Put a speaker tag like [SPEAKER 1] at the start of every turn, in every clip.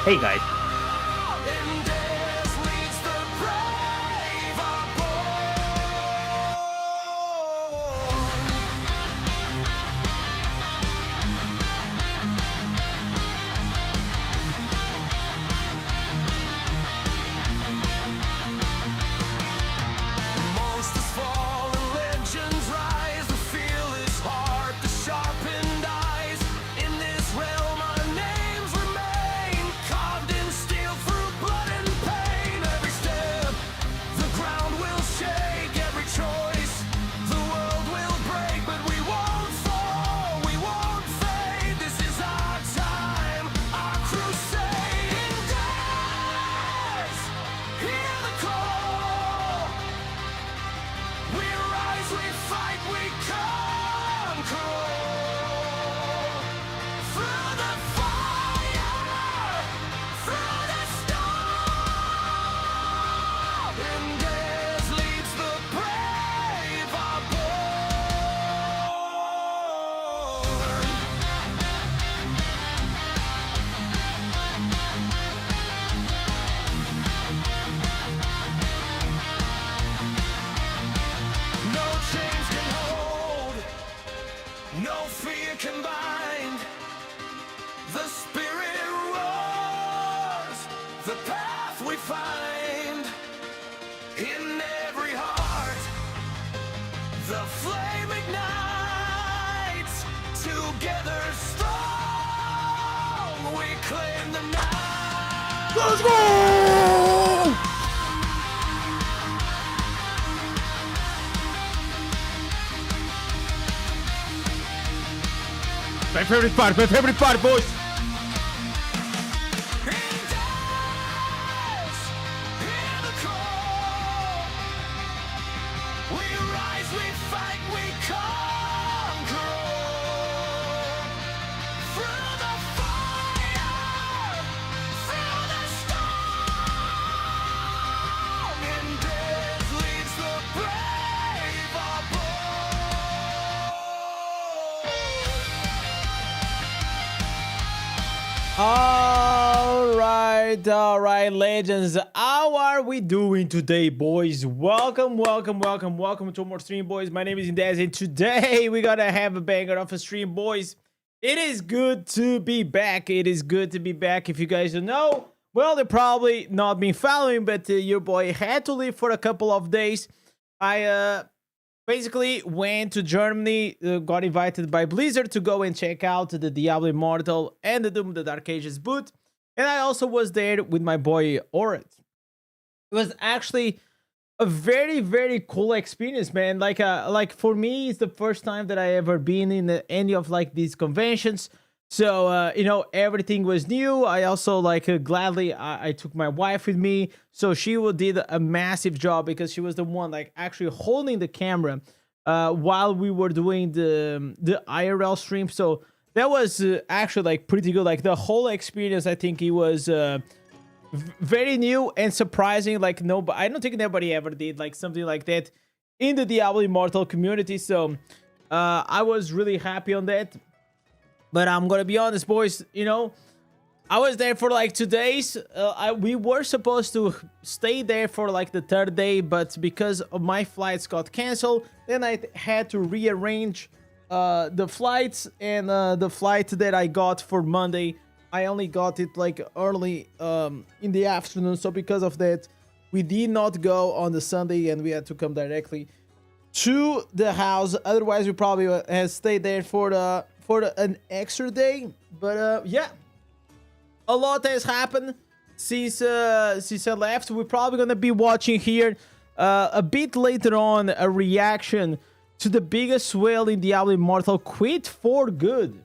[SPEAKER 1] Hey guys.
[SPEAKER 2] Indez leads the brave are monsters fall and legends rise. The fearless heart, the sharpened eyes. In this realm, our names remain carved in steel through blood and pain. Every step, the ground will shake. Every choice, the world will break. But we won't fall, we won't fade. This is our time, our crusade. Indez, hear the call. We rise, we fight, we conquer all. Through the fire, through the storm. Indez leads the brave are born. No chains can hold, no fear can bind. The spirit roars, the path we find. In every heart, the flame ignites. Together strong, we claim the night.
[SPEAKER 1] Let's go! My favorite part, boys.
[SPEAKER 2] Indez, hear the call. We rise, we fight, we conquer all. Through the fire, through the storm. Indez leads the brave are born.
[SPEAKER 1] All right, legends. How are we doing today, boys? Welcome to more stream, boys. My name is Indez, and today we're gonna have a banger of a stream, boys. It is good to be back. If you guys don't know, well, they're probably not been following, but your boy had to leave for a couple of days. I basically went to Germany, got invited by Blizzard to go and check out the Diablo Immortal and the Doom the Dark Ages boot. And I also was there with my boy Orit. It was actually a very cool experience, man. Like for me, it's the first time that I ever been in any of like these conventions. So everything was new. I also gladly I took my wife with me, so she did a massive job because she was the one like actually holding the camera while we were doing the IRL stream. So that was actually like pretty good. Like the whole experience, I think it was very new and surprising. Like I don't think nobody ever did like something like that in the Diablo Immortal community. So I was really happy on that. But I'm gonna be honest, boys, I was there for like 2 days. We were supposed to stay there for like the third day, but because of my flights got canceled, then I had to rearrange the flights. And the flight that I got for Monday, I only got it like early in the afternoon. So because of that, we did not go on the Sunday, and we had to come directly to the house. Otherwise, we probably had stayed there for an extra day. But yeah, a lot has happened since I left. We're probably gonna be watching here a bit later on a reaction to the biggest whale in Diablo Immortal quit for good.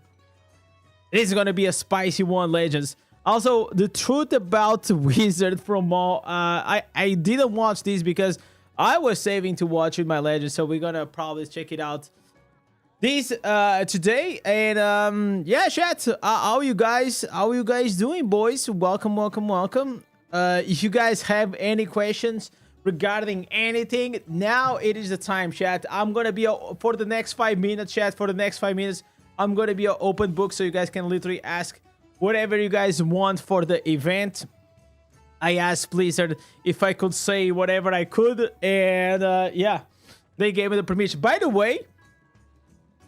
[SPEAKER 1] It is gonna be a spicy one, legends. Also, the truth about Wizard from all, I didn't watch this because I was saving to watch with my legends, so we're gonna probably check it out this today. And yeah, chat, how you guys doing, boys? Welcome. If you guys have any questions regarding anything, now it is the time, chat. I'm gonna be for the next 5 minutes, chat. For the next 5 minutes, I'm gonna be an open book, so you guys can literally ask whatever you guys want for the event. I asked Blizzard if I could say whatever I could, and yeah, they gave me the permission. By the way,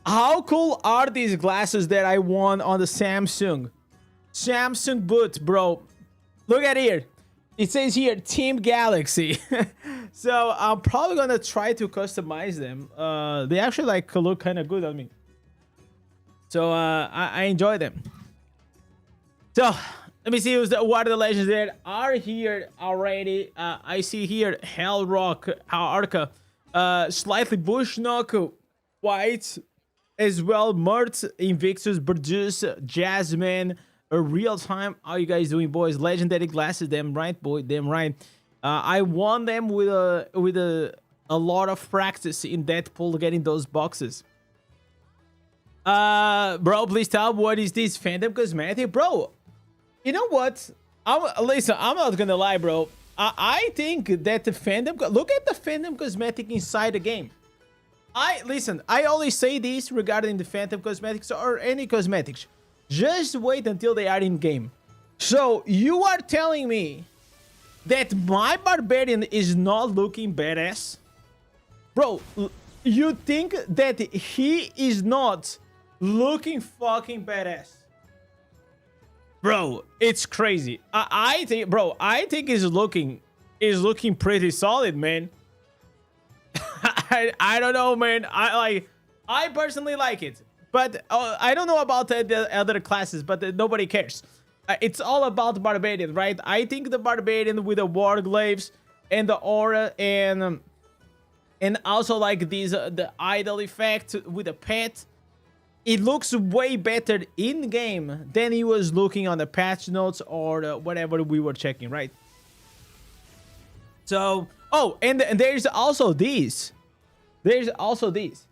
[SPEAKER 1] how cool are these glasses that I won on the Samsung boot, bro? Look at here. It says here Team Galaxy. So I'm probably gonna try to customize them. They actually like look kind of good on me. So I enjoy them. So let me see what are the legends that are here already. I see here Hellrock, Arca, slightly Bushnock, White, as well Mert, Invictus, Burgess, Jasmine, a real time. How you guys doing, boys? Legendary glasses, damn right, boy, damn right. I won them with a lot of practice in Deadpool getting those boxes. Bro, please tell what is this Phantom cosmetic, bro? You know what? Listen, I'm not gonna lie, bro. I think that the Phantom, look at the Phantom cosmetic inside the game. I always say this regarding the Phantom cosmetics or any cosmetics. Just wait until they are in game. So you are telling me that my Barbarian is not looking badass? Bro, you think that he is not looking fucking badass? Bro, it's crazy. I think he's looking pretty solid, man. I don't know, man. I personally like it, but I don't know about the other classes, but nobody cares. It's all about Barbarian, right? I think the Barbarian with the Warglaives and the aura and also like these the idle effect with the pet, it looks way better in game than he was looking on the patch notes or whatever we were checking, right? So, oh, and there's also these. There's also these.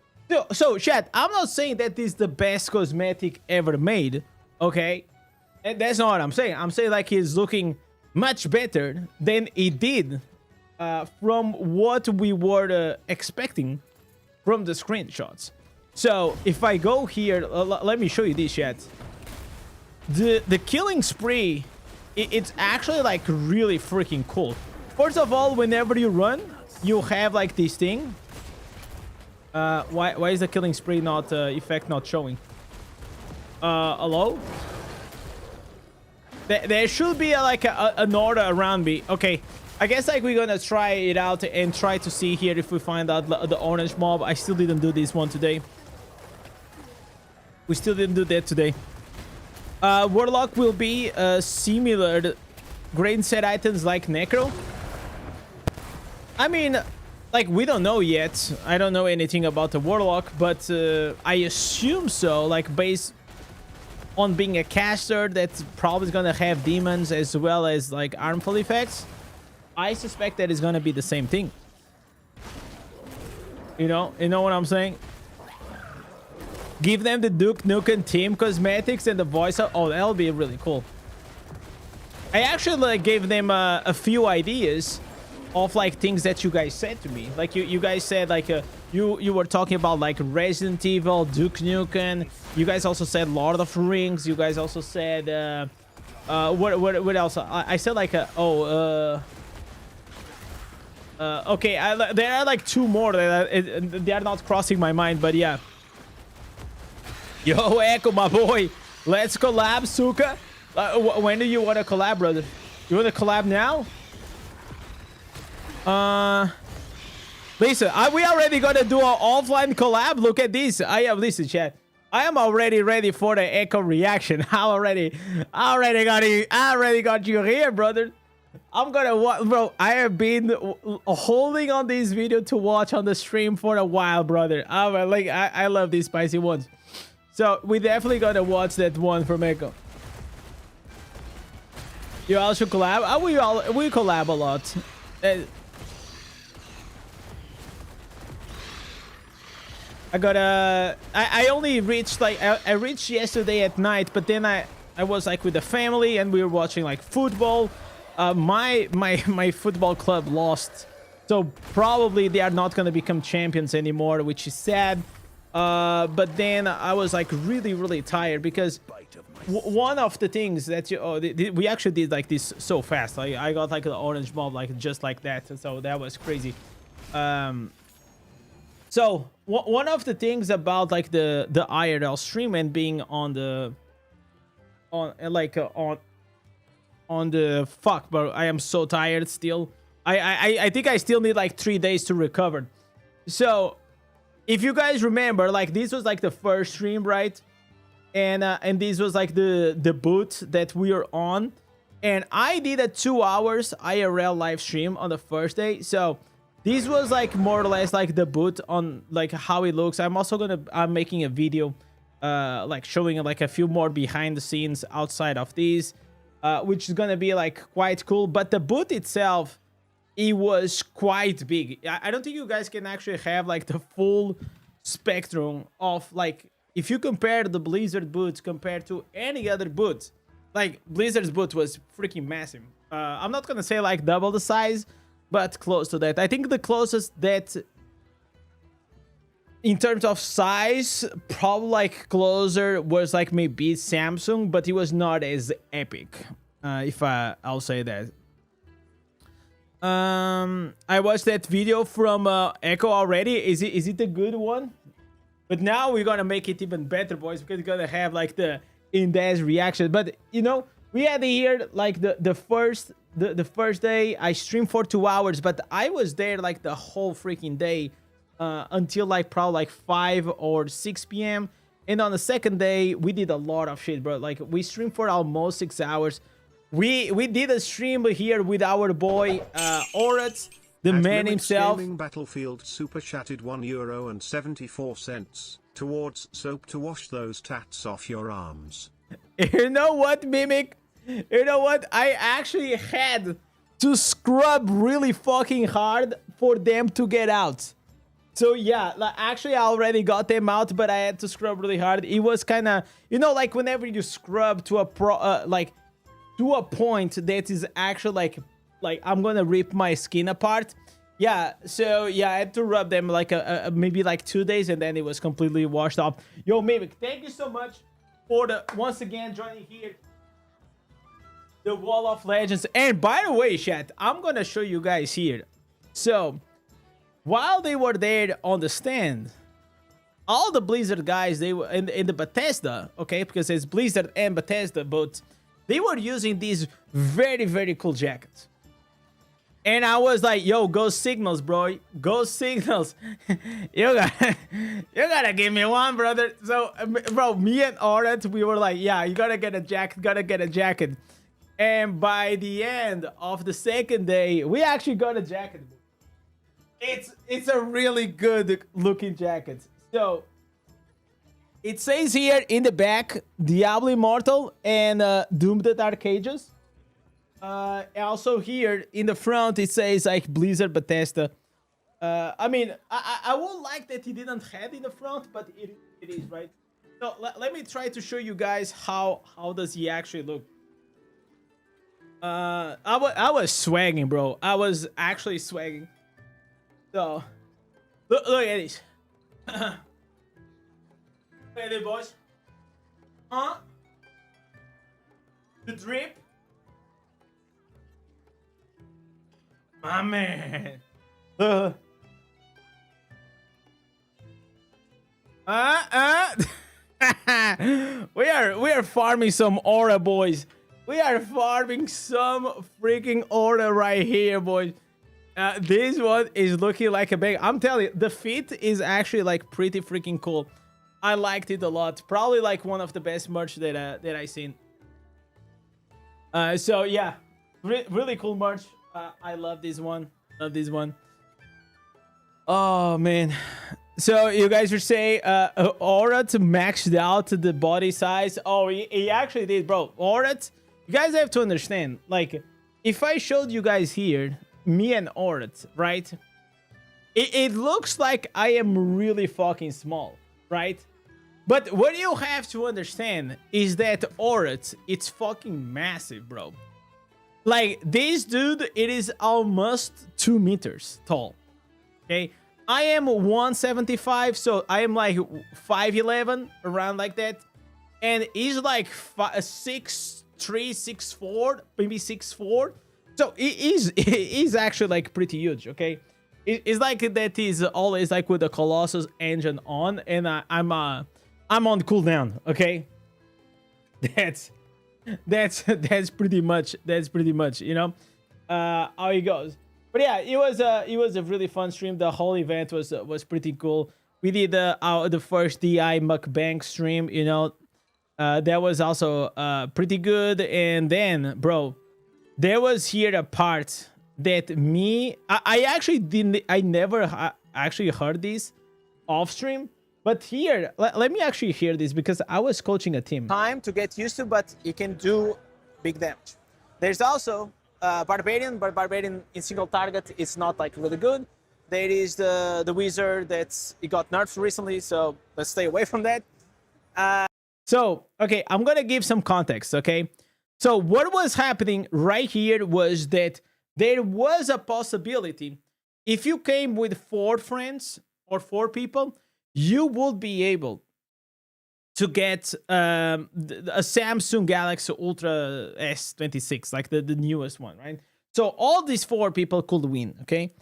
[SPEAKER 1] So, chat, I'm not saying that this is the best cosmetic ever made, okay? And that's not what I'm saying. I'm saying like he's looking much better than he did from what we were expecting from the screenshots. So, if I go here, let me show you this, chat. The killing spree, it's actually like really freaking cool. First of all, whenever you run, you have like this thing. Why is the killing spree not effect not showing? Hello? There should be like an order around me. Okay, I guess like we're gonna try it out and try to see here if we find out the orange mob. I still didn't do this one today. We still didn't do that today. Warlock will be similar grain set items like Necro. I mean, like, we don't know yet. I don't know anything about the Warlock, but I assume so, like, based on being a caster that's probably gonna have demons as well as, like, harmful effects. I suspect that it's gonna be the same thing. You know what I'm saying? Give them the Duke Nukem team cosmetics and the voice. Oh, that'll be really cool. I actually like, gave them a few ideas of like things that you guys said to me. Like you guys said like you were talking about like Resident Evil, Duke Nukem. You guys also said Lord of the Rings. You guys also said what else? I said like okay. There are like two more that they are not crossing my mind, but yeah. Yo, Echo, my boy. Let's collab, Suka. When do you want to collab, brother? You want to collab now? Listen, we already got to do an offline collab. Look at this. Listen, chat. I am already ready for the Echo reaction. I already got you here, brother. I'm gonna watch, bro. I have been holding on this video to watch on the stream for a while, brother. I love these spicy ones. So we definitely gotta watch that one from Echo. You all should collab. We collab a lot. I only reached like I reached yesterday at night, but then I was like with the family and we were watching like football. My football club lost, so probably they are not gonna become champions anymore, which is sad. But then I was like really tired because one of the things that we actually did like this so fast. Like I got like the orange mob like just like that, so that was crazy. So one of the things about like the IRL stream and being on the on the fuck, bro, I am so tired still. I think I still need like 3 days to recover. So if you guys remember, like this was like the first stream, right? And this was like the boot that we are on, and I did a 2 hours IRL live stream on the first day. So this was like more or less like the boot on like how it looks. I'm making a video like showing like a few more behind the scenes outside of these, which is gonna be like quite cool. But the boot itself, it was quite big. I don't think you guys can actually have like the full spectrum of like, if you compare the Blizzard boots compared to any other boot, like Blizzard's boot was freaking massive. I'm not gonna say like double the size, but close to that. I think the closest that in terms of size, probably like closer was like maybe Samsung, but it was not as epic. If I'll say that. I watched that video from Echo already. Is it a good one? But now we're gonna make it even better, boys, because we're gonna have like the Indez reaction. But you know, we had here like the first day I streamed for 2 hours, but I was there like the whole freaking day until like probably like 5 or 6 p.m. And on the second day we did a lot of shit, bro. Like we streamed for almost 6 hours. We did a stream here with our boy Orat, the man himself.
[SPEAKER 3] Gaming Battlefield super chatted €1.74 towards soap to wash those tats off your arms.
[SPEAKER 1] You know what, Mimic? You know what? I actually had to scrub really fucking hard for them to get out. So yeah, like actually I already got them out, but I had to scrub really hard. It was kind of, you know, like whenever you scrub to a to a point that is actually like I'm gonna rip my skin apart. Yeah, so yeah, I had to rub them like maybe like 2 days, and then it was completely washed off. Yo, Mimic, thank you so much for once again joining here, the Wall of Legends. And by the way, chat, I'm gonna show you guys here. So while they were there on the stand, all the Blizzard guys, they were in the Bethesda, okay, because it's Blizzard and Bethesda, but they were using these very cool jackets. And I was like, yo, go Signals, bro. Go Signals. you gotta give me one, brother. So, bro, me and Orat, we were like, yeah, you gotta get a jacket. And by the end of the second day, we actually got a jacket. It's a really good looking jacket. So it says here in the back, Diablo Immortal and Doom the Dark Ages. Also here in the front, it says like Blizzard Bethesda. I mean, I would like that he didn't have in the front, but it is, right? So let me try to show you guys how does he actually look. I was swagging, bro. I was actually swagging. So look at this. Look at it, boys. Huh? The drip. My man. We are farming some aura, boys. We are farming some freaking aura right here, boys. This one is looking like a bag. I'm telling you, the fit is actually like pretty freaking cool. I liked it a lot. Probably like one of the best merch that I seen. So yeah, really cool merch. I love this one. Oh man. So you guys were saying Orat maxed out the body size. Oh, he actually did, bro. Orat, you guys have to understand. Like, if I showed you guys here, me and Orat, right? It looks like I am really fucking small, right? But what you have to understand is that Orat, it's fucking massive, bro. Like, this dude, it is almost 2 meters tall. Okay? I am 175, so I am like 5'11", around like that. And he's like 6'3", 6'4", maybe 6'4". So he's actually like pretty huge, okay? It's like that he's always like with the Colossus engine on, and I'm on cooldown, okay? That's pretty much you know how it goes. But yeah, it was a really fun stream. The whole event was pretty cool. We did the first DI mukbang stream, you know. That was also pretty good. And then, bro, there was here a part that I actually didn't, I never actually heard this off stream. But here, let me actually hear this because I was coaching a team. Time to get used to, but you can do big damage. There's also Barbarian, but Barbarian in single target is not like really good. There is the Wizard it got nerfed recently, so let's stay away from that. So, okay, I'm gonna give some context, okay? So what was happening right here was that there was a possibility if you came with 4 friends or 4 people, you would be able to get a Samsung Galaxy Ultra S26, like the newest one, right? So all these 4 people could win, okay?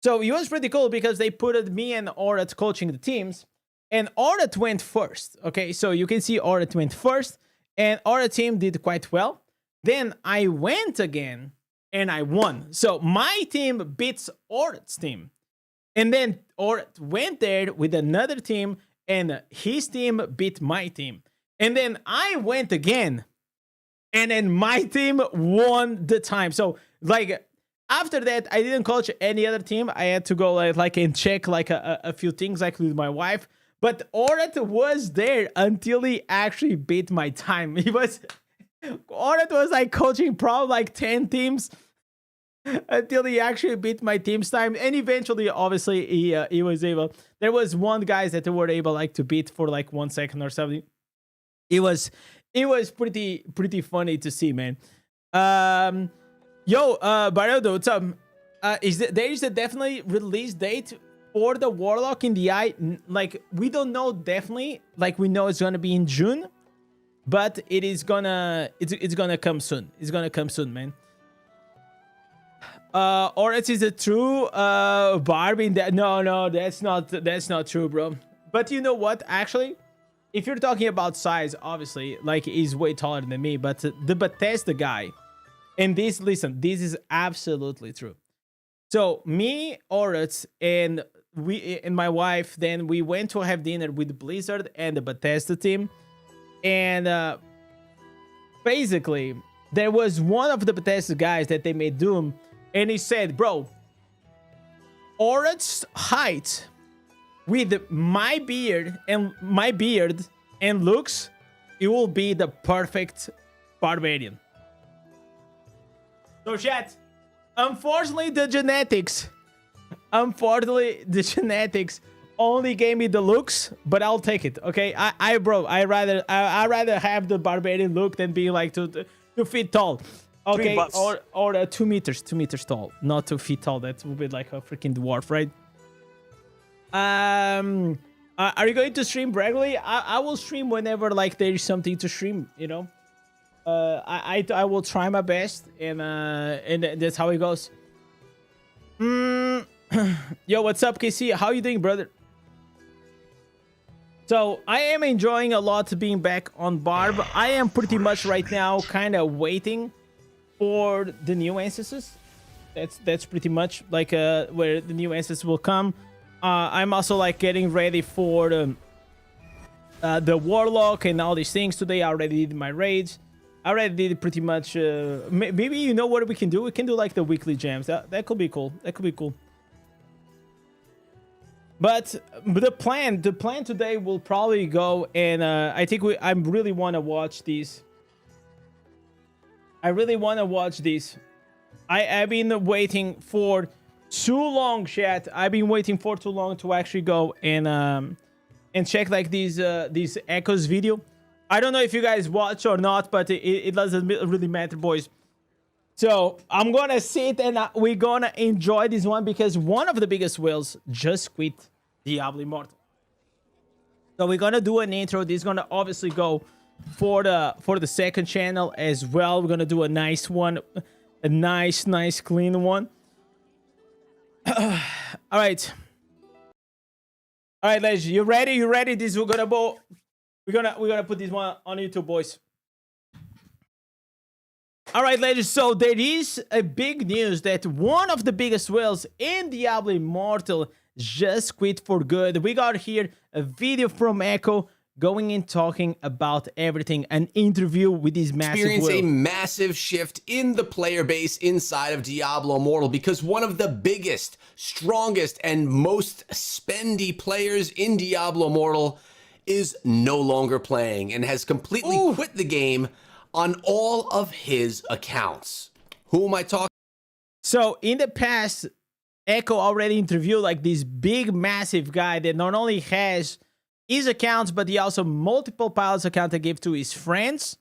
[SPEAKER 1] So it was pretty cool because they put me and Orat coaching the teams, and Orat went first, okay? So you can see Orat went first, and Orat team did quite well. Then I went again, and I won. So my team beats Orat's team. And then Orat went there with another team, and his team beat my team. And then I went again, and then my team won the time. So, like, after that, I didn't coach any other team. I had to go, like and check, like, a few things, like, with my wife. But Orat was there until he actually beat my time. Orat was, like, coaching probably, like, 10 teams until he actually beat my team's time, and eventually, obviously, he was able. There was one guy that were able like to beat for like 1 second or something. It was pretty funny to see, man. Bareldo, what's up? There is a definitely release date for the Warlock in the eye. Like, we don't know definitely. Like, we know it's gonna be in June, but it's gonna come soon. It's gonna come soon, man. Or it is a true Barbie. No, that's not true, bro. But you know what? Actually, if you're talking about size, obviously, like, he's way taller than me. But the Bethesda guy, and this is absolutely true. So me, Orat, and my wife, then we went to have dinner with Blizzard and the Bethesda team, and basically there was one of the Bethesda guys that they made Doom. And he said, bro, Orat's height with my beard and looks, it will be the perfect Barbarian. So, chat, unfortunately, the genetics only gave me the looks, but I'll take it, okay? I rather have the Barbarian look than being like 2 feet tall. Okay, or 2 meters tall, not 2 feet tall. That would be like a freaking dwarf, right? Are you going to stream regularly? I will stream whenever like there is something to stream, you know. I will try my best, and that's how it goes. Yo, what's up, KC? How you doing, brother? So I am enjoying a lot being back on Barb. I am pretty much right now kind of waiting for the new instances. That's pretty much like where the new instances will come. I'm also like getting ready for the Warlock and all these things. Today I already did my raids. I already did pretty much. Maybe you know what we can do? We can do like the weekly jams. That could be cool. That could be cool. But the plan today will probably go, and I think I really want to watch these. I really want to watch these. I've been waiting for too long, chat. I've been waiting for too long to actually go and check like these Echoes video. I don't know if you guys watch or not, but it doesn't really matter, boys. So I'm gonna sit and we're gonna enjoy this one because one of the biggest whales just quit Diablo Immortal. So we're gonna do an intro. This is gonna obviously go for the second channel as well. We're gonna do a nice one, a nice clean one. All right, ladies, you ready? You ready? This we're gonna put this one on YouTube, boys. All right, ladies, so there is a big news that one of the biggest whales in Diablo Immortal just quit for good. We got here a video from Echo going in talking about everything, an interview with these massive
[SPEAKER 4] experience
[SPEAKER 1] whale.
[SPEAKER 4] a massive shift in the player base inside of Diablo Immortal because one of the biggest, strongest, and most spendy players in Diablo Immortal is no longer playing and has completely quit the game on all of his accounts. Who am I talking?
[SPEAKER 1] So in the past, Echo already interviewed like this big, massive guy that not only has his accounts, but he also multiple pilots account to give to his friends.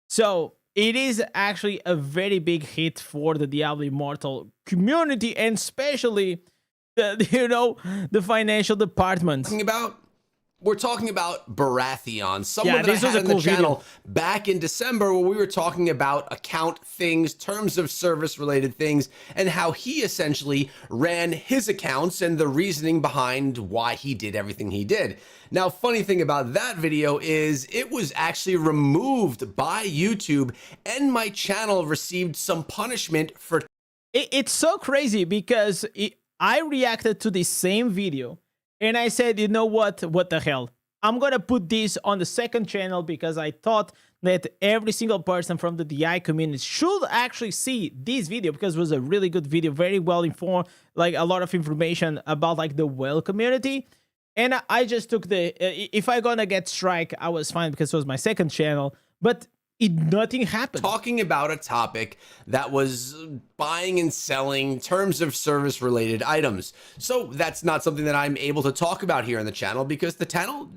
[SPEAKER 1] So it is actually a very big hit for the Diablo Immortal community, and especially the financial department.
[SPEAKER 4] We're talking about Baratheon, someone that I
[SPEAKER 1] this was
[SPEAKER 4] had
[SPEAKER 1] a
[SPEAKER 4] on the
[SPEAKER 1] cool
[SPEAKER 4] channel
[SPEAKER 1] video
[SPEAKER 4] back in December where we were talking about account things, terms of service related things, and how he essentially ran his accounts and the reasoning behind why he did everything he did. Now, funny thing about that video is it was actually removed by YouTube and my channel received some punishment for...
[SPEAKER 1] It's so crazy because I reacted to the same video. And I said, you know what the hell? I'm going to put this on the second channel because I thought that every single person from the DI community should actually see this video because it was a really good video, very well informed, like a lot of information about like the whale community. And I just took if I gonna get strike, I was fine because it was my second channel, but nothing happened.
[SPEAKER 4] Talking about a topic that was buying and selling terms of service related items. So that's not something that I'm able to talk about here on the channel because the channel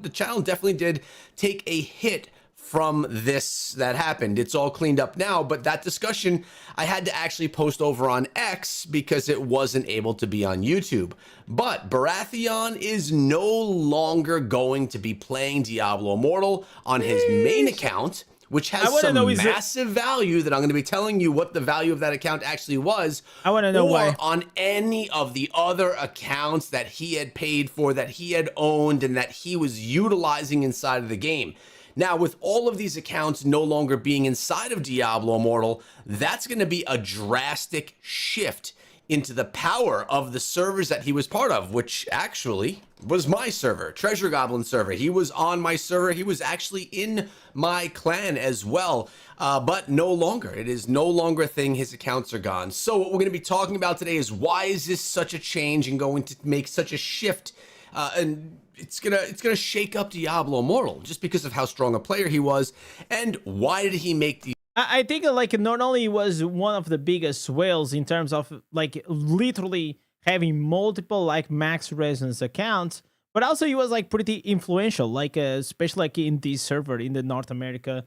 [SPEAKER 4] definitely did take a hit from this that happened. It's all cleaned up now, but that discussion I had to actually post over on X because it wasn't able to be on YouTube. But Baratheon is no longer going to be playing Diablo Immortal on his main account, which has some massive value that I'm going to be telling you what the value of that account actually was.
[SPEAKER 1] I want to know why.
[SPEAKER 4] On any of the other accounts that he had paid for, that he had owned, and that he was utilizing inside of the game. Now, with all of these accounts no longer being inside of Diablo Immortal, that's going to be a drastic shift into the power of the servers that he was part of, which actually was my server, Treasure Goblin server. He was on my server. He was actually in my clan as well, but no longer. It is no longer a thing. His accounts are gone. So what we're going to be talking about today is why is this such a change and going to make such a shift, and it's gonna shake up Diablo Immortal just because of how strong a player he was, and why did he make the...
[SPEAKER 1] I think like not only was one of the biggest whales in terms of like literally having multiple like max resonance accounts, but also he was like pretty influential, like especially like in this server in the North America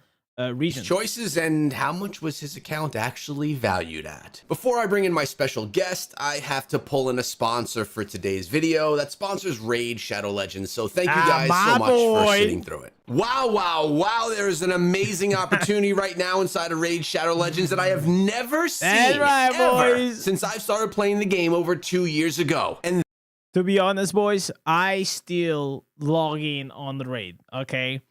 [SPEAKER 1] region.
[SPEAKER 4] Choices and how much was his account actually valued at. Before I bring in my special guest, I have to pull in a sponsor for today's video. That sponsor's Raid Shadow Legends. So thank you guys so much for sitting through it. Wow. There's an amazing opportunity right now inside of Raid Shadow Legends that I have never seen ever since I've started playing the game over 2 years ago. And
[SPEAKER 1] to be honest, boys, I still log in on the Raid, okay?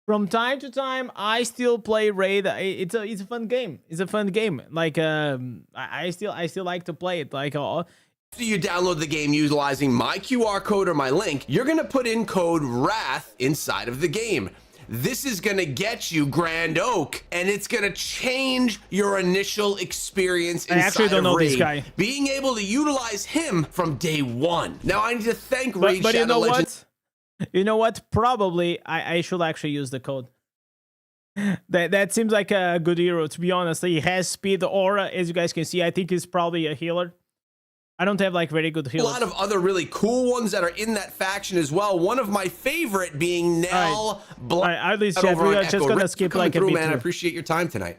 [SPEAKER 1] From time to time, I still play Raid. It's a fun game. It's a fun game. Like I still like to play it. Like
[SPEAKER 4] after you download the game utilizing my QR code or my link, you're gonna put in code WRATH inside of the game. This is gonna get you Grand Oak, and it's gonna change your initial experience inside
[SPEAKER 1] I actually don't know
[SPEAKER 4] Raid,
[SPEAKER 1] this guy.
[SPEAKER 4] being able to utilize him from day one. Now I need to thank Raid
[SPEAKER 1] but
[SPEAKER 4] Shadow
[SPEAKER 1] you know
[SPEAKER 4] Legends.
[SPEAKER 1] what? You know what? Probably I should actually use the code. That seems like a good hero, to be honest. He has speed, aura, as you guys can see. I think he's probably a healer. I don't have like very good healers.
[SPEAKER 4] A lot of other really cool ones that are in that faction as well. One of my favorite being Nell Black.
[SPEAKER 1] At least we're just gonna skip like a bit.
[SPEAKER 4] Man, I appreciate your time tonight.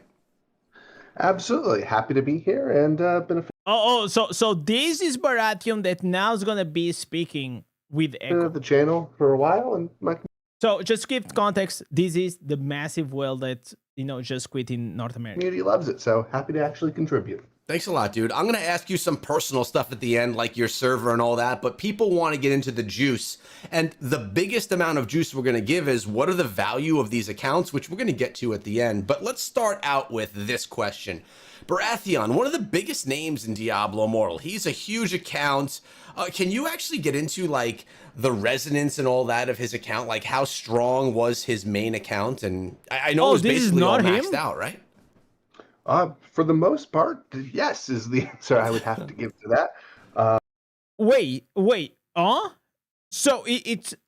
[SPEAKER 5] Absolutely. Happy to be here and been a fan
[SPEAKER 1] So this is Baratheon that now is gonna be speaking with
[SPEAKER 5] of
[SPEAKER 1] Echo.
[SPEAKER 5] the channel for a while, and my
[SPEAKER 1] So just give context. This is the massive whale that just quit in North America.
[SPEAKER 5] community loves it, so happy to actually contribute.
[SPEAKER 4] Thanks a lot, dude. I'm going to ask you some personal stuff at the end, like your server and all that, but people want to get into the juice. And the biggest amount of juice we're going to give is what are the value of these accounts, which we're going to get to at the end. But let's start out with this question. Baratheon, one of the biggest names in Diablo Immortal. He's a huge account. Can you actually get into like the resonance and all that of his account? Like how strong was his main account? And I know it was
[SPEAKER 1] this is
[SPEAKER 4] basically all
[SPEAKER 1] not
[SPEAKER 4] maxed
[SPEAKER 1] him?
[SPEAKER 4] out, right?
[SPEAKER 5] For the most part, yes is the answer I would have to give to that.
[SPEAKER 1] Wait. So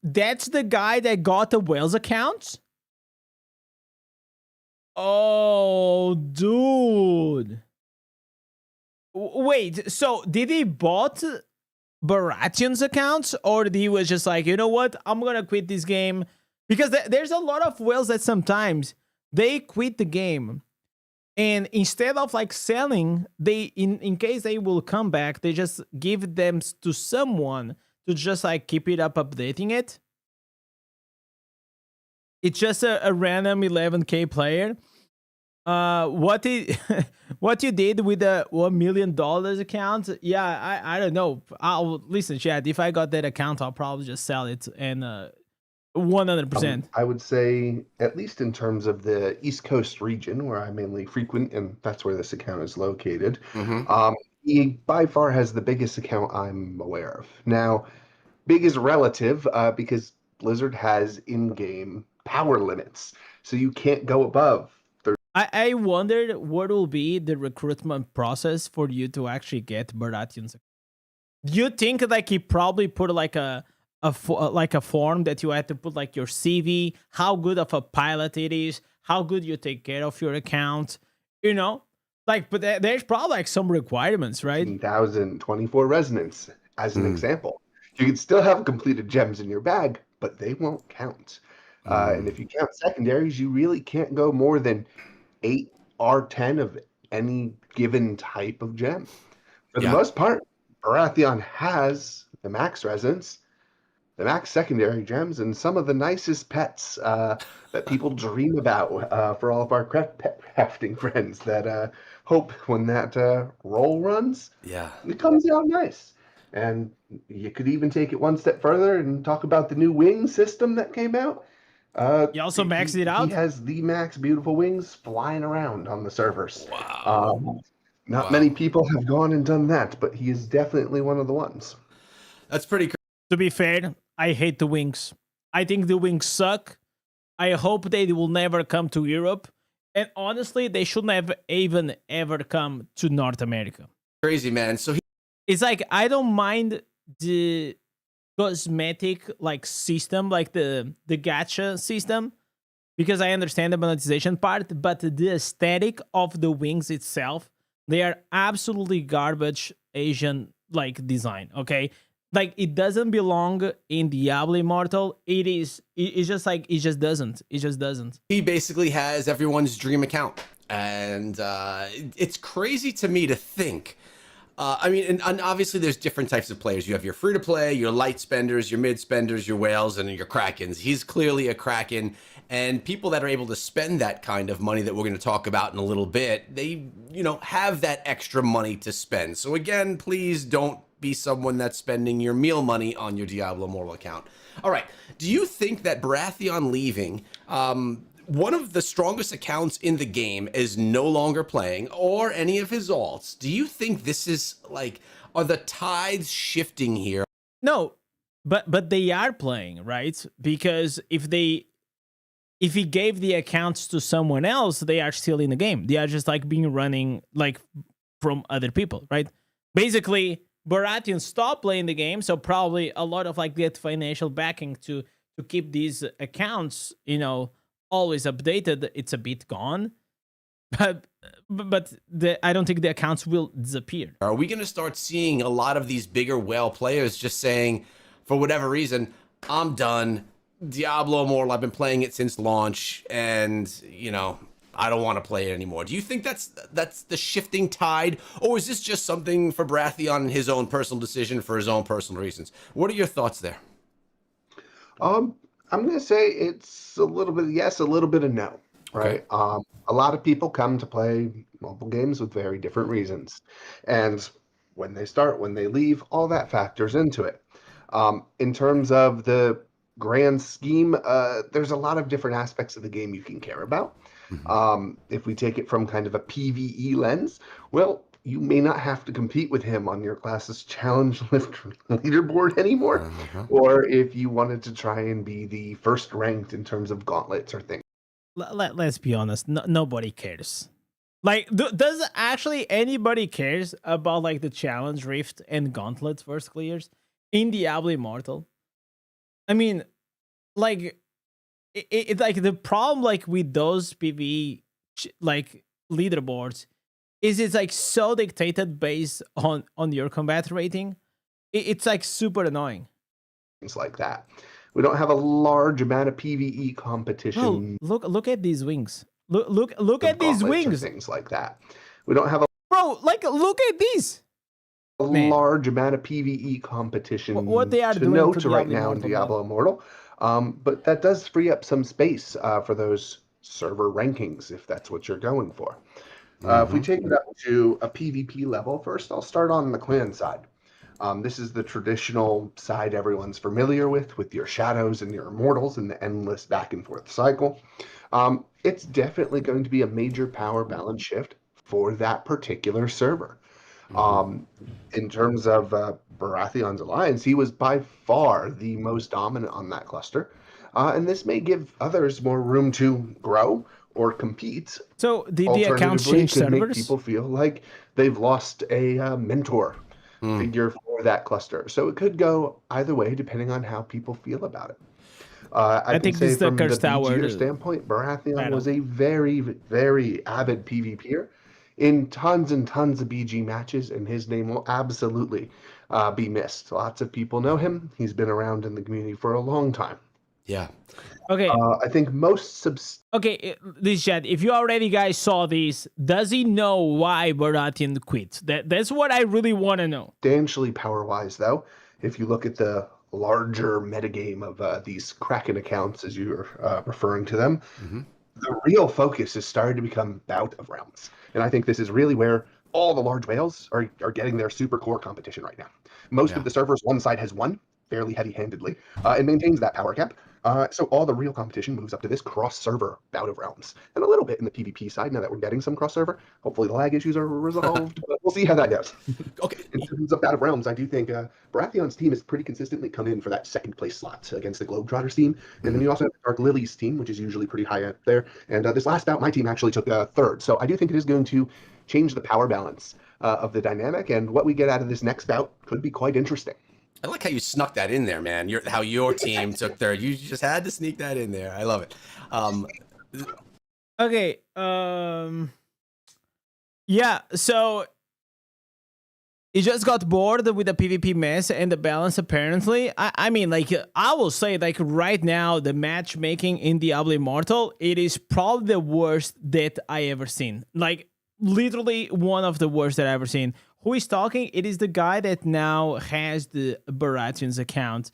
[SPEAKER 1] that's the guy that got the whales account? Oh, dude. Wait, so did he bought Baratheon's accounts, or he was just like, you know what, I'm gonna quit this game? Because there's a lot of whales that sometimes they quit the game, and instead of like selling, they in case they will come back, they just give them to someone to just like keep it up, updating it. It's just a random 11K player. What what you did with the $1 million account? Yeah, I don't know. I'll listen, Chad. If I got that account, I'll probably just sell it and 100%.
[SPEAKER 5] I would say, at least in terms of the East Coast region, where I mainly frequent, and that's where this account is located, he by far has the biggest account I'm aware of. Now, big is relative because Blizzard has in-game power limits, so you can't go above.
[SPEAKER 1] I wondered what will be the recruitment process for you to actually get Baratheon's. Do you think like he probably put like a form that you had to put like your CV, how good of a pilot it is, how good you take care of your account, like, but there's probably like some requirements, right?
[SPEAKER 5] 1,024 resonance, as an example. You can still have completed gems in your bag, but they won't count. And if you count secondaries, you really can't go more than 8 or 10 of any given type of gem. For the most part, Baratheon has the max resonance, the max secondary gems, and some of the nicest pets that people dream about for all of our pet crafting friends that hope when that roll runs, it comes out nice. And you could even take it one step further and talk about the new wing system that came out.
[SPEAKER 1] You also maxed it out?
[SPEAKER 5] He has the max beautiful wings flying around on the servers.
[SPEAKER 4] Wow.
[SPEAKER 5] Not many people have gone and done that, but he is definitely one of the ones.
[SPEAKER 4] That's pretty crazy.
[SPEAKER 1] To be fair, I hate the wings. I think the wings suck. I hope they will never come to Europe. And honestly, they shouldn't have even ever come to North America.
[SPEAKER 4] Crazy, man. So
[SPEAKER 1] it's like, I don't mind the cosmetic like system, like the gacha system, because I understand the monetization part, but the aesthetic of the wings itself, they are absolutely garbage Asian like design. Okay, like it doesn't belong in Diablo Immortal. It's just like it just doesn't.
[SPEAKER 4] he basically has everyone's dream account, and it's crazy to me to think. I mean, and obviously there's different types of players. You have your free-to-play, your light spenders, your mid spenders, your whales, and your krakens. He's clearly a kraken, and people that are able to spend that kind of money that we're going to talk about in a little bit, they, have that extra money to spend. So again, please don't be someone that's spending your meal money on your Diablo Immortal account. All right. Do you think that Baratheon leaving, one of the strongest accounts in the game, is no longer playing, or any of his alts? Do you think this is like, are the tides shifting here?
[SPEAKER 1] No, but they are playing, right? Because if he gave the accounts to someone else, they are still in the game. They are just like being running like from other people, right? Basically, Baratheon stopped playing the game, so probably a lot of like that financial backing to keep these accounts, always updated, it's a bit gone. But I don't think the accounts will disappear.
[SPEAKER 4] Are we going to start seeing a lot of these bigger whale players just saying, for whatever reason, I'm done. Diablo Immortal, I've been playing it since launch, and, I don't want to play it anymore. Do you think that's the shifting tide, or is this just something for Baratheon and his own personal decision for his own personal reasons? What are your thoughts there?
[SPEAKER 5] I'm going to say it's a little bit of yes, a little bit of no,
[SPEAKER 4] Okay.
[SPEAKER 5] right? A lot of people come to play mobile games with very different reasons. And when they start, when they leave, all that factors into it. In terms of the grand scheme, there's a lot of different aspects of the game you can care about. If we take it from kind of a PvE lens, well, you may not have to compete with him on your class's challenge leaderboard anymore, or if you wanted to try and be the first ranked in terms of gauntlets or things
[SPEAKER 1] Let's be honest. Nobody cares. Like, does actually anybody cares about like the challenge rift and gauntlets first clears in Diablo Immortal? I mean, like, it like the problem like with those PvE like leaderboards is it's like so dictated based on your combat rating. It's like super annoying.
[SPEAKER 5] like that. We don't have a large amount of PvE
[SPEAKER 1] Bro,
[SPEAKER 5] competition,
[SPEAKER 1] look at these wings. Look
[SPEAKER 5] of
[SPEAKER 1] at these
[SPEAKER 5] gauntlets or
[SPEAKER 1] wings.
[SPEAKER 5] things like that. We don't have a
[SPEAKER 1] Bro, like look at these. Man.
[SPEAKER 5] large amount of PvE competition
[SPEAKER 1] What they are
[SPEAKER 5] to
[SPEAKER 1] doing
[SPEAKER 5] note
[SPEAKER 1] to
[SPEAKER 5] right
[SPEAKER 1] Diablo
[SPEAKER 5] now in
[SPEAKER 1] Immortal,
[SPEAKER 5] Diablo Immortal. But that does free up some space for those server rankings if that's what you're going for. If we take it up to a PvP level, first I'll start on the clan side. This is the traditional side everyone's familiar with your shadows and your immortals and the endless back and forth cycle. It's definitely going to be a major power balance shift for that particular server. In terms of Baratheon's alliance, he was by far the most dominant on that cluster. And this may give others more room to grow or compete.
[SPEAKER 1] So did the accounts
[SPEAKER 5] Alternatively, it
[SPEAKER 1] change
[SPEAKER 5] could make
[SPEAKER 1] servers?
[SPEAKER 5] people feel like they've lost a mentor figure for that cluster. So it could go either way depending on how people feel about it. I can
[SPEAKER 1] think
[SPEAKER 5] say
[SPEAKER 1] this is the
[SPEAKER 5] from the
[SPEAKER 1] Curse Tower
[SPEAKER 5] BGR standpoint, Baratheon
[SPEAKER 1] battle.
[SPEAKER 5] was a very, very avid PvPer in tons and tons of BG matches, and his name will absolutely be missed. Lots of people know him. He's been around in the community for a long time.
[SPEAKER 4] Yeah.
[SPEAKER 1] Okay,
[SPEAKER 5] I think most
[SPEAKER 1] okay, this chat. If you already guys saw this, does he know why Baratheon quit? That's what I really want to know.
[SPEAKER 5] substantially power-wise, though, if you look at the larger metagame of these Kraken accounts, as you're referring to them, the real focus is starting to become Bout of Realms. And I think this is really where all the large whales are getting their super core competition right now. Most of the servers, one side has won fairly heavy-handedly and maintains that power cap. So all the real competition moves up to this cross-server Bout of Realms. And a little bit in the PvP side, now that we're getting some cross-server. Hopefully the lag issues are resolved, but we'll see how that goes.
[SPEAKER 4] Okay.
[SPEAKER 5] In terms of Bout of Realms, I do think Baratheon's team has pretty consistently come in for that second place slot against the Globetrotters team. And then you also have the Dark Lilies team, which is usually pretty high up there. And this last bout, my team actually took third. So I do think it is going to change the power balance of the dynamic. And what we get out of this next bout could be quite interesting.
[SPEAKER 4] I like how you snuck that in there, man. How your team took third. You just had to sneak that in there. I love it.
[SPEAKER 1] Okay, yeah. So he just got bored with the PvP mess and the balance. Apparently, I mean, like I will say, like right now, the matchmaking in Diablo Immortal, it is probably the worst that I ever seen. Like literally one of the worst that I ever seen. Who is talking? It is the guy that now has the Baratheon's account,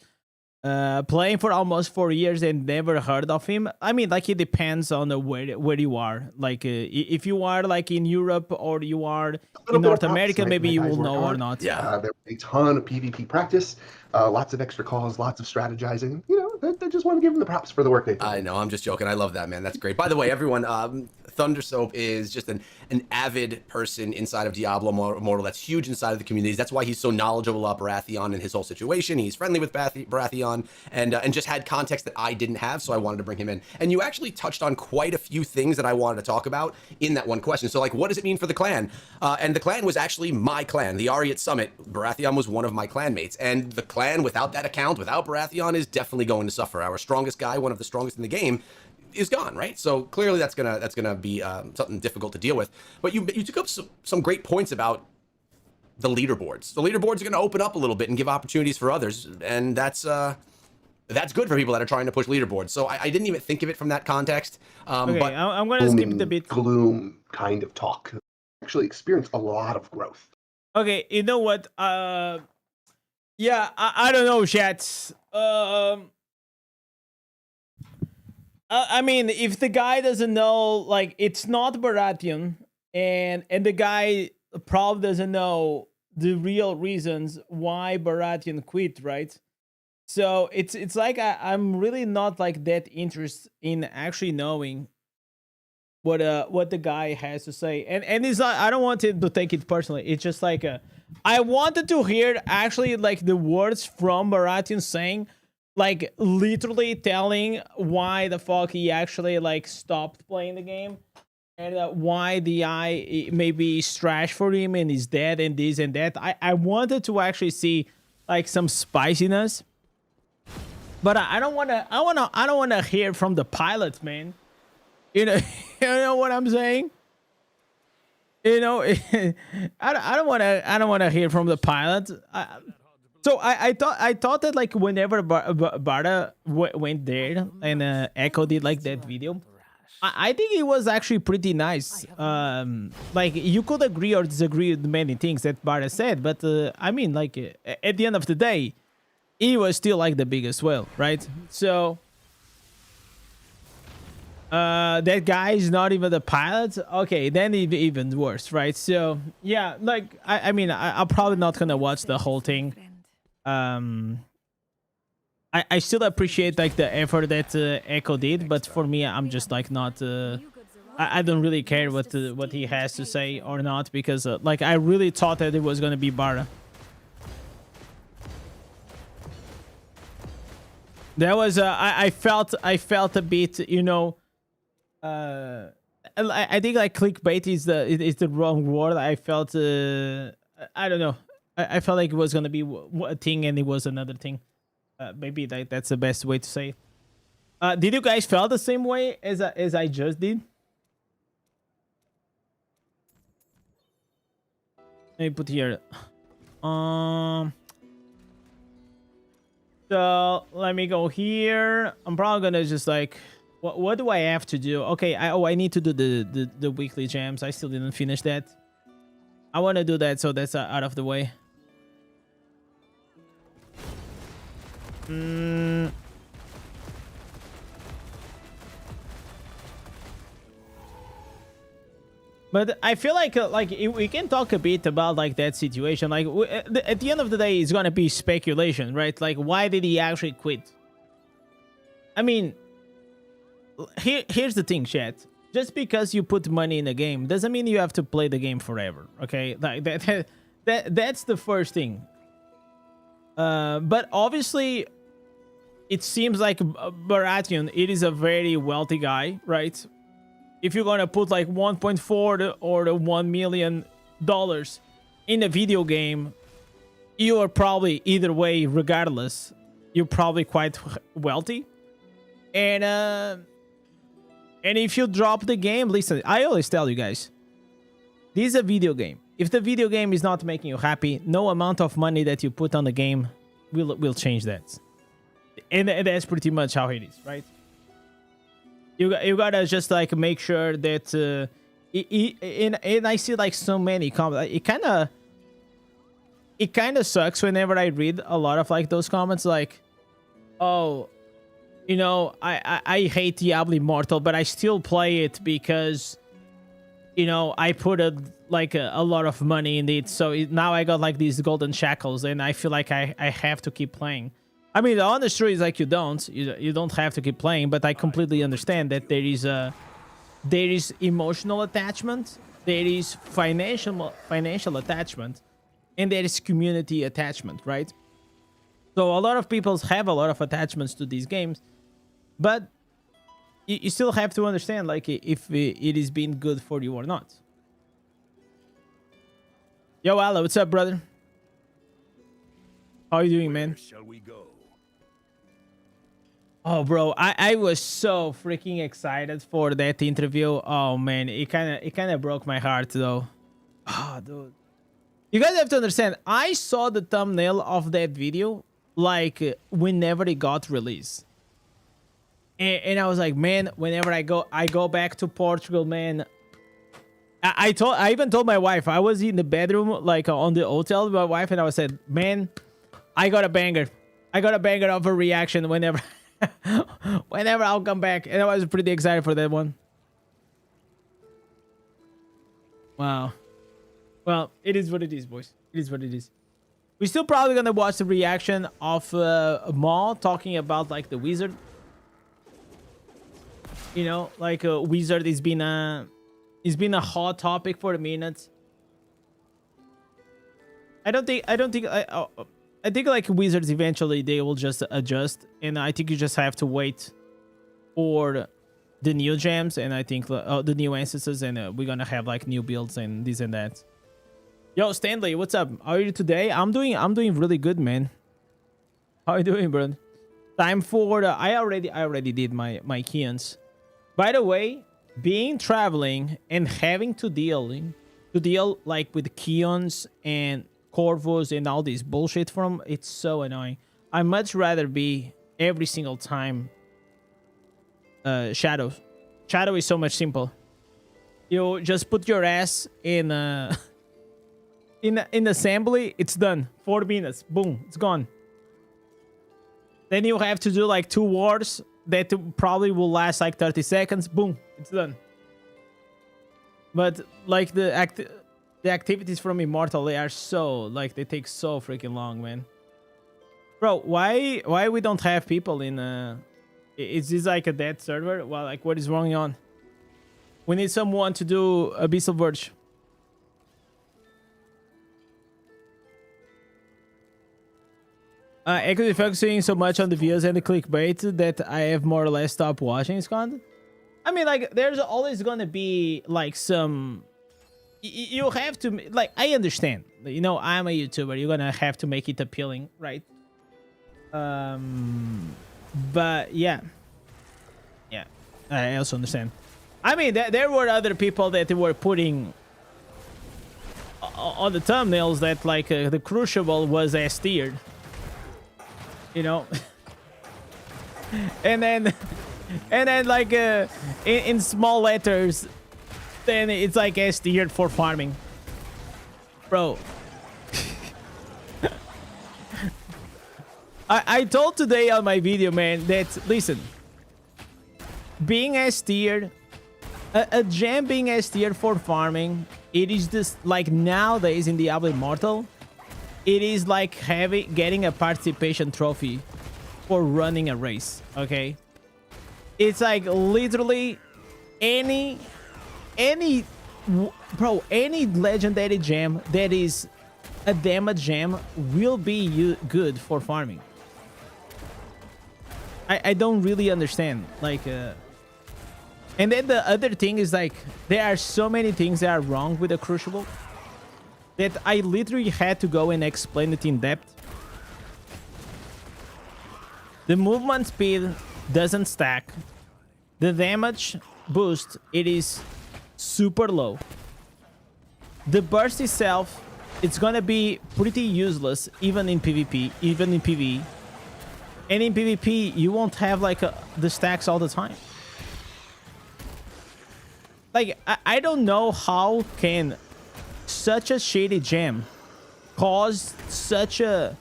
[SPEAKER 1] playing for almost 4 years and never heard of him. I mean, like it depends on where you are. Like if you are like in Europe or you are in North America, maybe you will know or not.
[SPEAKER 4] Yeah.
[SPEAKER 5] There was a ton of PvP practice, lots of extra calls, lots of strategizing. You know, they just want to give them the props for the work they do.
[SPEAKER 4] I know. I'm just joking. I love that, man. That's great. By the way, everyone, Thundersoap is just an avid person inside of Diablo Immortal. That's huge inside of the communities. That's why he's so knowledgeable about Baratheon and his whole situation. He's friendly with Baratheon and just had context that I didn't have, so I wanted to bring him in. And you actually touched on quite a few things that I wanted to talk about in that one question. So, like, what does it mean for the clan? And the clan was actually my clan. The Ariat Summit, Baratheon was one of my clanmates. And the clan, without that account, without Baratheon, is definitely going to suffer. Our strongest guy, one of the strongest in the game, is gone, right? So clearly that's gonna be something difficult to deal with. But you took up some great points about the leaderboards. The leaderboards are gonna open up a little bit and give opportunities for others, and that's that's good for people that are trying to push leaderboards. So I didn't even think of it from that context.
[SPEAKER 1] Okay,
[SPEAKER 4] But
[SPEAKER 1] I'm gonna skip the bit.
[SPEAKER 5] Gloom kind of talk. Actually experience a lot of growth.
[SPEAKER 1] Okay, you know what? Yeah, I don't know, chat. I mean, if the guy doesn't know, like, it's not Baratheon, and the guy probably doesn't know the real reasons why Baratheon quit, right? So it's like I'm really not like that interested in actually knowing what the guy has to say, and it's not, I don't want him to take it personally. It's just like I wanted to hear actually like the words from Baratheon saying, like, literally telling why the fuck he actually like stopped playing the game, and why the eye maybe is trash for him and he's dead and this and that. I wanted to actually see like some spiciness, but I don't wanna hear from the pilot, man. You know, you know what I'm saying? You know, I don't want to hear from the pilot. So I thought that like whenever Barda went there and Echo did like that video, I think it was actually pretty nice. Like, you could agree or disagree with many things that Barda said, but I mean, like, at the end of the day, he was still like the biggest whale, right? So that guy is not even the pilot. Okay, then even worse, right? So yeah, like I mean, I'm probably not gonna watch the whole thing. I still appreciate like the effort that Echo did, but for me, I'm just like not. I don't really care what he has to say or not, because like I really thought that it was gonna be Barda. That was I felt a bit, you know. I think like clickbait is the wrong word. I felt I don't know. I felt like it was gonna be a thing and it was another thing. Maybe that's the best way to say it. Did you guys feel the same way as I just did? Let me put here. So let me go here. I'm probably gonna just like, what do I have to do? Okay, I need to do the weekly jams. I still didn't finish that. I want to do that, so that's out of the way. But I feel like we can talk a bit about like that situation. Like at the end of the day, it's gonna be speculation, right? Like, why did he actually quit? I mean, here's the thing, chat. Just because you put money in a game doesn't mean you have to play the game forever. Okay, like that's the first thing. But obviously, it seems like Baratheon, it is a very wealthy guy, right? If you're gonna put like 1.4 or the $1 million in a video game, you are probably, either way, regardless, you're probably quite wealthy. And if you drop the game, listen, I always tell you guys, this is a video game. If the video game is not making you happy, no amount of money that you put on the game will change that. And that's pretty much how it is, right? You gotta just like make sure that and I see like so many comments. It kind of sucks whenever I read a lot of like those comments, like, oh, you know, I hate Diablo Immortal, but I still play it because, you know, I put a lot of money in it, so now I got like these golden shackles, and I feel like I have to keep playing. I mean, the honest truth is like you don't have to keep playing, but I completely understand that there is emotional attachment, there is financial attachment, and there is community attachment, right? So a lot of people have a lot of attachments to these games, but you still have to understand like if it is being good for you or not. Yo, Ala, what's up, brother? How are you doing, man?
[SPEAKER 2] Shall we go?
[SPEAKER 1] Oh, bro, I was so freaking excited for that interview. Oh man, it kind of broke my heart though. Oh, dude, you guys have to understand. I saw the thumbnail of that video like whenever it got released. And I was like, man, whenever I go back to Portugal, man. I even told my wife, I was in the bedroom, like on the hotel with my wife, and I said, man, I got a banger. I got a banger of a reaction whenever whenever I'll come back. And I was pretty excited for that one. Wow. Well, it is what it is, boys. It is what it is. We're still probably gonna watch the reaction of Maul talking about like the wizard. You know, like a wizard has been a hot topic for a minute. I think like wizards eventually they will just adjust, and I think you just have to wait for the new gems, and I think the new instances, and we're gonna have like new builds and this and that. Yo, Stanley, what's up? How are you today? I'm doing really good, man. How are you doing, bro? Time for I already did my Keons. By the way, being traveling and having to deal like with Keons and Corvus and all this bullshit from, it's so annoying. I much rather be every single time Shadow. Shadow is so much simple. You just put your ass in in assembly, it's done. 4 minutes, boom, it's gone. Then you have to do like 2 wars that probably will last like 30 seconds, boom, it's done. But like the activities from Immortal, they are so like they take so freaking long, man. Bro, why we don't have people in is this like a dead server? Well, like what is wrong on? We need someone to do Abyssal Verge. Actually focusing so much on the views and the clickbait that I have more or less stopped watching his content. I mean, like, there's always gonna be like some. You have to, like, I understand. You know, I'm a YouTuber. You're gonna have to make it appealing, right? But yeah, I also understand. I mean, there were other people that were putting on the thumbnails that like the Crucible was S-tiered. You know, and then like in small letters, then it's like S-tiered for farming, bro. I told today on my video, man, that listen, being S-tiered, a gem being S-tiered for farming, it is just like nowadays in Diablo Immortal. It is like getting a participation trophy for running a race, okay? It's like literally any legendary gem that is a damage gem will be good for farming. I don't really understand, like, and then the other thing is like there are so many things that are wrong with the Crucible that I literally had to go and explain it in depth. The movement speed doesn't stack. The damage boost, it is super low. The burst itself, it's gonna be pretty useless even in PvP, even in PvE. And in PvP, you won't have like the stacks all the time. Like, I don't know how can such a shady gem cause such a...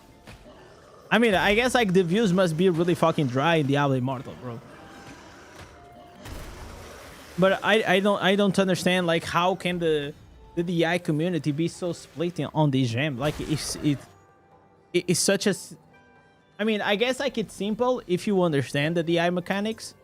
[SPEAKER 1] I mean, I guess like the views must be really fucking dry in Diablo Immortal, bro. But I don't understand like how can the DI community be so split on this gem? Like it's such a... I mean, I guess like it's simple if you understand the DI mechanics.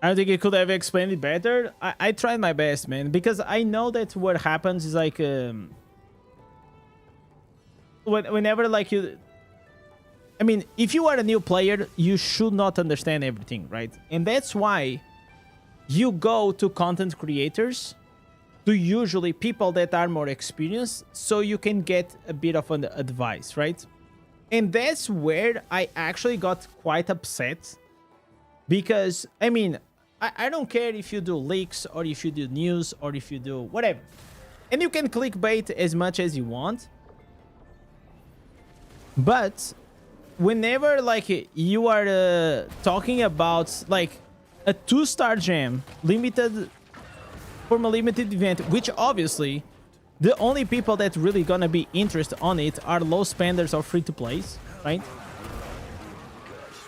[SPEAKER 1] I don't think it could have explained it better. I tried my best, man, because I know that what happens is like whenever like you, I mean, if you are a new player, you should not understand everything, right? And that's why you go to content creators, to usually people that are more experienced, so you can get a bit of an advice, right? And that's where I actually got quite upset, because I mean, I don't care if you do leaks or if you do news or if you do whatever. And you can clickbait as much as you want. But whenever like you are talking about like a 2-star gem limited from a limited event, which obviously the only people that really gonna be interested on it are low spenders or free to plays, right?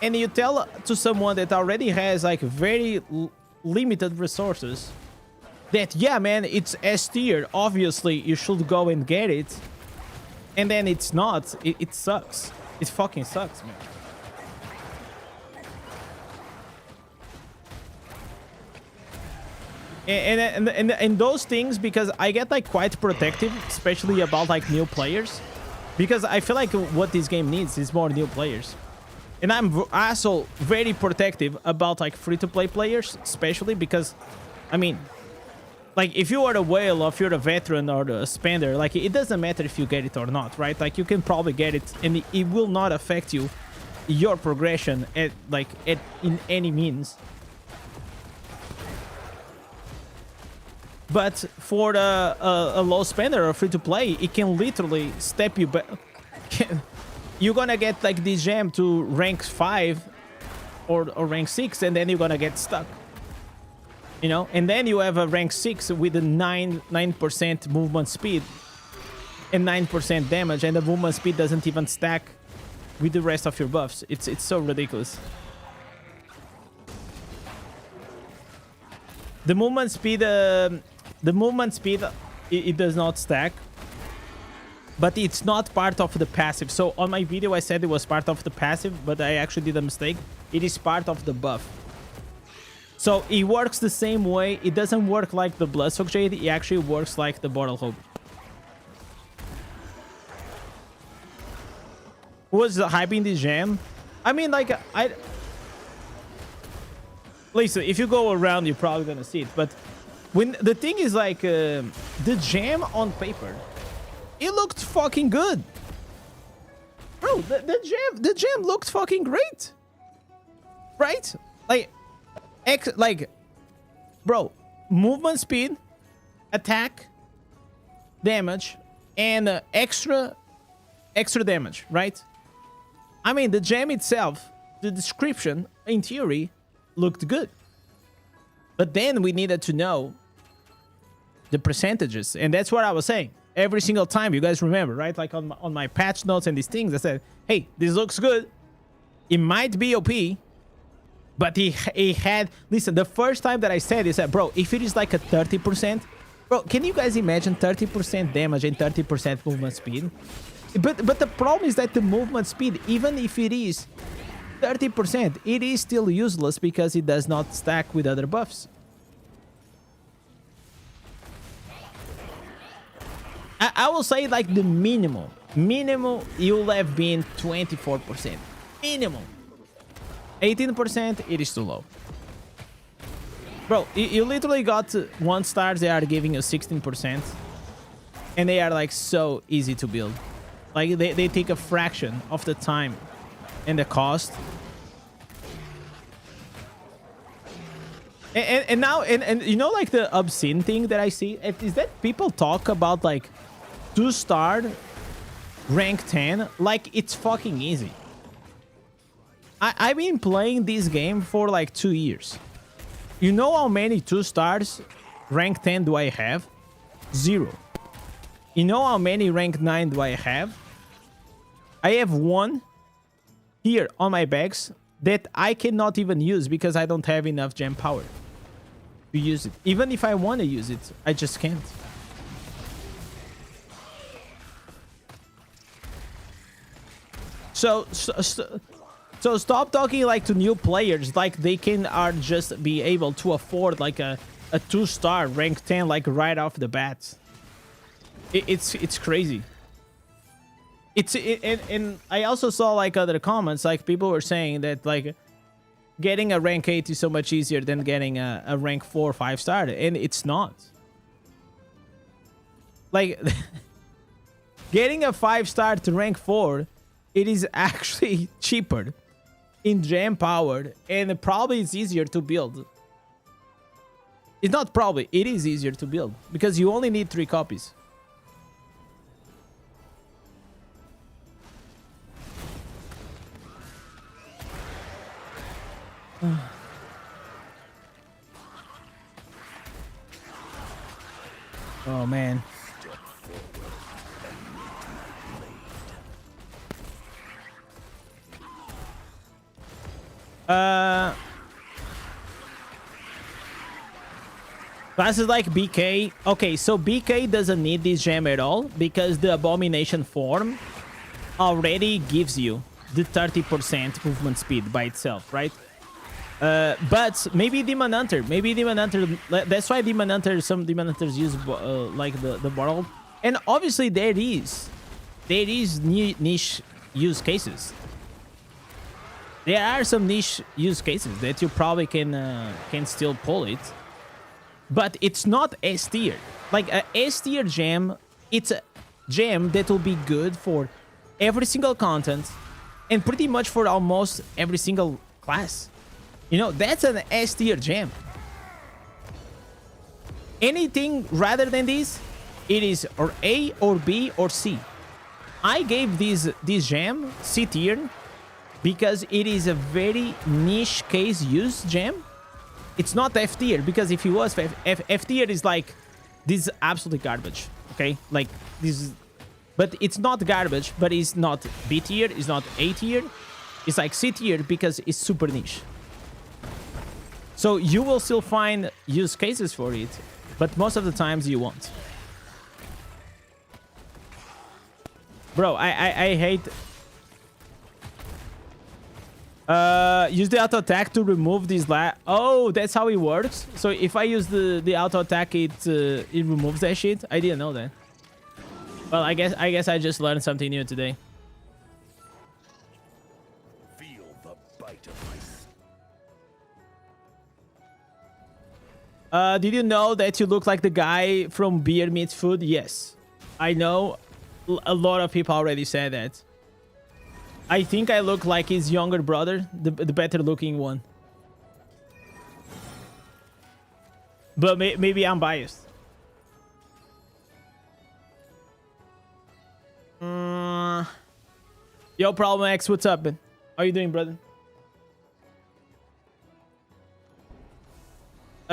[SPEAKER 1] And you tell to someone that already has like very limited resources that, yeah, man, it's S tier, obviously you should go and get it, and then it's not. It sucks. It fucking sucks, man. And those things, because I get like quite protective, especially about like new players, because I feel like what this game needs is more new players. And I'm also very protective about like free-to-play players, especially because, I mean, like if you are a whale or if you're a veteran or a spender, like it doesn't matter if you get it or not, right? Like you can probably get it and it will not affect you, your progression in any means. But for a low spender or free-to-play, it can literally step you back. You're gonna get like this gem to rank 5 or rank 6, and then you're gonna get stuck. You know, and then you have a rank 6 with a 9% movement speed and 9% damage, and the movement speed doesn't even stack with the rest of your buffs. It's so ridiculous. The movement speed, it does not stack. But it's not part of the passive. So on my video I said it was part of the passive, but I actually did a mistake. It is part of the buff. So it works the same way. It doesn't work like the Bloodsock Jade. It actually works like the Bottle Hope. Who was hyping this gem? I mean, like, listen, if you go around, you're probably gonna see it. But when the thing is like, the gem on paper, it looked fucking good. Bro, the gem looked fucking great. Right? Like, bro, movement speed, attack, damage, and extra damage, right? I mean, the gem itself, the description, in theory, looked good. But then we needed to know the percentages, and that's what I was saying. Every single time, you guys remember, right? Like on my patch notes and these things, I said, hey, this looks good. It might be OP, but he had... Listen, the first time that I said it, bro, if it is like a 30%... Bro, can you guys imagine 30% damage and 30% movement speed? But the problem is that the movement speed, even if it is 30%, it is still useless because it does not stack with other buffs. I will say like the minimal you'll have been 24%. Minimum. 18%, it is too low. Bro, you literally got 1 stars, they are giving you 16%. And they are like so easy to build. Like they take a fraction of the time and the cost. And now, and you know, like the obscene thing that I see is that people talk about like 2-star rank 10 like it's fucking easy. I've been playing this game for like 2 years. You know how many 2-stars rank 10 do I have? 0. You know how many rank 9 do I have? I have 1 here on my bags that I cannot even use because I don't have enough gem power to use it. Even if I want to use it, I just can't. So stop talking like to new players like they are just be able to afford like a 2-star rank 10 like right off the bat. It's crazy. And I also saw like other comments, like people were saying that like getting a rank 8 is so much easier than getting a rank 4 or 5-star, and it's not. Like getting a 5-star to rank 4, it is actually cheaper in gem powered, and probably it's easier to build. It's not probably, it is easier to build because you only need 3 copies. Oh man. Classes like BK. Okay, so BK doesn't need this gem at all because the Abomination form already gives you the 30% movement speed by itself, right? But maybe Demon Hunter. Maybe Demon Hunter. That's why Demon Hunter. Some Demon Hunters use like the bottle. And obviously there is niche use cases. There are some niche use cases that you probably can still pull it, but it's not S tier. Like a S tier gem, it's a gem that will be good for every single content and pretty much for almost every single class. You know, that's an S tier gem. Anything rather than this, it is or A or B or C. I gave this gem C tier because it is a very niche case use gem. It's not F tier because if it was F tier is like, this is absolutely garbage. Okay, like this is, but it's not garbage, but it's not B tier, it's not A tier. It's like C tier because it's super niche. So you will still find use cases for it, but most of the times you won't. Bro, I hate... use the auto attack to remove this Oh, that's how it works. So if I use the auto attack, it removes that shit. I didn't know that. Well, I guess I just learned something new today.
[SPEAKER 2] Feel the bite of ice.
[SPEAKER 1] Did you know that you look like the guy from Beer Meets Food? Yes. I know a lot of people already said that. I think I look like his younger brother, the better looking one. But maybe I'm biased. Yo, Problem X, what's up, man? How you doing, brother?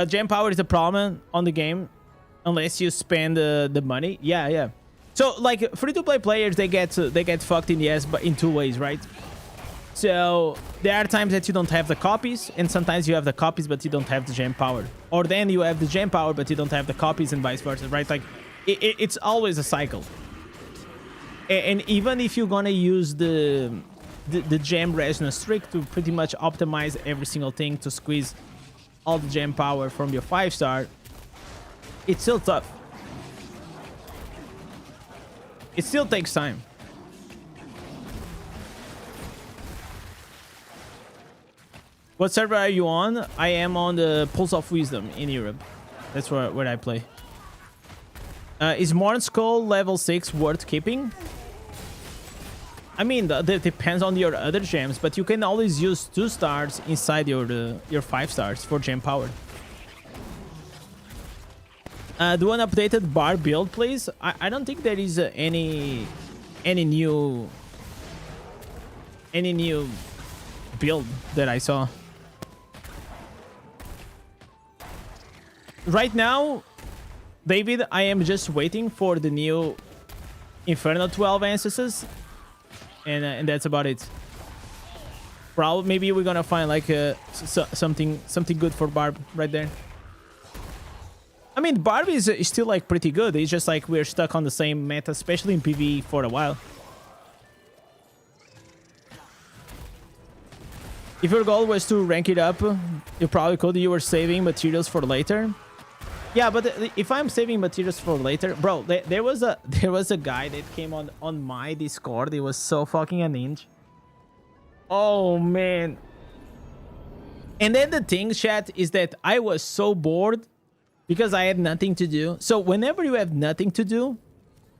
[SPEAKER 1] Gem power is a problem on the game unless you spend the money. Yeah. So like free-to-play players, they get fucked in the ass, but in 2 ways, right? So there are times that you don't have the copies, and sometimes you have the copies but you don't have the gem power, or then you have the gem power but you don't have the copies, and vice versa, right? Like it's always a cycle. And even if you're gonna use the gem resonance trick to pretty much optimize every single thing to squeeze all the gem power from your 5-star, it's still tough. It still takes time. What server are you on? I am on the Pulse of Wisdom in Europe. That's where I play. Is Morn Skull level 6 worth keeping? I mean, that depends on your other gems, but you can always use 2 stars inside your 5 stars for gem power. Do an updated bar build, please. I don't think there is any new build that I saw. Right now, David, I am just waiting for the new Inferno 12 ancestors, and that's about it. Probably maybe we're gonna find like something good for Barb right there. I mean, Barb is still like pretty good. It's just like we're stuck on the same meta, especially in PvE for a while. If your goal was to rank it up, you probably could. You were saving materials for later. Yeah, but if I'm saving materials for later, bro, there was a guy that came on my Discord. It was so fucking a ninja. Oh man. And then the thing, chat, is that I was so bored because I had nothing to do. So whenever you have nothing to do,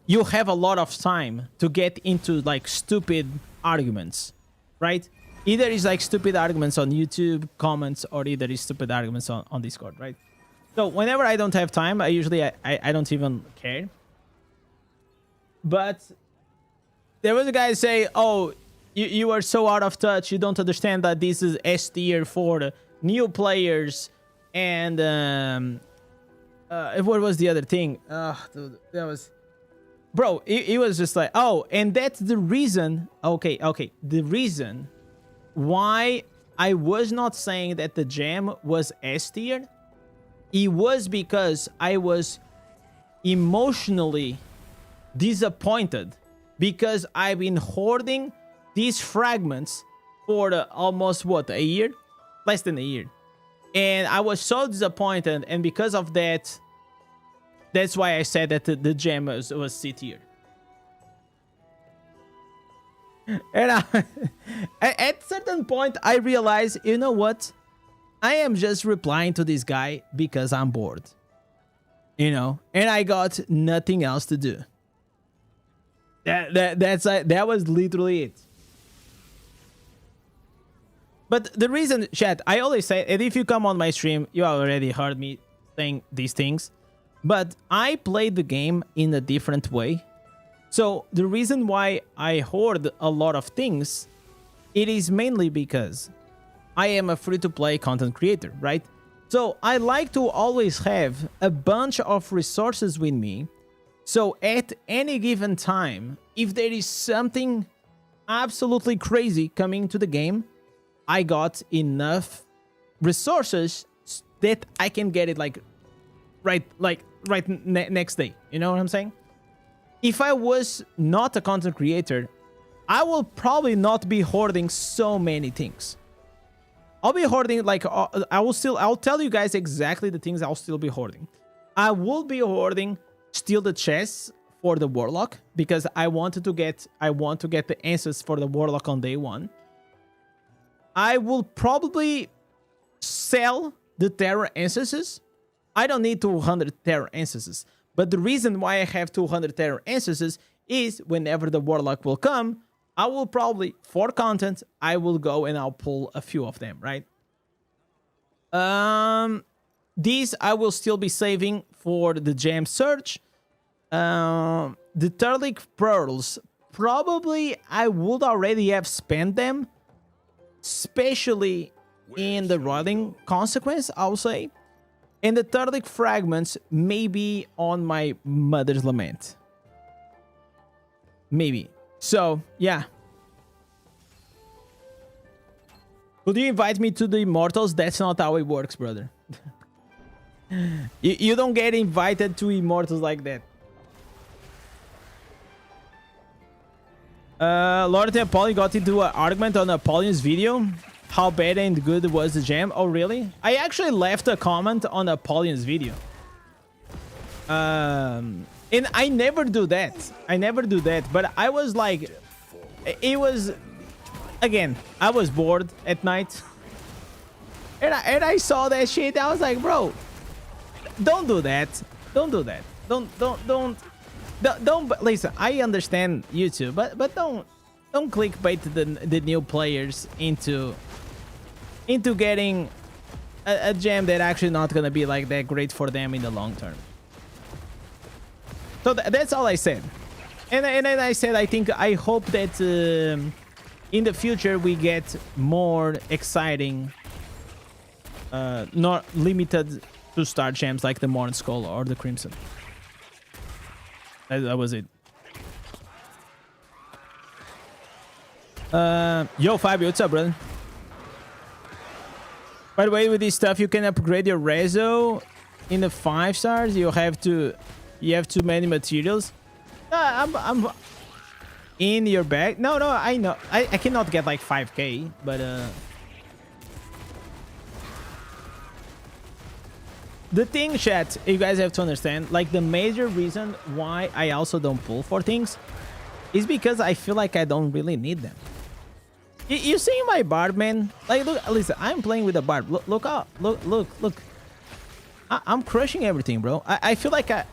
[SPEAKER 1] you have a lot of time to get into like stupid arguments, right? Either it's like stupid arguments on YouTube comments, or either it's stupid arguments on Discord, right? So whenever I don't have time, I don't even care. But there was a guy say, oh, you are so out of touch. You don't understand that this is S tier for the new players. And what was the other thing? Dude, that was... Bro, it was just like, oh, and that's the reason. Okay. The reason why I was not saying that the gem was S tier, it was because I was emotionally disappointed because I've been hoarding these fragments for almost, what, a year? Less than a year. And I was so disappointed, and because of that, that's why I said that the gem was C tier. And at certain point, I realized, you know what? I am just replying to this guy because I'm bored. You know? And I got nothing else to do. That was literally it. But the reason, chat, I always say, and if you come on my stream, you already heard me saying these things. But I played the game in a different way. So the reason why I hoard a lot of things, it is mainly because I am a free-to-play content creator, right? So I like to always have a bunch of resources with me. So at any given time, if there is something absolutely crazy coming to the game, I got enough resources that I can get it right next day. You know what I'm saying? If I was not a content creator, I will probably not be hoarding so many things. I'll be hoarding I'll tell you guys exactly the things I'll still be hoarding. I will be hoarding still the chests for the warlock because I want to get the answers for the warlock on day 1. I will probably sell the terror instances. I don't need 200 terror instances. But the reason why I have 200 terror instances is whenever the warlock will come, I will probably, for content, I will go and I'll pull a few of them, right? These I will still be saving for the gem search. The Turlic Pearls, probably I would already have spent them, especially in the rotting consequence, I'll say. And the Turlic Fragments maybe on my Mother's Lament. Maybe. So, yeah. Could you invite me to the Immortals? That's not how it works, brother. You don't get invited to Immortals like that. Lord Apollyon got into an argument on Apollyon's video. How bad and good was the gem? Oh, really? I actually left a comment on Apollyon's video. And I never do that. But I was like... It was... Again, I was bored at night. And I saw that shit. I was like, bro, don't do that. Don't do that. Don't listen, I understand YouTube, but don't clickbait the new players into getting a gem that actually not gonna be like that great for them in the long term. So that's all I said. And then I said I hope that in the future we get more exciting, not limited to star gems like the Morn Skull or the Crimson. That was it. Yo, Fabio, what's up, brother? By the way, with this stuff, you can upgrade your reso in the 5 stars. You have too many materials. I'm in your bag. No, I know. I cannot get like 5k, but the thing, chat, you guys have to understand, like the major reason why I also don't pull for things is because I feel like I don't really need them. You see my barb, man? Like, look, listen, I'm playing with a barb. Look up, look. I'm crushing everything, bro. I feel like I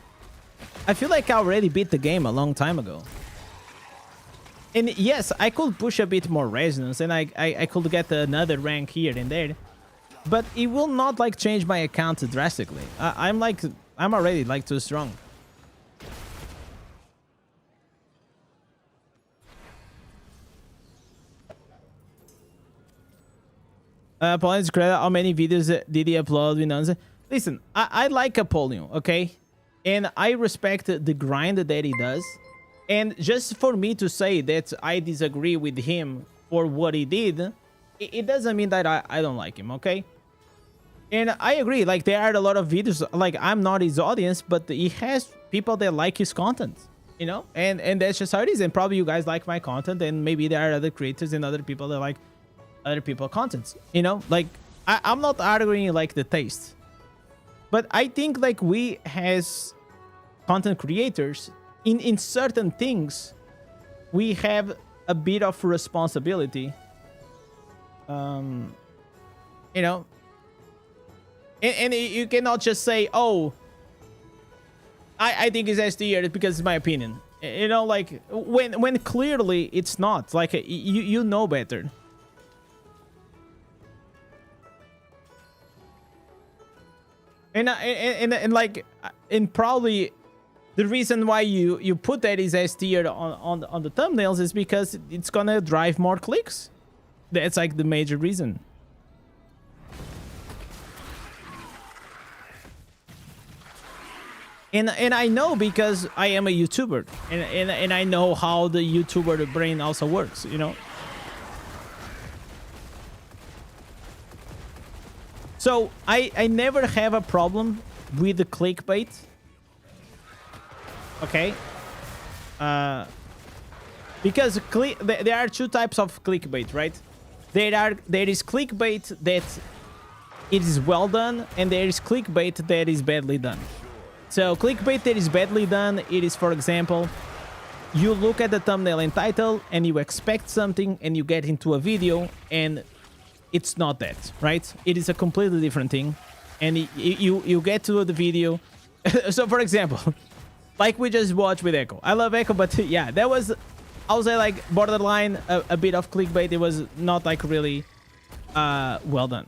[SPEAKER 1] already beat the game a long time ago. And yes, I could push a bit more resonance, and I could get another rank here and there. but it will not like change my account drastically. I'm already like too strong. Apollo's credit, how many videos did he upload with nonsense? Listen, I like Apollyon, okay? And I respect the grind that he does. And just for me to say that I disagree with him for what he did, it doesn't mean that I don't like him, okay? And I agree, like, there are a lot of videos, like, I'm not his audience, but he has people that like his content, you know? And that's just how it is. And probably you guys like my content, and maybe there are other creators and other people that like other people's contents, you know? Like, I'm not arguing, like, the taste. But I think, like, we as content creators, in certain things, we have a bit of responsibility. You know? And you cannot just say, oh, I think it's S tier because it's my opinion. You know, like, when clearly it's not. Like, you know better. And like, and probably the reason why you put that is S tier on the thumbnails is because it's gonna drive more clicks. That's like the major reason. And I know because I am a YouTuber, and I know how the YouTuber brain also works, you know. So I never have a problem with the clickbait. Okay. Because there are two types of clickbait, right? There is clickbait that it is well done, and there is clickbait that is badly done. So clickbait that is badly done, it is, for example, you look at the thumbnail and title and you expect something and you get into a video and it's not that, right? It is a completely different thing. And you get to the video. So, for example, like we just watched with Echo. I love Echo, but yeah, that was, I would say, like, borderline a bit of clickbait. It was not like really well done.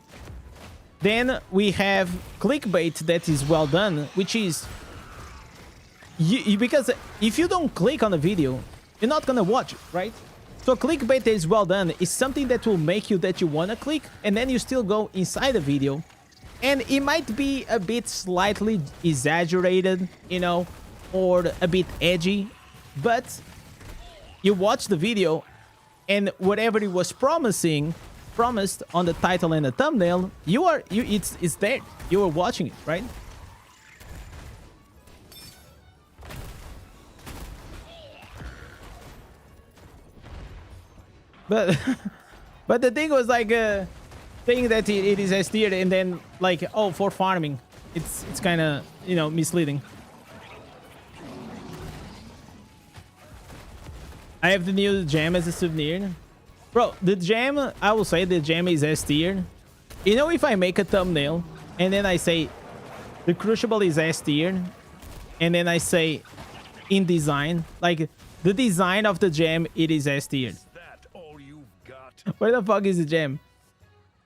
[SPEAKER 1] Then we have clickbait that is well done, which is because if you don't click on the video, you're not gonna watch it, right? So clickbait that is well done is something that will make you that you wanna click, and then you still go inside the video, and it might be a bit slightly exaggerated, you know, or a bit edgy, but you watch the video, and whatever it was promised on the title and the thumbnail, it's there. You are watching it, right? But but the thing was like saying that it is S tier and then like, oh, for farming, it's kind of, you know, misleading. I have the new gem as a souvenir. Bro, the gem, I will say the gem is S tier. You know, if I make a thumbnail and then I say the crucible is S tier, and then I say in design, like the design of the gem, it is S tier.
[SPEAKER 2] Is that all you've got?
[SPEAKER 1] Where the fuck is the gem?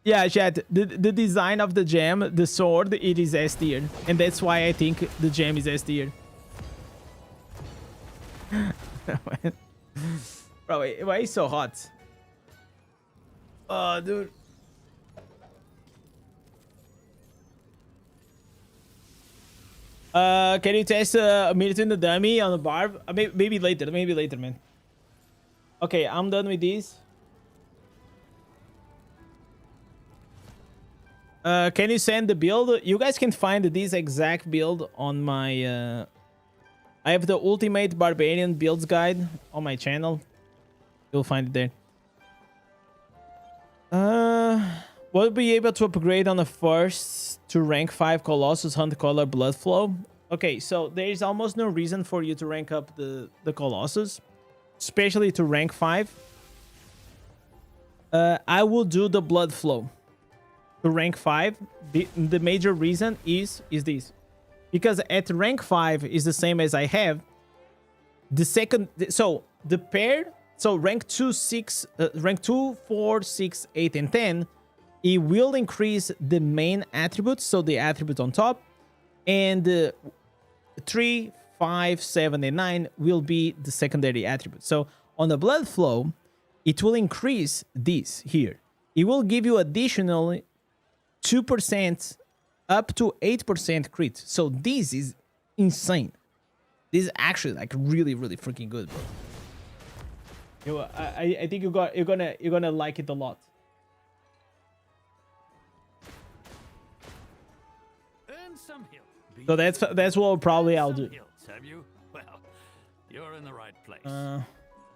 [SPEAKER 1] Yeah, chat, the design of the gem, the sword, it is S tier. And that's why I think the gem is S tier. Bro, why is it so hot? Oh, dude. Can you test Milton in the dummy on the barb? Maybe later, man. Okay, I'm done with these. Can you send the build? You guys can find this exact build on my... I have the Ultimate Barbarian Builds Guide on my channel. You'll find it there. Will be able to upgrade on the first to rank 5 Colossus Hunt Color Blood Flow. Okay, so there is almost no reason for you to rank up the Colossus, especially to rank 5. I will do the Blood Flow to rank 5. The major reason is this. Because at rank 5 is the same as I have. The second... So, the pair... So, rank 2, 6... rank 2, 4, 6, 8, and 10 it will increase the main attributes, so the attributes on top, and 3, 5, 7, and 9 will be the secondary attributes. So on the blood flow, it will increase this here. It will give you additional 2% up to 8% crit. So this is insane. This is actually like really, really freaking good, bro. You, I think you're gonna like it a lot.
[SPEAKER 2] Earn some hill.
[SPEAKER 1] So that's what probably I'll do.
[SPEAKER 2] Hills, have you? Well, you're in the right place.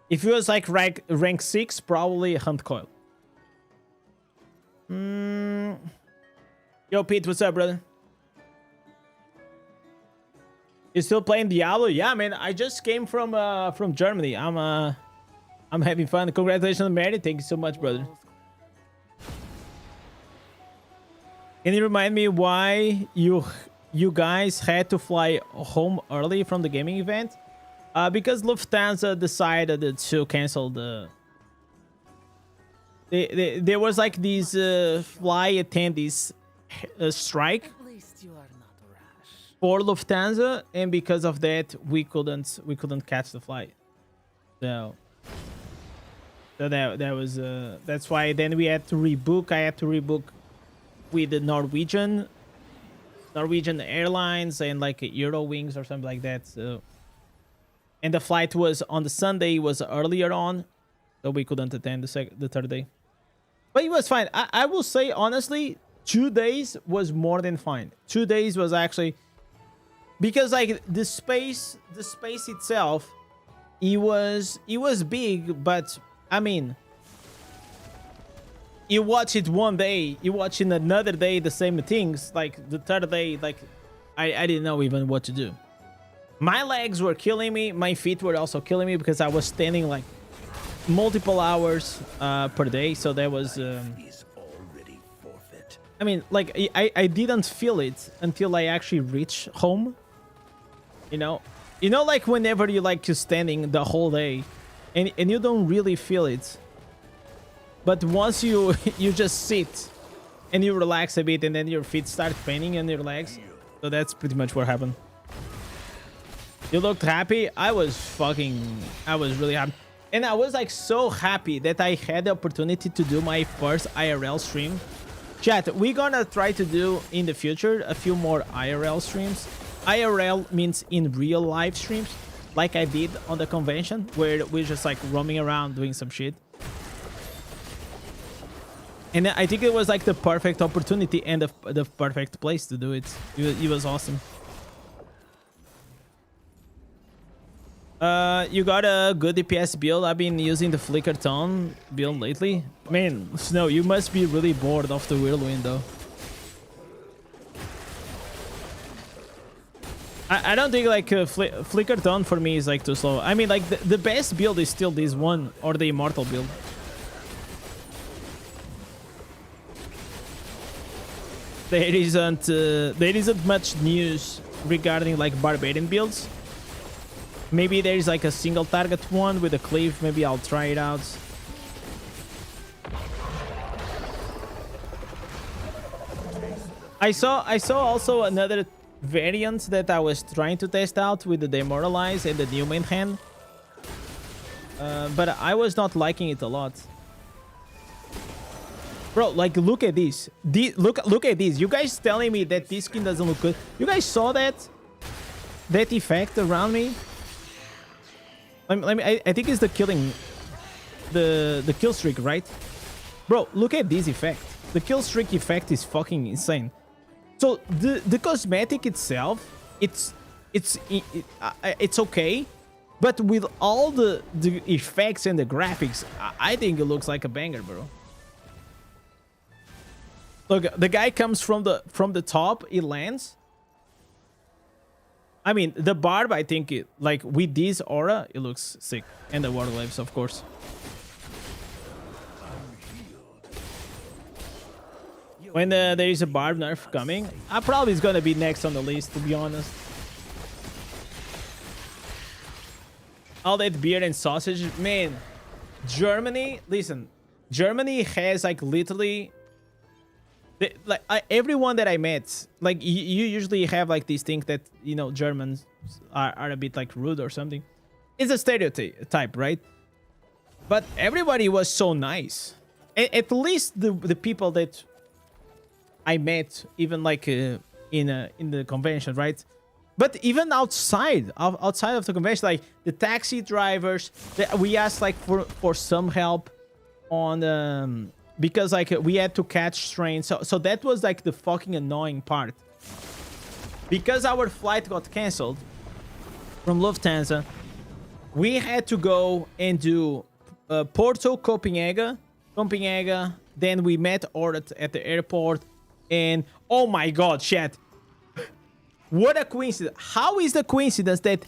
[SPEAKER 1] If it was like rank 6, probably Hunt Coil. Yo, Pete, what's up, brother? You still playing Diablo? Yeah, man. I just came from Germany. I'm having fun. Congratulations, Mary. Thank you so much, brother. Can you remind me why you guys had to fly home early from the gaming event? Because Lufthansa decided to cancel the... There was like these fly attendees strike
[SPEAKER 2] At least you are not rash.
[SPEAKER 1] for Lufthansa, and because of that, we couldn't catch the flight. So that was that's why then we had to rebook. I had to rebook with the Norwegian Airlines and like Eurowings or something like that. So, and the flight was on the Sunday, was earlier on, so we couldn't attend the third day. But it was fine. I will say honestly, 2 days was more than fine. 2 days was actually, because like the space itself, it was big, but I mean, you watch it one day, you watch in another day the same things. Like the third day, like I didn't know even what to do. My legs were killing me. My feet were also killing me because I was standing like multiple hours per day. So that was.
[SPEAKER 2] Is already forfeit.
[SPEAKER 1] I mean, like I didn't feel it until I actually reached home. You know, like whenever you like standing the whole day, and you don't really feel it. But once you just sit and you relax a bit, and then your feet start paining in your legs. So that's pretty much what happened. You looked happy. I was really happy. And I was like so happy that I had the opportunity to do my first IRL stream. Chat, we're gonna try to do in the future a few more IRL streams. IRL means in real life streams, like I did on the convention, where we're just like roaming around doing some shit. And I think it was like the perfect opportunity and the perfect place to do it. It was awesome. You got a good DPS build. I've been using the Flicker Tone build lately. Man, Snow, you must be really bored of the Whirlwind though. I don't think like Flicker Tone for me is like too slow. I mean, like the best build is still this one or the Immortal build. There isn't much news regarding like Barbarian builds. Maybe there is like a single target one with a cleave. Maybe I'll try it out. I saw also another variant that I was trying to test out with the Demoralize and the new main hand. But I was not liking it a lot. Bro, like look at this. Look at this. You guys telling me that this skin doesn't look good. You guys saw that effect around me? I think it's the killing, the kill streak, right? Bro, look at this effect. The kill streak effect is fucking insane. So the cosmetic itself, it's okay, but with all the effects and the graphics, I think it looks like a banger, bro. Look, the guy comes from the top, it lands. I mean, the barb, I think, like, with this aura, it looks sick. And the water glaives, of course. When there is a barb nerf coming, I probably is gonna be next on the list, to be honest. All that beer and sausage, man. Germany, listen. Germany has, like, literally Everyone that I met, like you usually have like these things that Germans are a bit like rude or something. It's a stereotype, right? But everybody was so nice. At least the people that I met, even like in the convention, right? But even outside of the convention, like the taxi drivers, we asked like for some help on because like we had to catch trains. So that was like the fucking annoying part. Because our flight got canceled from Lufthansa, we had to go and do Porto, Copenhagen. Then we met Orat at the airport, and oh my god, chat. What a coincidence. How is the coincidence that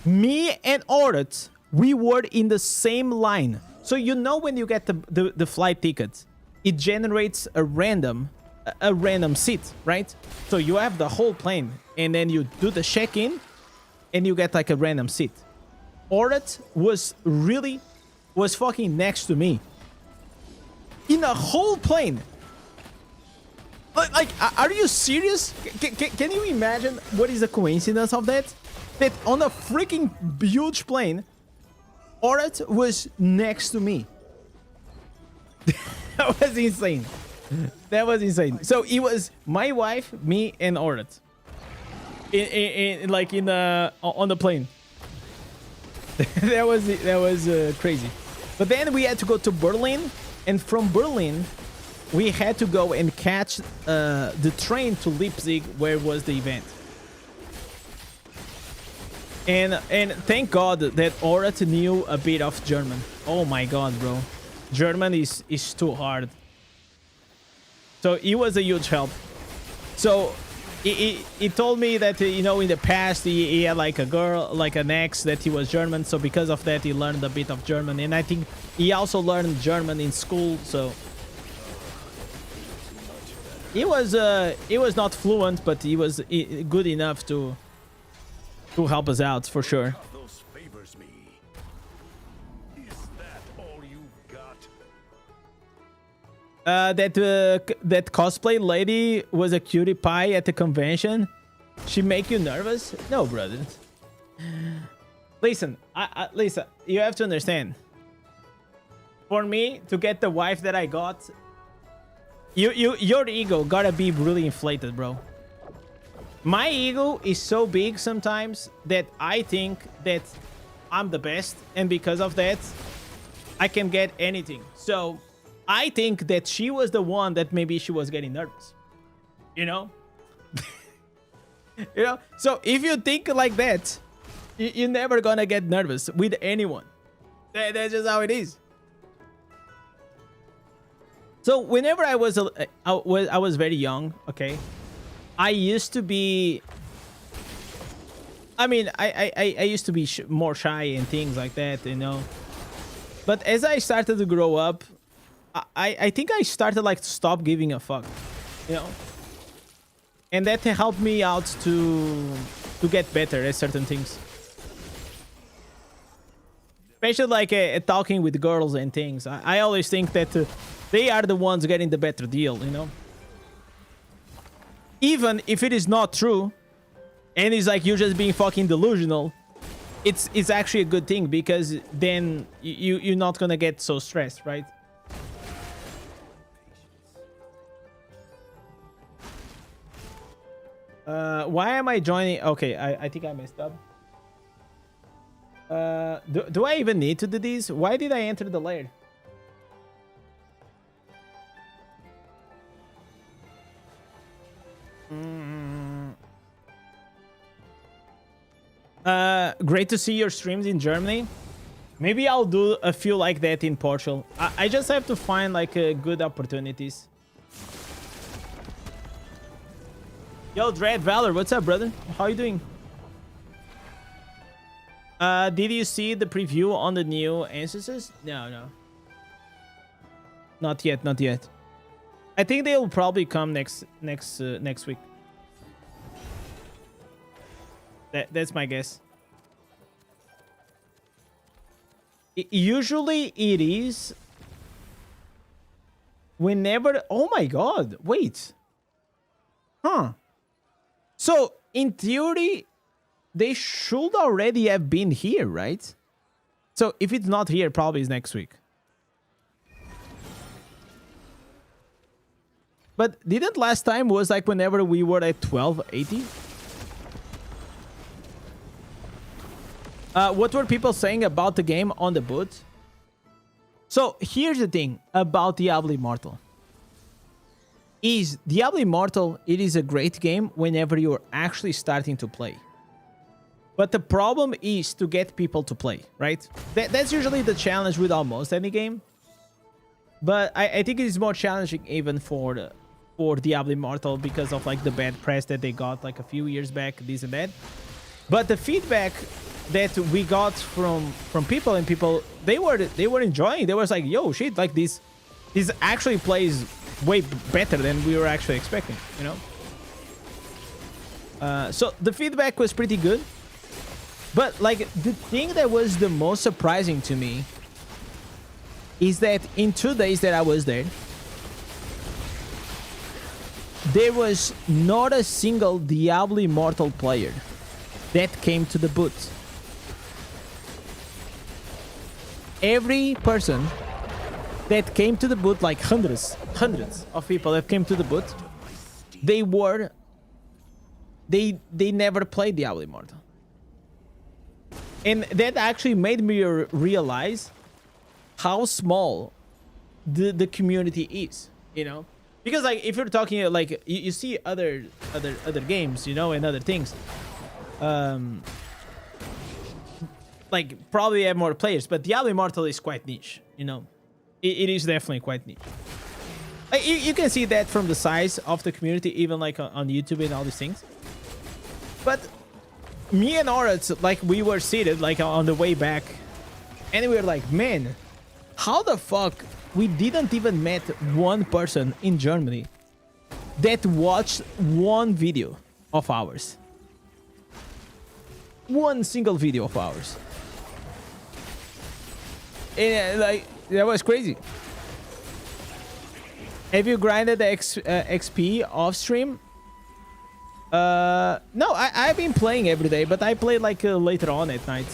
[SPEAKER 1] me and Orat, we were in the same line? So when you get the flight ticket, it generates a random seat, right? So you have the whole plane, and then you do the check-in, and you get like a random seat. Orat was fucking next to me. In a whole plane. Like, are you serious? Can you imagine what is the coincidence of that? That on a freaking huge plane, Orat was next to me. That was insane. That was insane. So it was my wife, me, and Orat. On the plane. that was crazy. But then we had to go to Berlin, and from Berlin, we had to go and catch the train to Leipzig, where was the event. And thank God that Orat knew a bit of German. Oh my God, bro. German is too hard. So it was a huge help. So he told me that, in the past he had like a girl, like an ex that he was German. So because of that, he learned a bit of German. And I think he also learned German in school. So he was not fluent, but he was good enough to help us out for sure.
[SPEAKER 2] Those favors me. Is that all you got?
[SPEAKER 1] That cosplay lady was a cutie pie at the convention. She make you nervous? No, brother. Listen, Lisa, you have to understand. For me to get the wife that I got, your ego gotta be really inflated, bro. My ego is so big sometimes that I think that I'm the best, and because of that, I can get anything. So I think that she was the one that maybe she was getting nervous. You know? So if you think like that, you're never gonna get nervous with anyone. That's just how it is. So whenever I was very young, okay, I used to be, I mean, I used to be more shy and things like that, But as I started to grow up, I think I started like to stop giving a fuck, And that helped me out to get better at certain things. Especially like talking with girls and things. I always think that they are the ones getting the better deal, Even if it is not true, and it's like you're just being fucking delusional, it's actually a good thing, because then you're not gonna get so stressed, right? Why am I joining? Okay, I think I messed up. Do I even need to do these? Why did I enter the lair? Great to see your streams in Germany. Maybe I'll do a few like that in Portugal. I just have to find like good opportunities. Yo, Dread Valor, what's up, brother? How you doing? Did you see the preview on the new instances? No. Not yet. I think they'll probably come next week. That's my guess. Usually it is. whenever... Oh my god, wait. Huh. So, in theory, they should already have been here, right? So, if it's not here, probably it's next week. But didn't last time was like whenever we were at 1280? What were people saying about the game on the boot? So here's the thing about Diablo Immortal. Diablo Immortal, it is a great game whenever you're actually starting to play. But the problem is to get people to play, right? That's usually the challenge with almost any game. But I think it is more challenging even for Diablo Immortal because of like the bad press that they got like a few years back, this and that. But the feedback that we got from people, and people, they were enjoying. They was like, yo, shit, like this actually plays way better than we were actually expecting, you know. So the feedback was pretty good. But like the thing that was the most surprising to me is that in 2 days that I was there, there was not a single Diablo Immortal player that came to the booth. Every person that came to the booth, like hundreds of people that came to the booth, they never played Diablo Immortal. And that actually made me realize how small the community is, you know? Because like if you're talking like you see other games, you know, and other things, like probably have more players, but Diablo Immortal is quite niche, you know. It is definitely quite niche. Like, you can see that from the size of the community, even like on YouTube and all these things. But me and Oratz, like we were seated like on the way back, and we were like, man, how the fuck we didn't even met one person in Germany that watched one video of ours. One single video of ours. And like, that was crazy. Have you grinded the XP off stream? No, I've been playing every day, but I play like later on at night.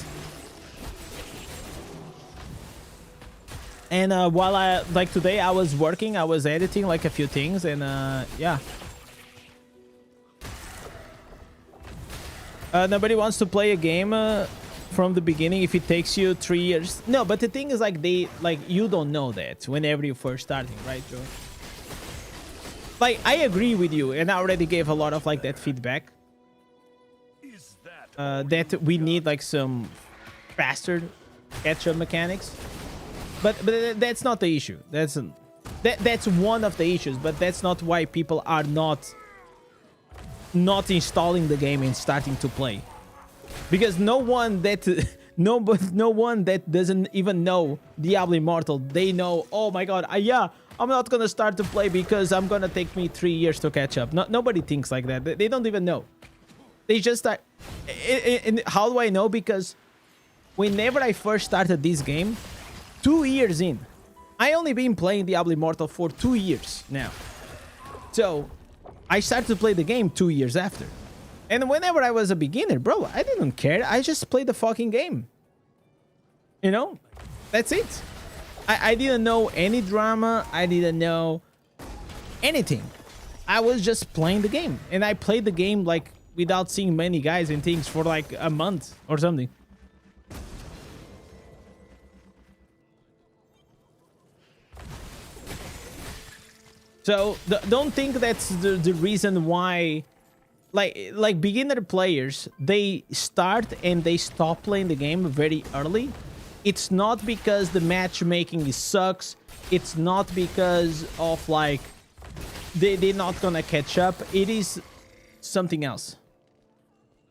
[SPEAKER 1] And while like today I was working, I was editing like a few things, and yeah. Nobody wants to play a game from the beginning if it takes you 3 years. No, but the thing is like you don't know that whenever you're first starting, right, Joe? Like I agree with you, and I already gave a lot of like that feedback. That we need like some faster catch-up mechanics. But that's not the issue. That's one of the issues, but that's not why people are not installing the game and starting to play. Because no one that doesn't even know Diablo Immortal, they know, oh my god, yeah, I'm not gonna start to play because I'm gonna take me 3 years to catch up. Nobody thinks like that. They don't even know. They just start. And how do I know? Because whenever I first started this game, 2 years in, I only been playing Diablo Immortal for 2 years now. So I started to play the game 2 years after. And whenever I was a beginner, bro, I didn't care. I just played the fucking game. You know? That's it. I didn't know any drama. I didn't know anything. I was just playing the game. And I played the game like without seeing many guys and things for like a month or something. So don't think that's the reason why, like beginner players, they start and they stop playing the game very early. It's not because the matchmaking sucks. It's not because of like they're not gonna catch up. It is something else.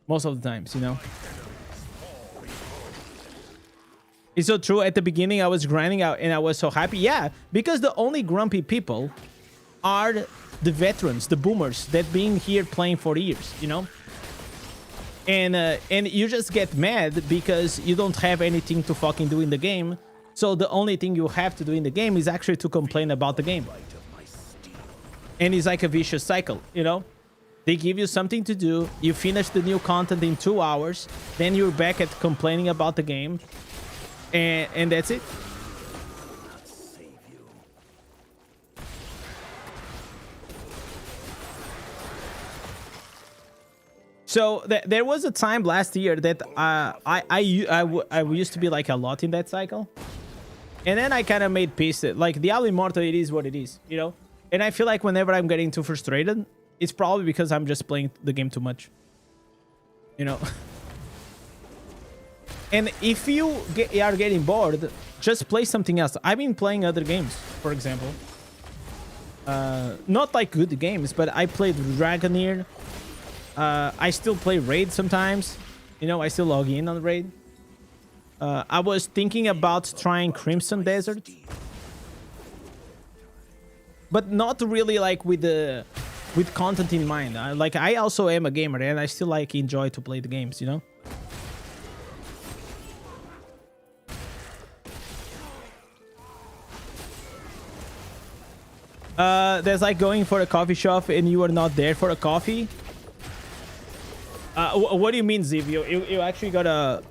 [SPEAKER 1] Most of the times, you know. It's so true. At the beginning, I was grinding out and I was so happy. Yeah, because the only grumpy people are the veterans, the boomers that been here playing for years, you know. And you just get mad because you don't have anything to fucking do in the game. So the only thing you have to do in the game is actually to complain about the game. And it's like a vicious cycle, you know? They give you something to do, you finish the new content in 2 hours, then you're back at complaining about the game, and that's it. So there was a time last year that I used to be like a lot in that cycle, and then I kind of made peace. Like Diablo Immortal, it is what it is, you know. And I feel like whenever I'm getting too frustrated, it's probably because I'm just playing the game too much, you know. And if you are getting bored, just play something else. I've been playing other games, for example. Not like good games, but I played Dragoneer. I still play Raid sometimes. You know, I still log in on Raid. I was thinking about trying Crimson Desert. But not really like with content in mind. Like I also am a gamer and I still like enjoy to play the games, you know? There's like going for a coffee shop and you are not there for a coffee. What do you mean, Ziv? You actually got a...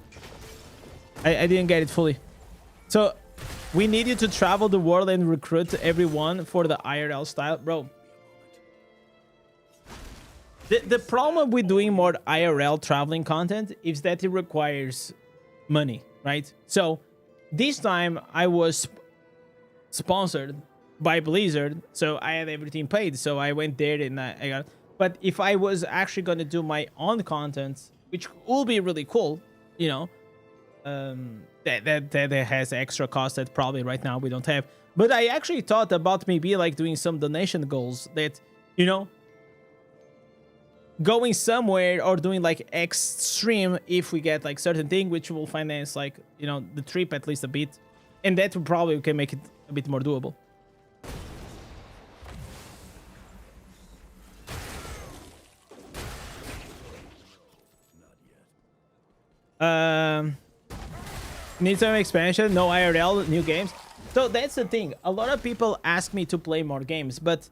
[SPEAKER 1] I didn't get it fully. So, we need you to travel the world and recruit everyone for the IRL style. Bro. The problem with doing more IRL traveling content is that it requires money, right? So, this time I was sponsored by Blizzard, so I had everything paid. So, I went there and I got... But if I was actually going to do my own content, which will be really cool, you know, that has extra cost that probably right now we don't have. But I actually thought about maybe like doing some donation goals that, you know, going somewhere or doing like X stream if we get like certain thing, which will finance like, you know, the trip at least a bit. And that will probably can make it a bit more doable. Need some expansion, no IRL, new games. So that's the thing. A lot of people ask me to play more games, but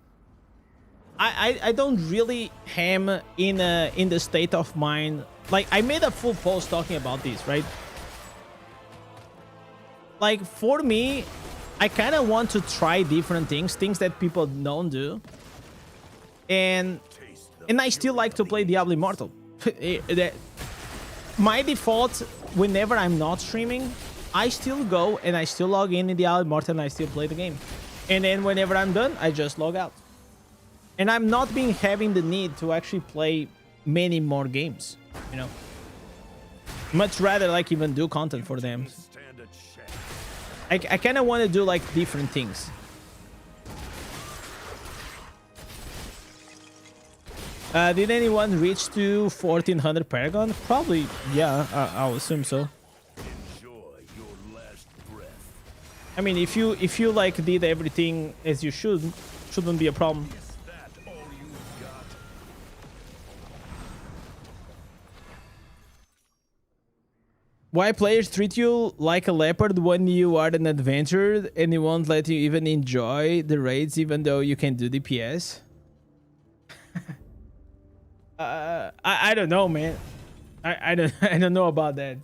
[SPEAKER 1] I don't really am in the state of mind. Like I made a full post talking about this, right? Like for me, I kind of want to try different things that people don't do, and I still like to play Diablo Immortal. My default, whenever I'm not streaming, I still go and I still log in Diablo Immortal and I still play the game. And then whenever I'm done, I just log out. And I'm not having the need to actually play many more games, you know. Much rather like even do content for them. I kind of want to do like different things. Did anyone reach to 1400 Paragon? Probably, yeah, I'll assume so. I mean, if you like did everything as you shouldn't be a problem. Why players treat you like a leopard when you are an adventurer and they won't let you even enjoy the raids even though you can do DPS? I don't know, man. I don't know about that.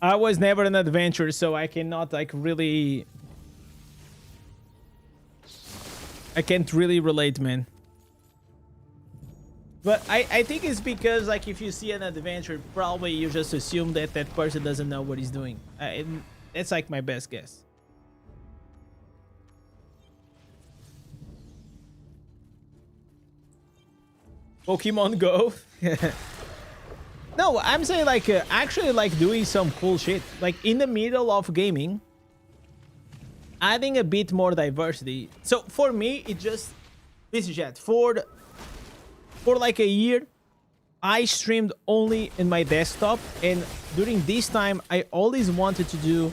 [SPEAKER 1] I was never an adventurer, so I cannot like really... I can't really relate, man. But I think it's because like if you see an adventure, probably you just assume that that person doesn't know what he's doing. That's like my best guess. Pokemon Go. No, I'm saying like actually like doing some cool shit. Like in the middle of gaming, adding a bit more diversity. So for me, it just... This is it. For like a year, I streamed only in my desktop, and during this time I always wanted to do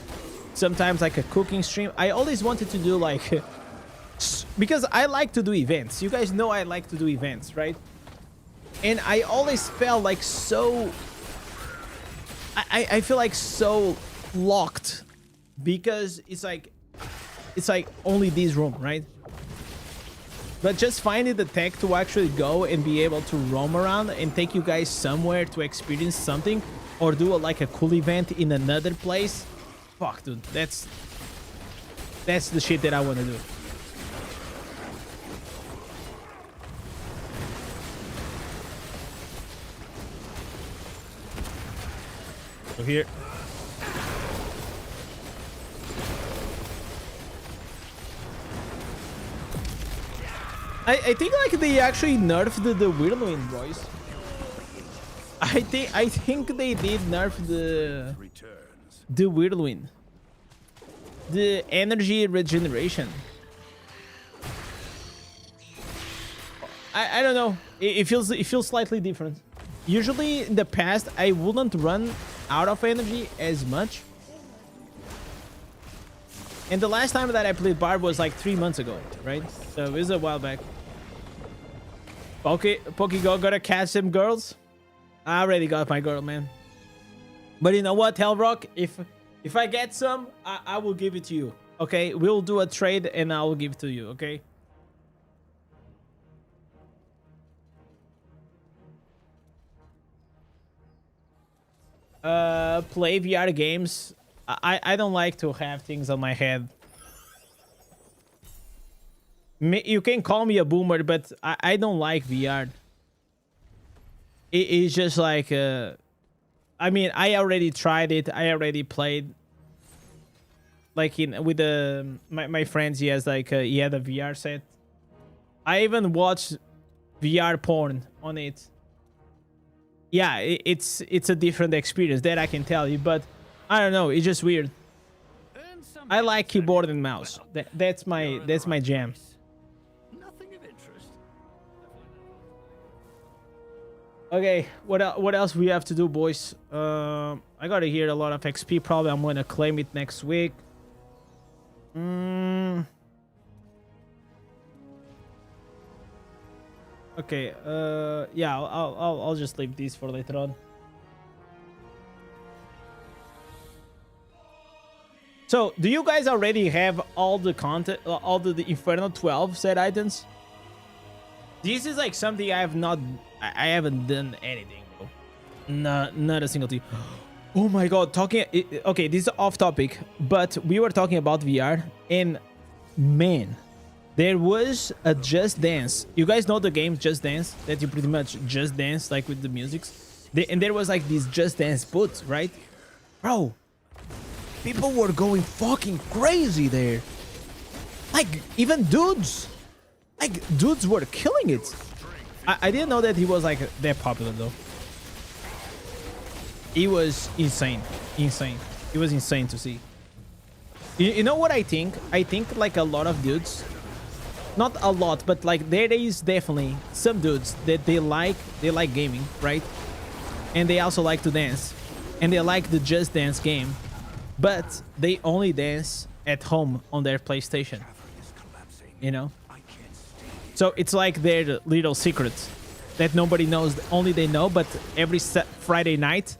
[SPEAKER 1] sometimes like a cooking stream. I always wanted to do like because I like to do events. You guys know I like to do events, right? And I always felt like so... I feel like so locked because it's like only this room, right? But just finding the tech to actually go and be able to roam around and take you guys somewhere to experience something or do like a cool event in another place. Fuck, dude. That's the shit that I want to do. So here. I think like they actually nerfed the whirlwind, boys. I think they did nerf the whirlwind. The energy regeneration. I don't know. It feels slightly different. Usually in the past I wouldn't run out of energy as much. And the last time that I played Barb was like 3 months ago, right? So it was a while back. Okay, Pokego, gotta catch some girls. I already got my girl, man. But you know what, Hellrock? If I get some, I will give it to you. Okay, we'll do a trade and I will give it to you. Okay. Play VR games. I don't like to have things on my head. You can call me a boomer, but I don't like VR. It's just like, I mean, I already tried it. I already played. Like with my friends, he has like he had a VR set. I even watched VR porn on it. Yeah, it's a different experience, that I can tell you. But I don't know, it's just weird. I like keyboard and mouse. That's my jam. Okay, what else we have to do, boys? I gotta hear a lot of XP. Probably I'm gonna claim it next week. Okay. Yeah, I'll just leave these for later on. So, do you guys already have all the content, all the Inferno 12 set items? This is like something I haven't done anything, bro. Not a single thing. Oh my god, okay, this is off topic, but we were talking about VR, and man, there was a Just Dance. You guys know the game Just Dance, that you pretty much just dance like with the musics. And there was like these Just Dance boots, right? Bro, people were going fucking crazy there. Like, even dudes. Like, dudes were killing it. I didn't know that he was like that popular though. It was insane. Insane. It was insane to see. You know what I think? I think like a lot of dudes, not a lot, but like there is definitely some dudes that they like gaming, right? And they also like to dance. And they like the Just Dance game. But they only dance at home on their PlayStation. You know? So it's like their little secret that nobody knows, only they know, but every Friday night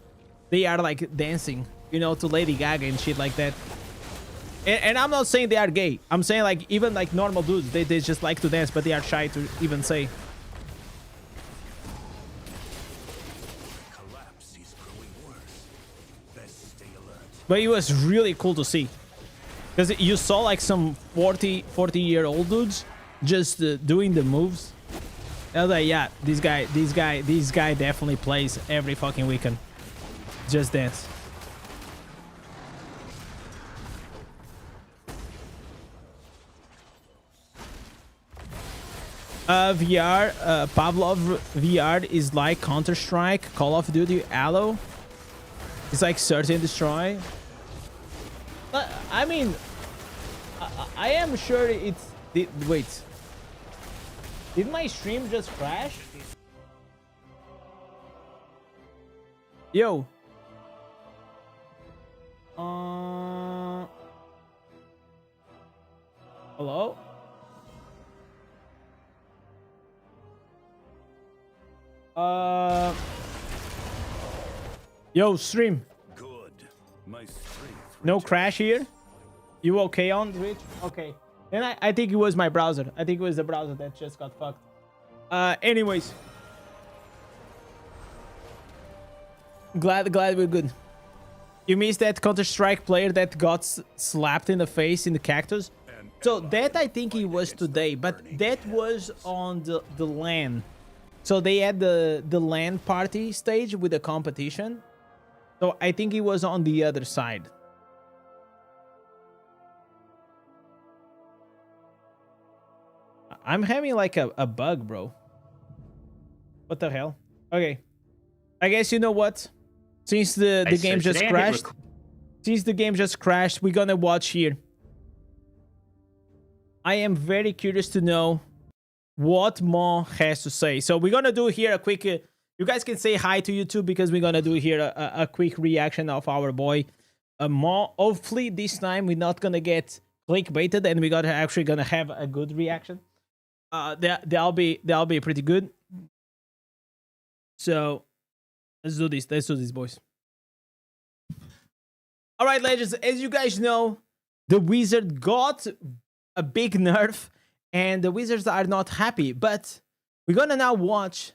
[SPEAKER 1] they are like dancing, you know, to Lady Gaga and shit like that. And I'm not saying they are gay. I'm saying like even like normal dudes, they just like to dance, but they are shy to even say. But it was really cool to see. Because you saw like some 40-year-old dudes just doing the moves. I was like, yeah, this guy definitely plays every fucking weekend. Just Dance. VR, Pavlov VR is like Counter-Strike, Call of Duty, Halo. It's like search and destroy. But I mean, I am sure it's. Wait. Did my stream just crash? Yo. Hello? Yo, stream.
[SPEAKER 2] Good. My strength
[SPEAKER 1] No crash here? You okay on Twitch? Okay. And I think it was my browser. I think it was the browser that just got fucked. Anyways. Glad we're good. You missed that Counter-Strike player that got slapped in the face in the cactus? So that I think it was today, but that was on the LAN. So they had the LAN party stage with the competition. So I think it was on the other side. I'm having like a bug, bro. What the hell? Okay. I guess you know what? Since the game just crashed. Since the game just crashed, we're gonna watch here. I am very curious to know what Mo has to say. So we're gonna do here a quick... you guys can say hi to YouTube because we're gonna do here a quick reaction of our boy Mo. Hopefully this time we're not gonna get clickbaited and we're actually gonna have a good reaction. That'll be pretty good. So let's do this. Let's do this, boys. All right, legends. As you guys know, the Wizard got a big nerf, and the Wizards are not happy. But we're gonna now watch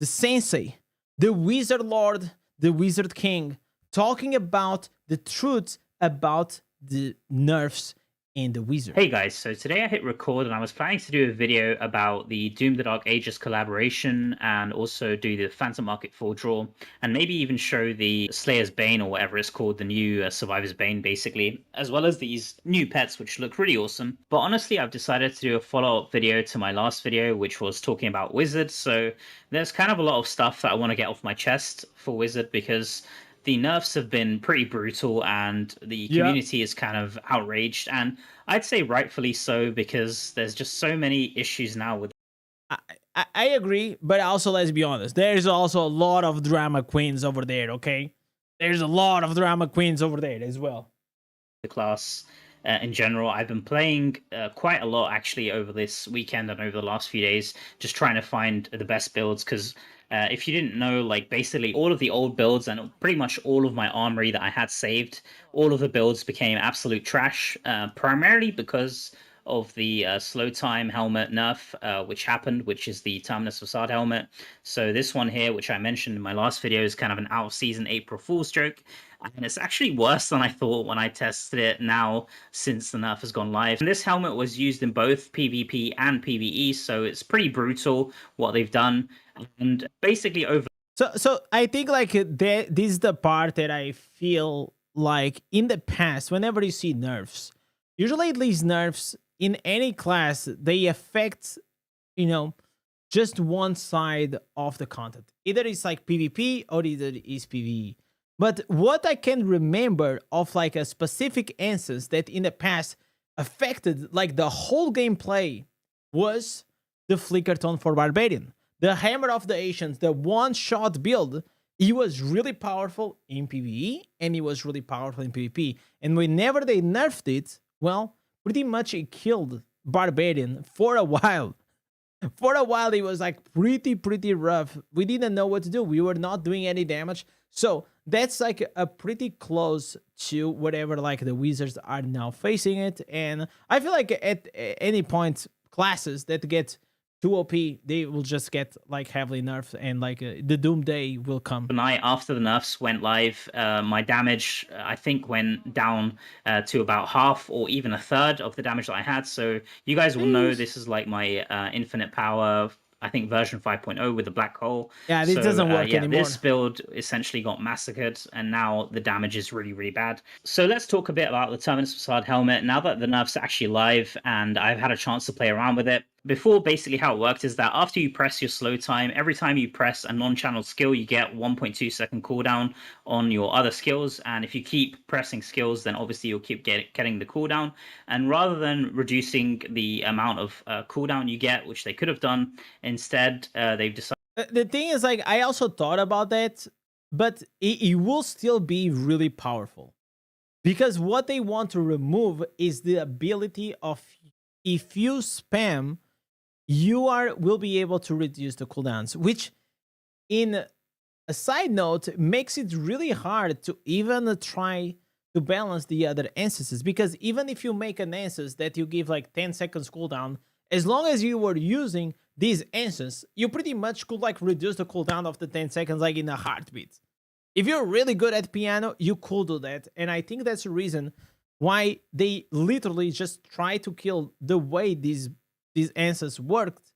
[SPEAKER 1] the Sensei, the Wizard Lord, the Wizard King, talking about the truth about the nerfs in the Wizard.
[SPEAKER 6] Hey guys, so today I hit record and I was planning to do a video about the Doom the Dark Ages collaboration and also do the Phantom Market 4 draw and maybe even show the Slayer's Bane or whatever it's called, the new Survivor's Bane basically, as well as these new pets which look really awesome. But honestly, I've decided to do a follow-up video to my last video which was talking about Wizard, so there's kind of a lot of stuff that I want to get off my chest for Wizard because the nerfs have been pretty brutal and the community is kind of outraged, and I'd say rightfully so because there's just so many issues now with...
[SPEAKER 1] I agree, but also let's be honest, there's also a lot of drama queens over there, okay? There's a lot of drama queens over there as well.
[SPEAKER 6] The class in general. I've been playing quite a lot actually over this weekend and over the last few days, just trying to find the best builds because if you didn't know, like basically all of the old builds and pretty much all of my armory that I had saved, all of the builds became absolute trash, primarily because of the slow time helmet nerf, which happened, which is the Terminus Facade helmet. So this one here, which I mentioned in my last video, is kind of an out of season April Fool's joke. And it's actually worse than I thought when I tested it now since the nerf has gone live. And this helmet was used in both PvP and PvE, so it's pretty brutal what they've done. And basically over...
[SPEAKER 1] So I think like this is the part that I feel like in the past, whenever you see nerfs, usually these nerfs in any class, they affect, you know, just one side of the content. Either it's like PvP or either it's PvE. But what I can remember of like a specific instance that in the past affected like the whole gameplay was the Flicker Tone for Barbarian. The Hammer of the Ancients, the one-shot build, it was really powerful in PvE and it was really powerful in PvP. And whenever they nerfed it, well, pretty much it killed Barbarian for a while. For a while, it was like pretty rough. We didn't know what to do. We were not doing any damage. So that's like a pretty close to whatever like the Wizards are now facing it. And I feel like at any point, classes that get too OP, they will just get like heavily nerfed and like the doomsday will come.
[SPEAKER 6] The night after the nerfs went live, my damage I think went down to about half or even a third of the damage that I had. So you guys will know this is like my infinite power, I think version 5.0 with the black hole.
[SPEAKER 1] Yeah, this doesn't work anymore.
[SPEAKER 6] This build essentially got massacred and now the damage is really bad. So let's talk a bit about the Terminus Facade helmet. Now that the nerf's actually live and I've had a chance to play around with it, before basically how it worked is that after you press your slow time, every time you press a non-channel skill, you get 1.2 second cooldown on your other skills. And if you keep pressing skills, then obviously you'll keep getting the cooldown. And rather than reducing the amount of cooldown you get, which they could have done, instead they've decided...
[SPEAKER 1] The thing is, like, I also thought about that, but it will still be really powerful. Because what they want to remove is the ability of, if you spam, you will be able to reduce the cooldowns, which in a side note makes it really hard to even try to balance the other instances. Because even if you make an instance that you give like 10 seconds cooldown, as long as you were using this instance, you pretty much could like reduce the cooldown of the 10 seconds like in a heartbeat. If you're really good at piano, you could do that. And I think that's the reason why they literally just try to kill the way these instances worked,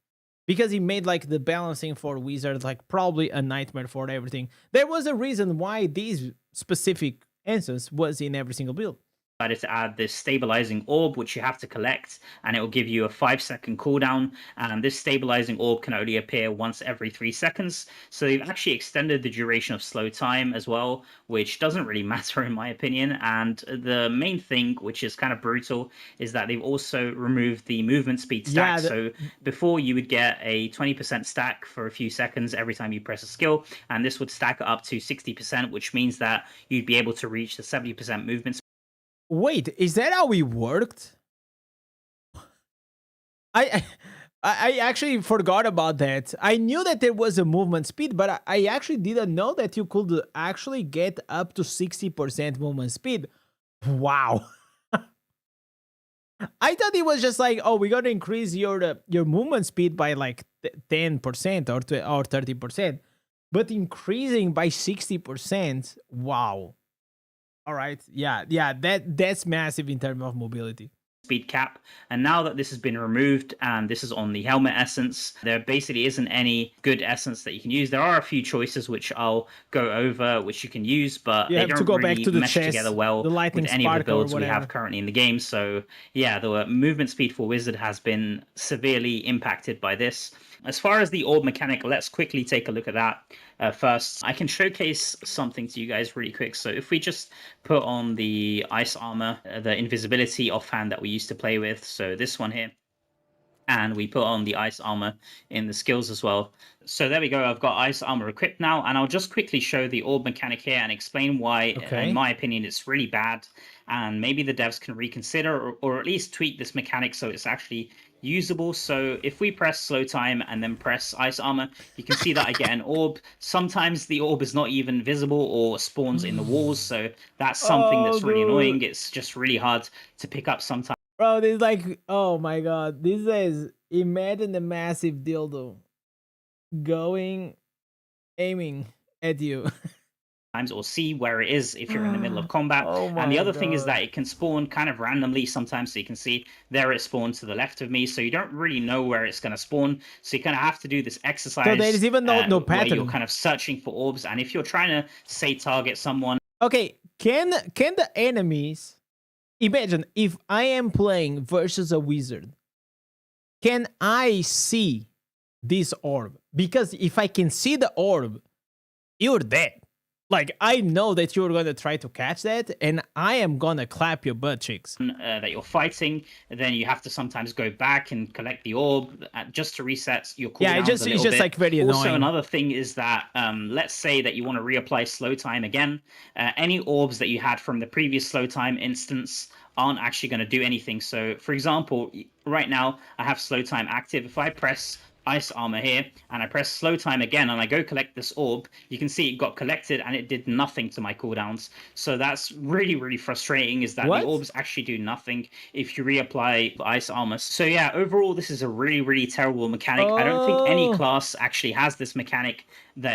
[SPEAKER 1] because he made like the balancing for wizards like probably a nightmare for everything. There was a reason why these specific instance was in every single build.
[SPEAKER 6] Decided to add this stabilizing orb, which you have to collect, and it will give you a 5-second cooldown. And this stabilizing orb can only appear once every 3 seconds. So they've actually extended the duration of slow time as well, which doesn't really matter in my opinion. And the main thing, which is kind of brutal, is that they've also removed the movement speed stack. So before you would get a 20% stack for a few seconds every time you press a skill, and this would stack up to 60%, which means that you'd be able to reach the 70% movement speed.
[SPEAKER 1] Wait, is that how it worked? I actually forgot about that. I knew that there was a movement speed, but I actually didn't know that you could actually get up to 60% movement speed. Wow. I thought it was just like, oh, we gotta increase your movement speed by like 10% or 30%, but increasing by 60%. Wow. All right. Yeah. That's massive in terms of mobility.
[SPEAKER 6] Speed cap. And now that this has been removed and this is on the helmet essence, there basically isn't any good essence that you can use. There are a few choices which I'll go over, which you can use, but they don't really mesh together well with any of the builds we have currently in the game. So yeah, the movement speed for Wizard has been severely impacted by this. As far as the orb mechanic, let's quickly take a look at that first. I can showcase something to you guys really quick. So if we just put on the ice armor, the invisibility offhand that we used to play with, so this one here, and we put on the ice armor in the skills as well. So there we go, I've got ice armor equipped now, and I'll just quickly show the orb mechanic here and explain why, in my opinion, it's really bad, and maybe the devs can reconsider or at least tweak this mechanic so it's actually usable. So if we press slow time and then press ice armor, you can see that I get an orb. Sometimes the orb is not even visible or spawns in the walls, so that's something that's really annoying. It's just really hard to pick up sometimes.
[SPEAKER 1] Bro, this is like, oh my god, this is, imagine a massive dildo aiming at you.
[SPEAKER 6] Or see where it is if you're in the middle of combat. And the other thing is that it can spawn kind of randomly sometimes. So you can see there it spawns to the left of me. So you don't really know where it's going to spawn. So you kind of have to do this exercise. So
[SPEAKER 1] there's even no pattern.
[SPEAKER 6] Where you're kind of searching for orbs. And if you're trying to, say, target someone.
[SPEAKER 1] Okay, can the enemies, imagine if I am playing versus a wizard, can I see this orb? Because if I can see the orb, you're dead. Like, I know that you're going to try to catch that, and I am going to clap your butt cheeks.
[SPEAKER 6] That you're fighting, then you have to sometimes go back and collect the orb just to reset your cooldowns.
[SPEAKER 1] Yeah, it's just like very annoying.
[SPEAKER 6] Also, another thing is that, let's say that you want to reapply slow time again. Any orbs that you had from the previous slow time instance aren't actually going to do anything. So, for example, right now, I have slow time active. If I press ice armor here and I press slow time again and I go collect this orb, you can see it got collected and it did nothing to my cooldowns. So that's really, really frustrating, is that the orbs actually do nothing if you reapply ice armor. So yeah, overall this is a really, really terrible mechanic. I don't think any class actually has this mechanic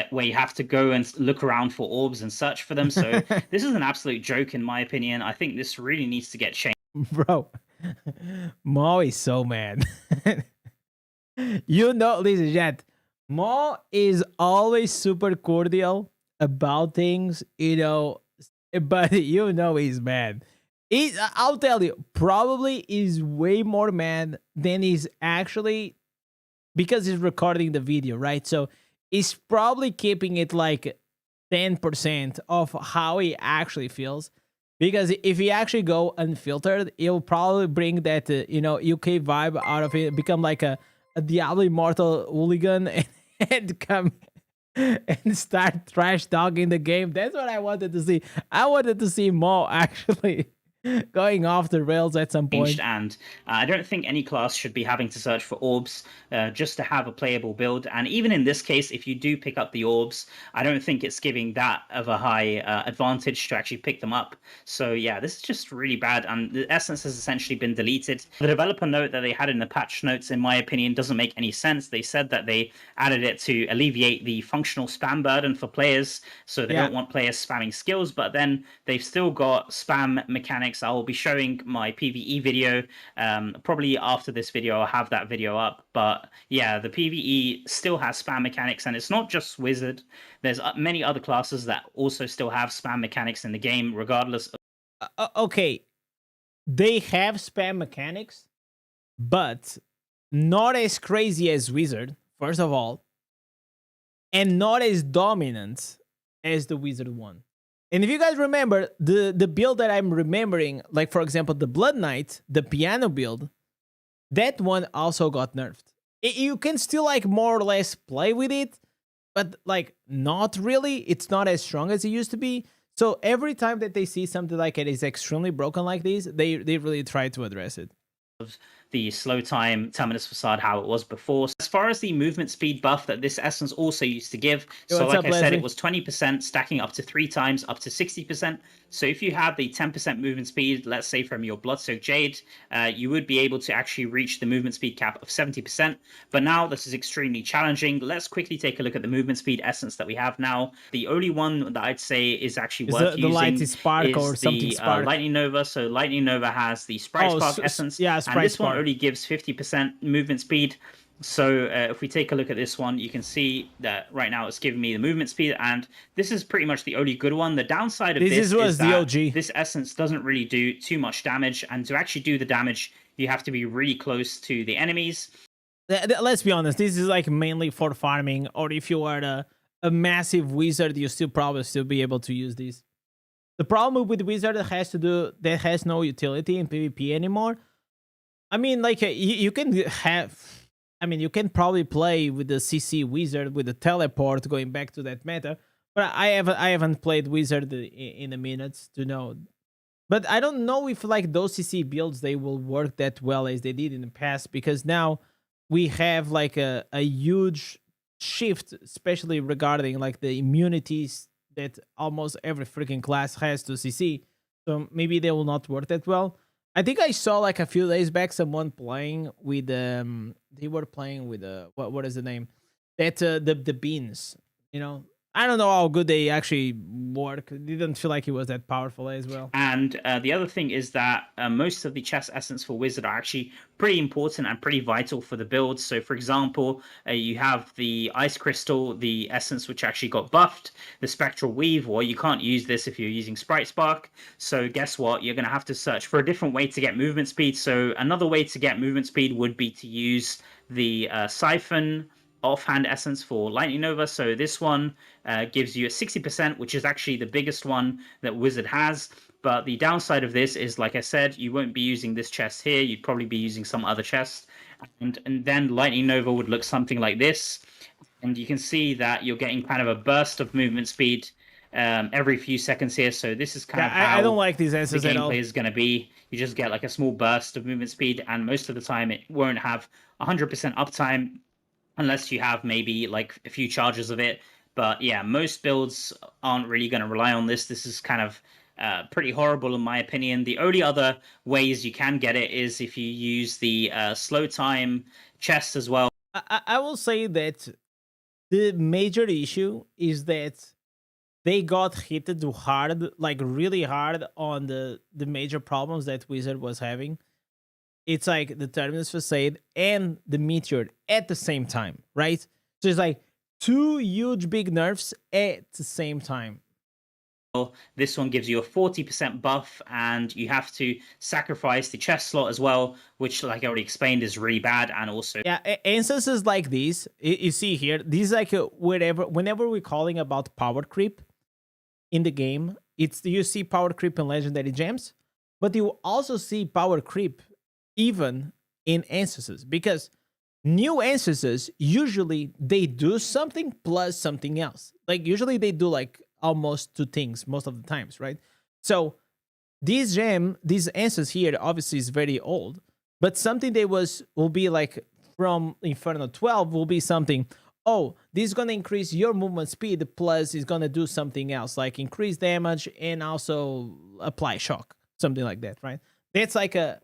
[SPEAKER 6] where you have to go and look around for orbs and search for them. So this is an absolute joke in my opinion. I think this really needs to get changed.
[SPEAKER 1] Bro, Mo is so mad. You know, listen, chat. Mo is always super cordial about things, you know, but you know he's mad. I'll tell you, probably is way more mad than he's actually, because he's recording the video, right? So he's probably keeping it like 10% of how he actually feels. Because if he actually go unfiltered, he'll probably bring that, you know, UK vibe out of it, become like a Diablo Immortal hooligan and come and start trash talking the game. That's what I wanted to see. I wanted to see Mo actually going off the rails at some point.
[SPEAKER 6] And I don't think any class should be having to search for orbs just to have a playable build. And even in this case, if you do pick up the orbs, I don't think it's giving that of a high advantage to actually pick them up. So yeah, this is just really bad, and the essence has essentially been deleted. The developer note that they had in the patch notes, in my opinion, doesn't make any sense. They said that they added it to alleviate the functional spam burden for players, so they don't want players spamming skills, but then they've still got spam mechanics. I will be showing my PvE video. Probably after this video, I'll have that video up. But yeah, the PvE still has spam mechanics, and it's not just Wizard. There's many other classes that also still have spam mechanics in the game, regardless of.
[SPEAKER 1] Okay, they have spam mechanics, but not as crazy as Wizard, first of all, and not as dominant as the Wizard one. And if you guys remember, the build that I'm remembering, like for example, the Blood Knight, the piano build, that one also got nerfed. You can still like more or less play with it, but like not really. It's not as strong as it used to be. So every time that they see something like it is extremely broken like this, they really try to address it.
[SPEAKER 6] The slow time terminus facade how it was before. As far as the movement speed buff that this essence also used to give, so like I said, it was 20% stacking up to 3 times up to 60%. So if you had the 10% movement speed, let's say from your Bloodsoaked Jade, you would be able to actually reach the movement speed cap of 70%. But now this is extremely challenging. Let's quickly take a look at the movement speed essence that we have now. The only one that I'd say is actually worth using
[SPEAKER 1] Light Spark or something Spark.
[SPEAKER 6] Lightning Nova. So Lightning Nova has the Sprite Spark essence.
[SPEAKER 1] Yeah, Sprite
[SPEAKER 6] and this
[SPEAKER 1] Spark
[SPEAKER 6] one only gives 50% movement speed. So if we take a look at this one, you can see that right now it's giving me the movement speed, and this is pretty much the only good one. The downside of this is that this essence doesn't really do too much damage, and to actually do the damage, you have to be really close to the enemies.
[SPEAKER 1] Let's be honest, this is like mainly for farming, or if you are a massive wizard, you still probably be able to use these. The problem with wizard that has no utility in PvP anymore. I mean, like you can have. I mean, you can probably play with the CC Wizard with the teleport, going back to that meta, but I haven't played Wizard in a minute to know. But I don't know if like those CC builds they will work that well as they did in the past, because now we have like a huge shift, especially regarding like the immunities that almost every freaking class has to CC. So maybe they will not work that well. I think I saw like a few days back someone playing with they were playing with what is the name, that the beans, you know. I don't know how good they actually work. It didn't feel like it was that powerful as well.
[SPEAKER 6] And the other thing is that most of the chest essence for Wizard are actually pretty important and pretty vital for the build. So, for example, you have the Ice Crystal, the essence which actually got buffed, the Spectral Weave. Well, you can't use this if you're using Sprite Spark. So guess what? You're going to have to search for a different way to get movement speed. So another way to get movement speed would be to use the Siphon offhand essence for Lightning Nova. So this one gives you a 60%, which is actually the biggest one that Wizard has. But the downside of this is, like I said, you won't be using this chest here. You'd probably be using some other chest. And then Lightning Nova would look something like this. And you can see that you're getting kind of a burst of movement speed every few seconds here. So this is kind of how
[SPEAKER 1] I don't like these answers
[SPEAKER 6] the
[SPEAKER 1] at all.
[SPEAKER 6] gameplay is going to be. You just get like a small burst of movement speed, and most of the time it won't have 100% uptime, unless you have maybe like a few charges of it. But yeah, most builds aren't really going to rely on this. This is kind of pretty horrible in my opinion. The only other ways you can get it is if you use the slow time chest as well.
[SPEAKER 1] I will say that the major issue is that they got hit hard, like really hard, on the major problems that Wizard was having. It's like the Terminus Facade and the Meteor at the same time, right? So it's like 2 huge big nerfs at the same time.
[SPEAKER 6] This one gives you a 40% buff, and you have to sacrifice the chest slot as well, which, like I already explained, is really bad. And also,
[SPEAKER 1] yeah, instances like these, you see here, these like whenever we're calling about power creep in the game, it's you see power creep in Legendary Gems, but you also see power creep even in instances, because new instances usually they do something plus something else. Like usually they do like almost 2 things most of the times, right? So this gem, these answers here, obviously is very old, but something that will be like from Inferno 12 will be something. Oh, this is gonna increase your movement speed, plus it's gonna do something else, like increase damage and also apply shock, something like that, right? That's like a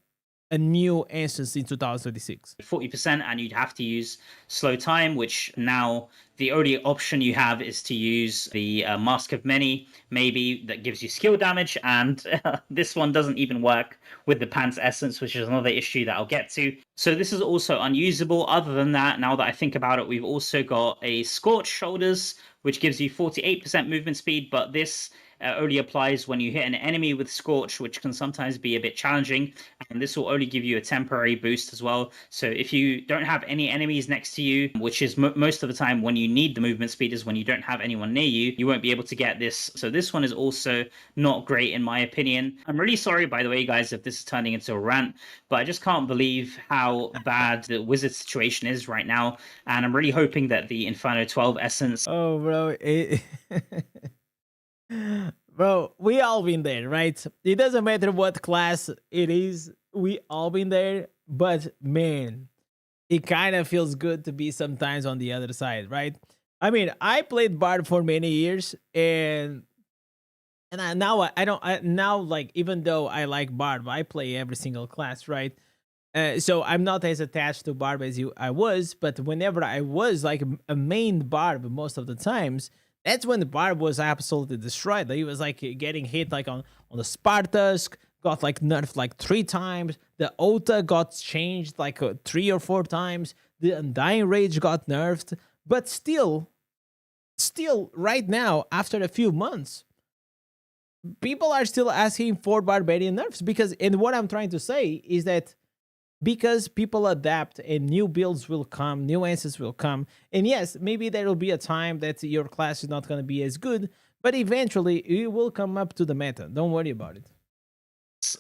[SPEAKER 1] new instance in 2026.
[SPEAKER 6] 40%, and you'd have to use slow time, which now the only option you have is to use the Mask of Many, maybe, that gives you skill damage, and this one doesn't even work with the Pants Essence, which is another issue that I'll get to. So this is also unusable. Other than that, now that I think about it, we've also got a Scorched Shoulders, which gives you 48% movement speed, but this only applies when you hit an enemy with Scorch, which can sometimes be a bit challenging, and this will only give you a temporary boost as well. So if you don't have any enemies next to you, which is most of the time when you need the movement speed is when you don't have anyone near you, you won't be able to get this. So this one is also not great in my opinion. I'm really sorry, by the way, guys, if this is turning into a rant, but I just can't believe how bad the wizard situation is right now, and I'm really hoping that the Inferno 12 essence...
[SPEAKER 1] Oh, bro. Bro, we all been there, right? It doesn't matter what class it is, we all been there, but man, it kind of feels good to be sometimes on the other side, right? I mean, I played Bard for many years, and now like, even though I like Bard, I play every single class, right? So I'm not as attached to Barb as I was, but whenever I was like a main Barb most of the times, that's when the Barb was absolutely destroyed. He was like getting hit like on the Spartusk, got like nerfed like 3 times. The Ota got changed like 3 or 4 times. The Undying Rage got nerfed. But still right now, after a few months, people are still asking for Barbarian nerfs because, and what I'm trying to say is that because people adapt and new builds will come, new answers will come. And yes, maybe there will be a time that your class is not going to be as good, but eventually it will come up to the meta. Don't worry about it.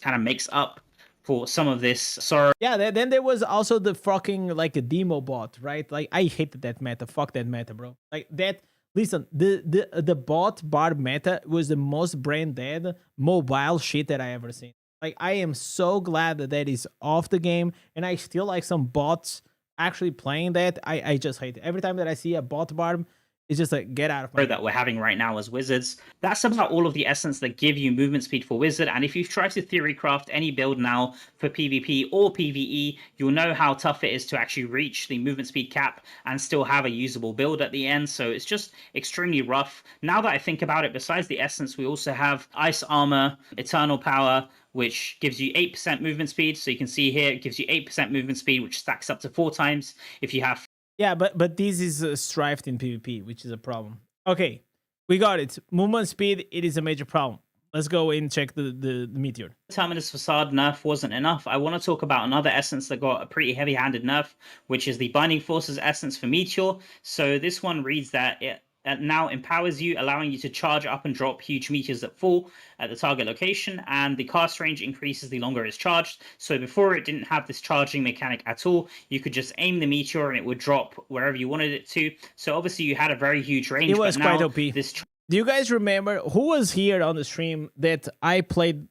[SPEAKER 6] Kind of makes up for some of this sorrow.
[SPEAKER 1] Yeah, then there was also the fucking like a demo bot, right? Like I hated that meta. Fuck that meta, bro. Like that. Listen, the bot Barb meta was the most brain dead mobile shit that I ever seen. Like, I am so glad that is off the game, and I still like some bots actually playing that. I just hate it. Every time that I see a bot Barb, it's just like, get out of my
[SPEAKER 6] that we're having right now as wizards. That's about all of the essence that give you movement speed for wizard, and if you've tried to theory craft any build now for PvP or PvE, you'll know how tough it is to actually reach the movement speed cap and still have a usable build at the end, so it's just extremely rough. Now that I think about it, besides the essence, we also have Ice Armor, Eternal Power, which gives you 8% movement speed. So you can see here, it gives you 8% movement speed, which stacks up to 4 times if you have...
[SPEAKER 1] Yeah, but this is strifed in PvP, which is a problem. Okay, we got it. Movement speed, it is a major problem. Let's go and check the meteor.
[SPEAKER 6] Terminus Facade nerf wasn't enough. I want to talk about another essence that got a pretty heavy-handed nerf, which is the Binding Forces essence for Meteor. So this one reads that it now empowers you, allowing you to charge up and drop huge meteors that fall at the target location, and the cast range increases the longer it's charged. So before it didn't have this charging mechanic at all. You could just aim the meteor and it would drop wherever you wanted it to. So obviously you had a very huge range.
[SPEAKER 1] It was quite OP.
[SPEAKER 6] This
[SPEAKER 1] do you guys remember who was here on the stream that I played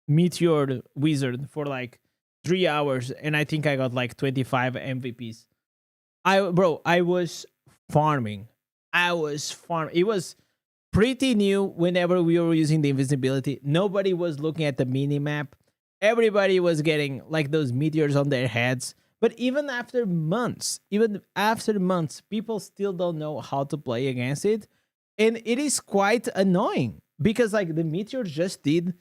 [SPEAKER 1] Meteor Wizard for like 3 hours and I think I got like 25 MVPs? I was farming. It was pretty new whenever we were using the invisibility. Nobody was looking at the mini map. Everybody was getting like those meteors on their heads. But even after months, people still don't know how to play against it. And it is quite annoying because like the meteor just did,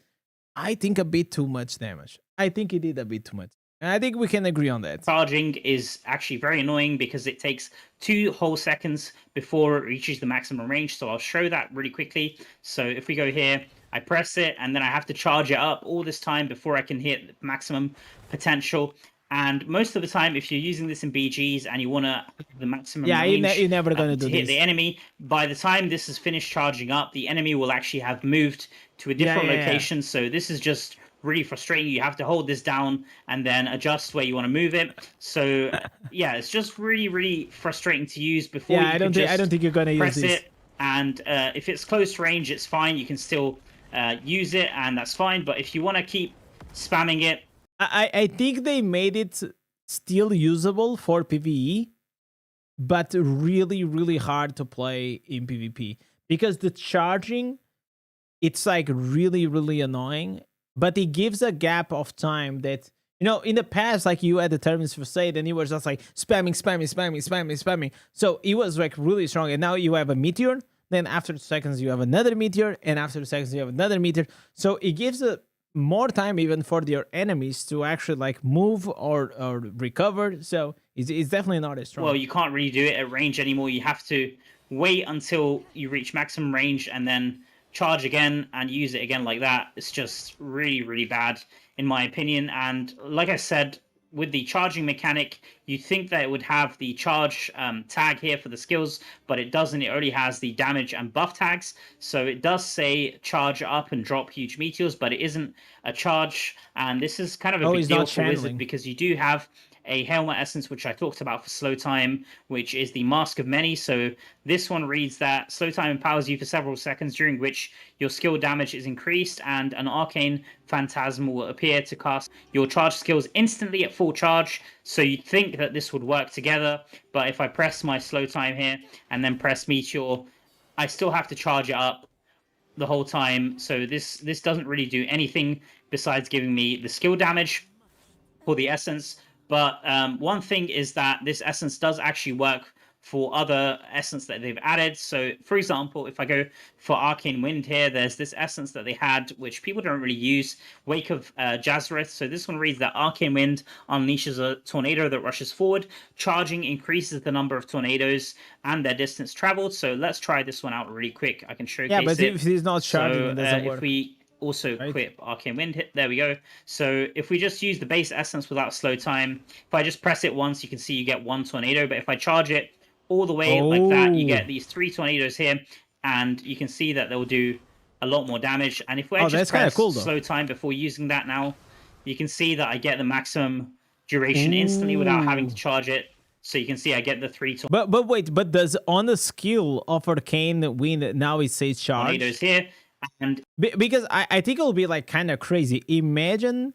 [SPEAKER 1] I think, a bit too much damage. I think it did a bit too much. And I think we can agree on that.
[SPEAKER 6] Charging is actually very annoying because it takes 2 whole seconds before it reaches the maximum range. So I'll show that really quickly. So if we go here, I press it and then I have to charge it up all this time before I can hit maximum potential. And most of the time, if you're using this in BGs and you want to the maximum range,
[SPEAKER 1] you're never going to
[SPEAKER 6] hit the enemy, by the time this is finished charging up, the enemy will actually have moved to a different location. So this is just really frustrating. You have to hold this down and then adjust where you want to move it. So yeah, it's just really frustrating to use before.
[SPEAKER 1] I don't think you're going to use this.
[SPEAKER 6] It, and if it's close range, it's fine. You can still use it, and that's fine. But if you want to keep spamming it,
[SPEAKER 1] I think they made it still usable for PvE, but really, really hard to play in PvP because the charging, it's like really, really annoying, but it gives a gap of time that, you know, in the past, like you had the terms for say, then it was just like spamming. So it was like really strong. And now you have a meteor, then after 2 seconds, you have another meteor, and after 2 seconds, you have another meteor. So it gives a more time even for your enemies to actually like move or recover. So it's definitely not as strong.
[SPEAKER 6] well, you can't really do it at range anymore. You have to wait until you reach maximum range and then charge again and use it again like that. It's just really, really bad in my opinion. And like I said, with the charging mechanic, you think that it would have the charge tag here for the skills, but it doesn't. It only has the damage and buff tags. So it does say charge up and drop huge meteors, but it isn't a charge. And this is kind of a big
[SPEAKER 1] it's
[SPEAKER 6] deal
[SPEAKER 1] not
[SPEAKER 6] for Wizard
[SPEAKER 1] channeling.
[SPEAKER 6] because you do have a helmet essence, which I talked about for slow time, which is the Mask of Many. So this one reads that slow time empowers you for several seconds, during which your skill damage is increased and an arcane phantasm will appear to cast your charge skills instantly at full charge. So you'd think that this would work together, but if I press my slow time here and then press Meteor, I still have to charge it up the whole time. So this doesn't really do anything besides giving me the skill damage for the essence. But one thing is that this essence does actually work for other essence that they've added. So, for example, if I go for Arcane Wind here, there's this essence that they had, which people don't really use, Wake of Jazareth. So this one reads that Arcane Wind unleashes a tornado that rushes forward. Charging increases the number of tornadoes and their distance traveled. So let's try this one out really quick. I can showcase
[SPEAKER 1] Yeah, but
[SPEAKER 6] it.
[SPEAKER 1] if it's not charging,
[SPEAKER 6] So
[SPEAKER 1] it doesn't work.
[SPEAKER 6] if we also
[SPEAKER 1] right?
[SPEAKER 6] equip Arcane Wind, hit, there we go. So if we just use the base essence without slow time, if I just press it once, you can see you get one tornado. But if I charge it all the way like that, you get these 3 tornadoes here, and you can see that they'll do a lot more damage. And if we just
[SPEAKER 1] that's kinda
[SPEAKER 6] press
[SPEAKER 1] cool, though.
[SPEAKER 6] slow time before using that now, you can see that I get the maximum duration instantly without having to charge it. So you can see I get the 3
[SPEAKER 1] But wait, but does on the skill of Arcane Wind now it says charge?
[SPEAKER 6] tornadoes here. And
[SPEAKER 1] Because I think it'll be like kind of crazy. Imagine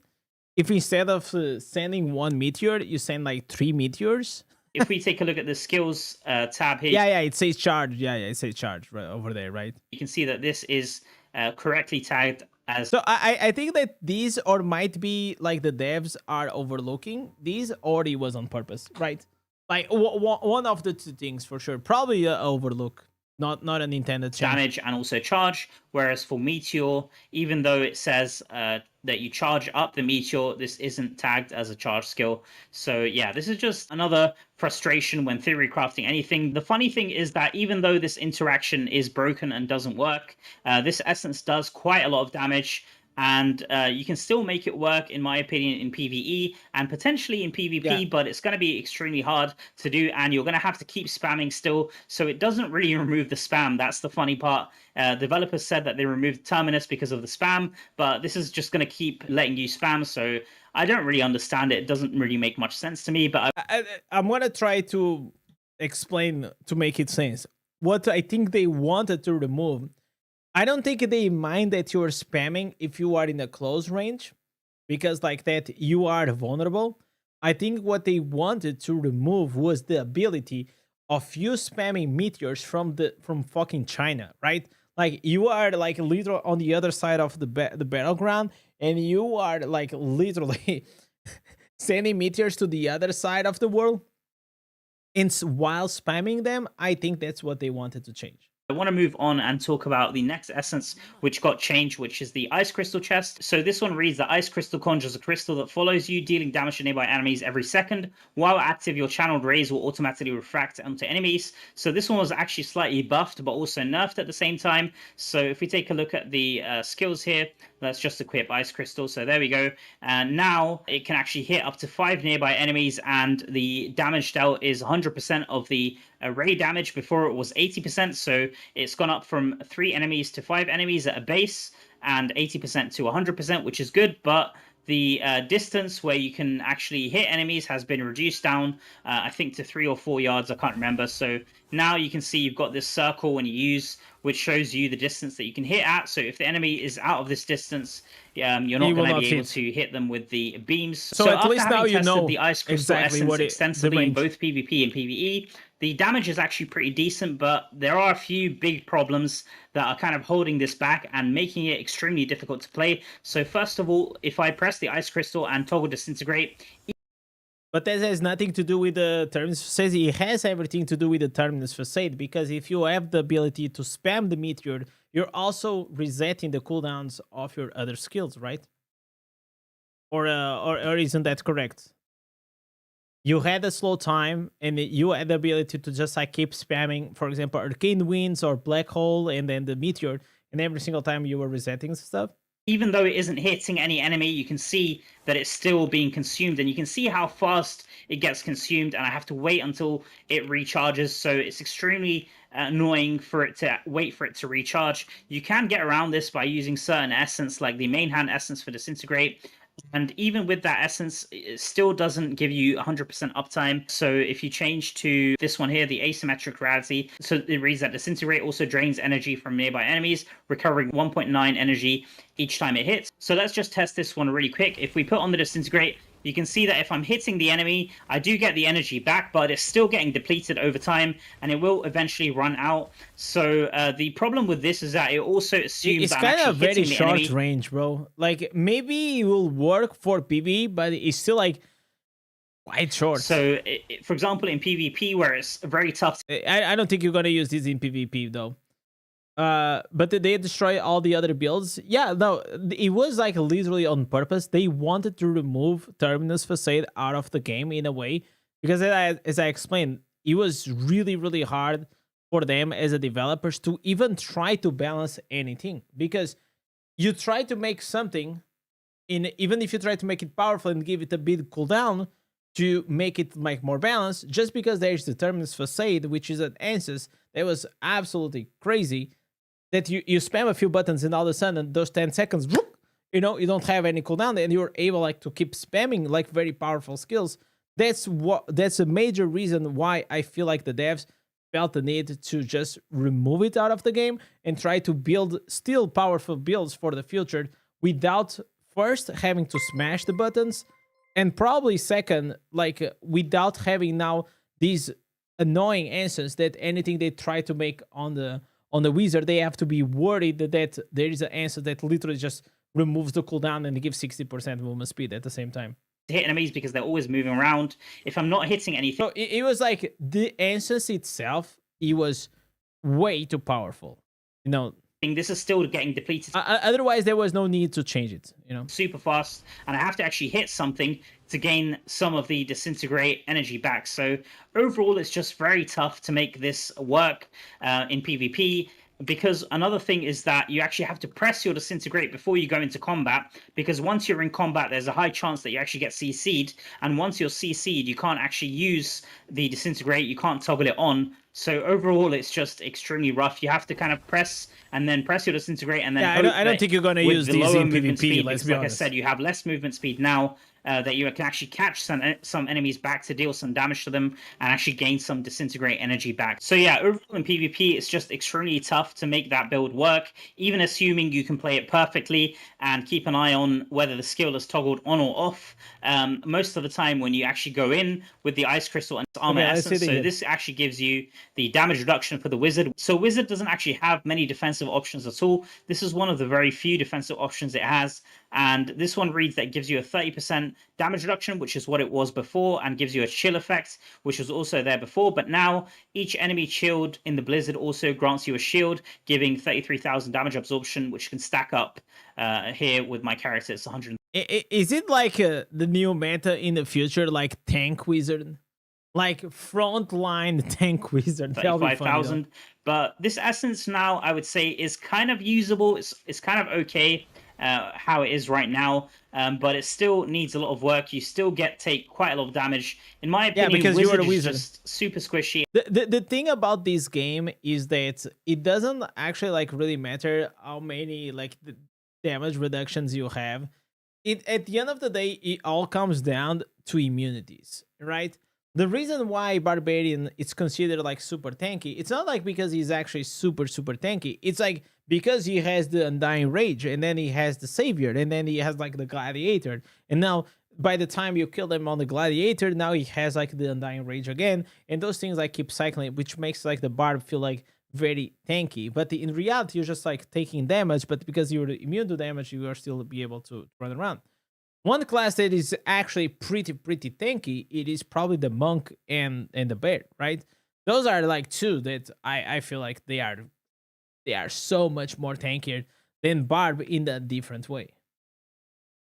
[SPEAKER 1] if instead of sending 1 meteor, you send like 3 meteors.
[SPEAKER 6] if we take a look at the skills tab here,
[SPEAKER 1] Yeah, it says charge. Yeah, it says charge right over there, right?
[SPEAKER 6] you can see that this is correctly tagged as
[SPEAKER 1] So I think that these or might be like the devs are overlooking. These already was on purpose, right? Like one of the 2 things for sure. Probably overlook, not an intended change.
[SPEAKER 6] damage and also charge. Whereas for Meteor, even though it says that you charge up the Meteor, this isn't tagged as a charge skill. So yeah, this is just another frustration when theory crafting anything. The funny thing is that even though this interaction is broken and doesn't work, this essence does quite a lot of damage. And you can still make it work, in my opinion, in PvE and potentially in PvP, but it's going to be extremely hard to do, and you're going to have to keep spamming still. So it doesn't really remove the spam. That's the funny part. Developers said that they removed Terminus because of the spam, but this is just going to keep letting you spam. So I don't really understand it. It doesn't really make much sense to me. But
[SPEAKER 1] I'm going to try to explain to make it sense. What I think they wanted to remove, I don't think they mind that you're spamming if you are in a close range, because like that you are vulnerable. I think what they wanted to remove was the ability of you spamming meteors from fucking China, right? Like you are like literally on the other side of the battleground, and you are like literally sending meteors to the other side of the world. And while spamming them, I think that's what they wanted to change.
[SPEAKER 6] I want to move on and talk about the next essence which got changed, which is the Ice Crystal chest. So this one reads that Ice Crystal conjures a crystal that follows you, dealing damage to nearby enemies every second. While active, your channeled rays will automatically refract onto enemies. So this one was actually slightly buffed, but also nerfed at the same time. So if we take a look at the skills here, let's just equip Ice Crystal. So there we go. And now it can actually hit up to 5 nearby enemies, and the damage dealt is 100% of the ray damage. Before it was 80%, so it's gone up from 3 enemies to 5 enemies at a base, and 80% to 100%, which is good. But the distance where you can actually hit enemies has been reduced down, I think to 3 or 4 yards, I can't remember. So now you can see you've got this circle when you use, which shows you the distance that you can hit at. So if the enemy is out of this distance, you're
[SPEAKER 1] He
[SPEAKER 6] not
[SPEAKER 1] will
[SPEAKER 6] going to
[SPEAKER 1] not
[SPEAKER 6] be able
[SPEAKER 1] hit.
[SPEAKER 6] to hit them with the beams.
[SPEAKER 1] So at
[SPEAKER 6] after
[SPEAKER 1] least now
[SPEAKER 6] having
[SPEAKER 1] you
[SPEAKER 6] tested
[SPEAKER 1] know
[SPEAKER 6] the ice crystal
[SPEAKER 1] exactly
[SPEAKER 6] essence
[SPEAKER 1] what the
[SPEAKER 6] extensively in
[SPEAKER 1] range.
[SPEAKER 6] both PvP and PvE, the damage is actually pretty decent, but there are a few big problems that are kind of holding this back and making it extremely difficult to play. So first of all, if I press the ice crystal and toggle disintegrate,
[SPEAKER 1] But that has nothing to do with the terminus facade. It has everything to do with the terminus facade, because if you have the ability to spam the meteor, you're also resetting the cooldowns of your other skills, right? Or isn't that correct? You had a slow time, and you had the ability to just like keep spamming, for example, arcane winds or black hole, and then the meteor, and every single time you were resetting stuff.
[SPEAKER 6] even though it isn't hitting any enemy, you can see that it's still being consumed, and you can see how fast it gets consumed, and I have to wait until it recharges, so it's extremely annoying for it to wait for it to recharge. You can get around this by using certain essence, like the main hand essence for disintegrate, and even with that essence, it still doesn't give you 100% uptime. So if you change to this one here, the asymmetric rarity, so it reads that disintegrate also drains energy from nearby enemies, recovering 1.9 energy each time it hits. So let's just test this one really quick. If we put on the disintegrate, you can see that if I'm hitting the enemy, I do get the energy back, but it's still getting depleted over time, and it will eventually run out. So the problem with this is that it also assumes
[SPEAKER 1] It's
[SPEAKER 6] that
[SPEAKER 1] kind
[SPEAKER 6] I'm
[SPEAKER 1] of
[SPEAKER 6] actually
[SPEAKER 1] very
[SPEAKER 6] hitting the
[SPEAKER 1] short
[SPEAKER 6] enemy.
[SPEAKER 1] range, bro. Like maybe it will work for PvE, but it's still like quite short.
[SPEAKER 6] So, for example, in PvP, where it's very tough
[SPEAKER 1] I don't think you're gonna use this in PvP though. But did they destroy all the other builds? Yeah, no, it was like literally on purpose. They wanted to remove Terminus Facade out of the game in a way, because as I explained, it was really, really hard for them as a developers to even try to balance anything, because you try to make something even if you try to make it powerful and give it a bit cooldown to make it like more balanced, just because there's the Terminus Facade, which is an answers that was absolutely crazy, that you spam a few buttons and all of a sudden those 10 seconds, whoop, you don't have any cooldown, and you're able like to keep spamming like very powerful skills. That's a major reason why I feel like the devs felt the need to just remove it out of the game and try to build still powerful builds for the future without first having to smash the buttons, and probably second, like without having now these annoying answers that anything they try to make on the wizard, they have to be worried that there is an answer that literally just removes the cooldown and gives 60% movement speed at the same time.
[SPEAKER 6] hit enemies because they're always moving around. If I'm not hitting anything,
[SPEAKER 1] So it was like the answers itself, it was way too powerful.
[SPEAKER 6] this is still getting depleted
[SPEAKER 1] Otherwise there was no need to change it.
[SPEAKER 6] super fast, and I have to actually hit something to gain some of the disintegrate energy back. So overall, it's just very tough to make this work in PvP. Because another thing is that you actually have to press your disintegrate before you go into combat, because once you're in combat, there's a high chance that you actually get CC'd, and once you're CC'd, you can't actually use the disintegrate, you can't toggle it on. So overall, it's just extremely rough. You have to kind of press your disintegrate, and then
[SPEAKER 1] I don't think you're going to use these in PvP, let's be honest.
[SPEAKER 6] Like I said, you have less movement speed now, that you can actually catch some enemies back to deal some damage to them and actually gain some disintegrate energy back. So yeah, overall in PvP, it's just extremely tough to make that build work, even assuming you can play it perfectly and keep an eye on whether the skill is toggled on or off. Most of the time when you actually go in with the Ice Crystal and Armor Essence, so this actually gives you the damage reduction for the Wizard. So Wizard doesn't actually have many defensive options at all. This is one of the very few defensive options it has. And this one reads that it gives you a 30% damage reduction, which is what it was before, and gives you a chill effect, which was also there before. But now each enemy chilled in the Blizzard also grants you a shield, giving 33,000 damage absorption, which can stack up here with my character. It's 100.
[SPEAKER 1] Is it like the new meta in the future, like Tank Wizard? Like frontline Tank Wizard?
[SPEAKER 6] 35,000. But this essence now, I would say, is kind of usable. It's kind of okay. How it is right now, but it still needs a lot of work. You still take quite a lot of damage, in my opinion.
[SPEAKER 1] Yeah, because you are a wizard.
[SPEAKER 6] Is just super squishy.
[SPEAKER 1] The thing about this game is that it doesn't actually like really matter how many like the damage reductions you have. at the end of the day, it all comes down to immunities, right? The reason why Barbarian is considered like super tanky, it's not like because he's actually super tanky. It's like because he has the Undying Rage, and then he has the Savior, and then he has like the Gladiator, and now by the time you kill him on the Gladiator, now he has like the Undying Rage again, and those things like keep cycling, which makes like the Barb feel like very tanky. But in reality, you're just like taking damage, but because you're immune to damage, you are still be able to run around. One class that is actually pretty tanky, it is probably the Monk and the Bear, right? Those are like two that I feel like they are so much more tankier than Barb in a different way.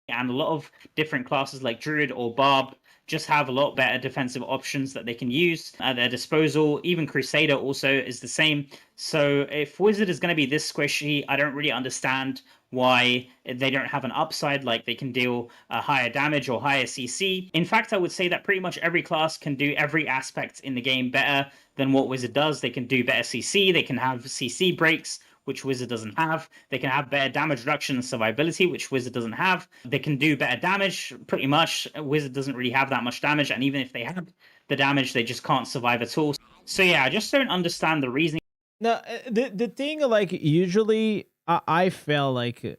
[SPEAKER 6] And a lot of different classes like Druid or Barb just have a lot better defensive options that they can use at their disposal. Even Crusader also is the same. So if Wizard is going to be this squishy, I don't really understand why they don't have an upside, like they can deal higher damage or higher CC. In fact, I would say that pretty much every class can do every aspect in the game better than what Wizard does. They can do better CC, they can have CC breaks, which Wizard doesn't have. They can have better damage reduction and survivability, which Wizard doesn't have. They can do better damage, pretty much. Wizard doesn't really have that much damage, and even if they have the damage, they just can't survive at all. So yeah, I just don't understand the reasoning.
[SPEAKER 1] Now, the thing, like, usually I felt like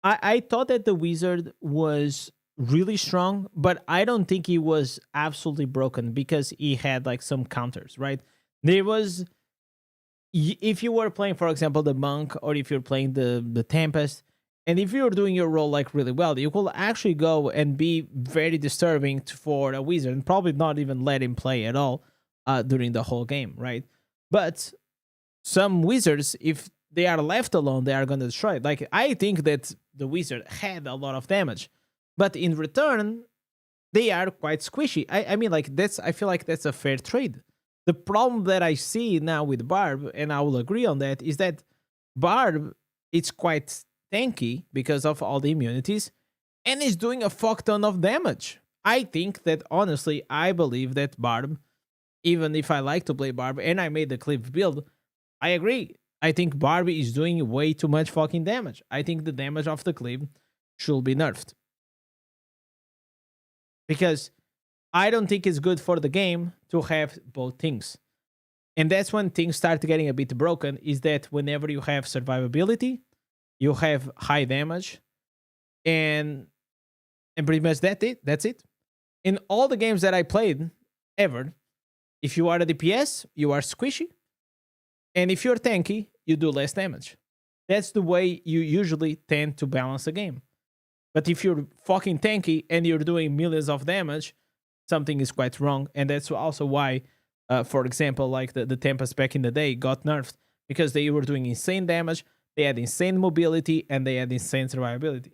[SPEAKER 1] I thought that the Wizard was really strong, but I don't think he was absolutely broken because he had like some counters, right? There was, if you were playing, for example, the Monk, or if you're playing the Tempest, and if you're doing your role like really well, you could actually go and be very disturbing for a Wizard and probably not even let him play at all during the whole game, right? But some Wizards, if they are left alone, they are going to destroy it. Like, I think that the Wizard had a lot of damage, but in return, they are quite squishy. I mean, like, I feel like that's a fair trade. The problem that I see now with Barb, and I will agree on that, is that Barb, it's quite tanky because of all the immunities, and is doing a fuck ton of damage. I think that, honestly, I believe that Barb, even if I like to play Barb, and I made the clip build, I agree. I think Barb is doing way too much fucking damage. I think the damage of the clip should be nerfed. Because I don't think it's good for the game to have both things. And that's when things start getting a bit broken, is that whenever you have survivability, you have high damage, and pretty much that's it. In all the games that I played ever, if you are a DPS, you are squishy. And if you're tanky, you do less damage. That's the way you usually tend to balance the game. But if you're fucking tanky and you're doing millions of damage, something is quite wrong. And that's also why, for example, like the Tempest back in the day got nerfed, because they were doing insane damage, they had insane mobility, and they had insane survivability.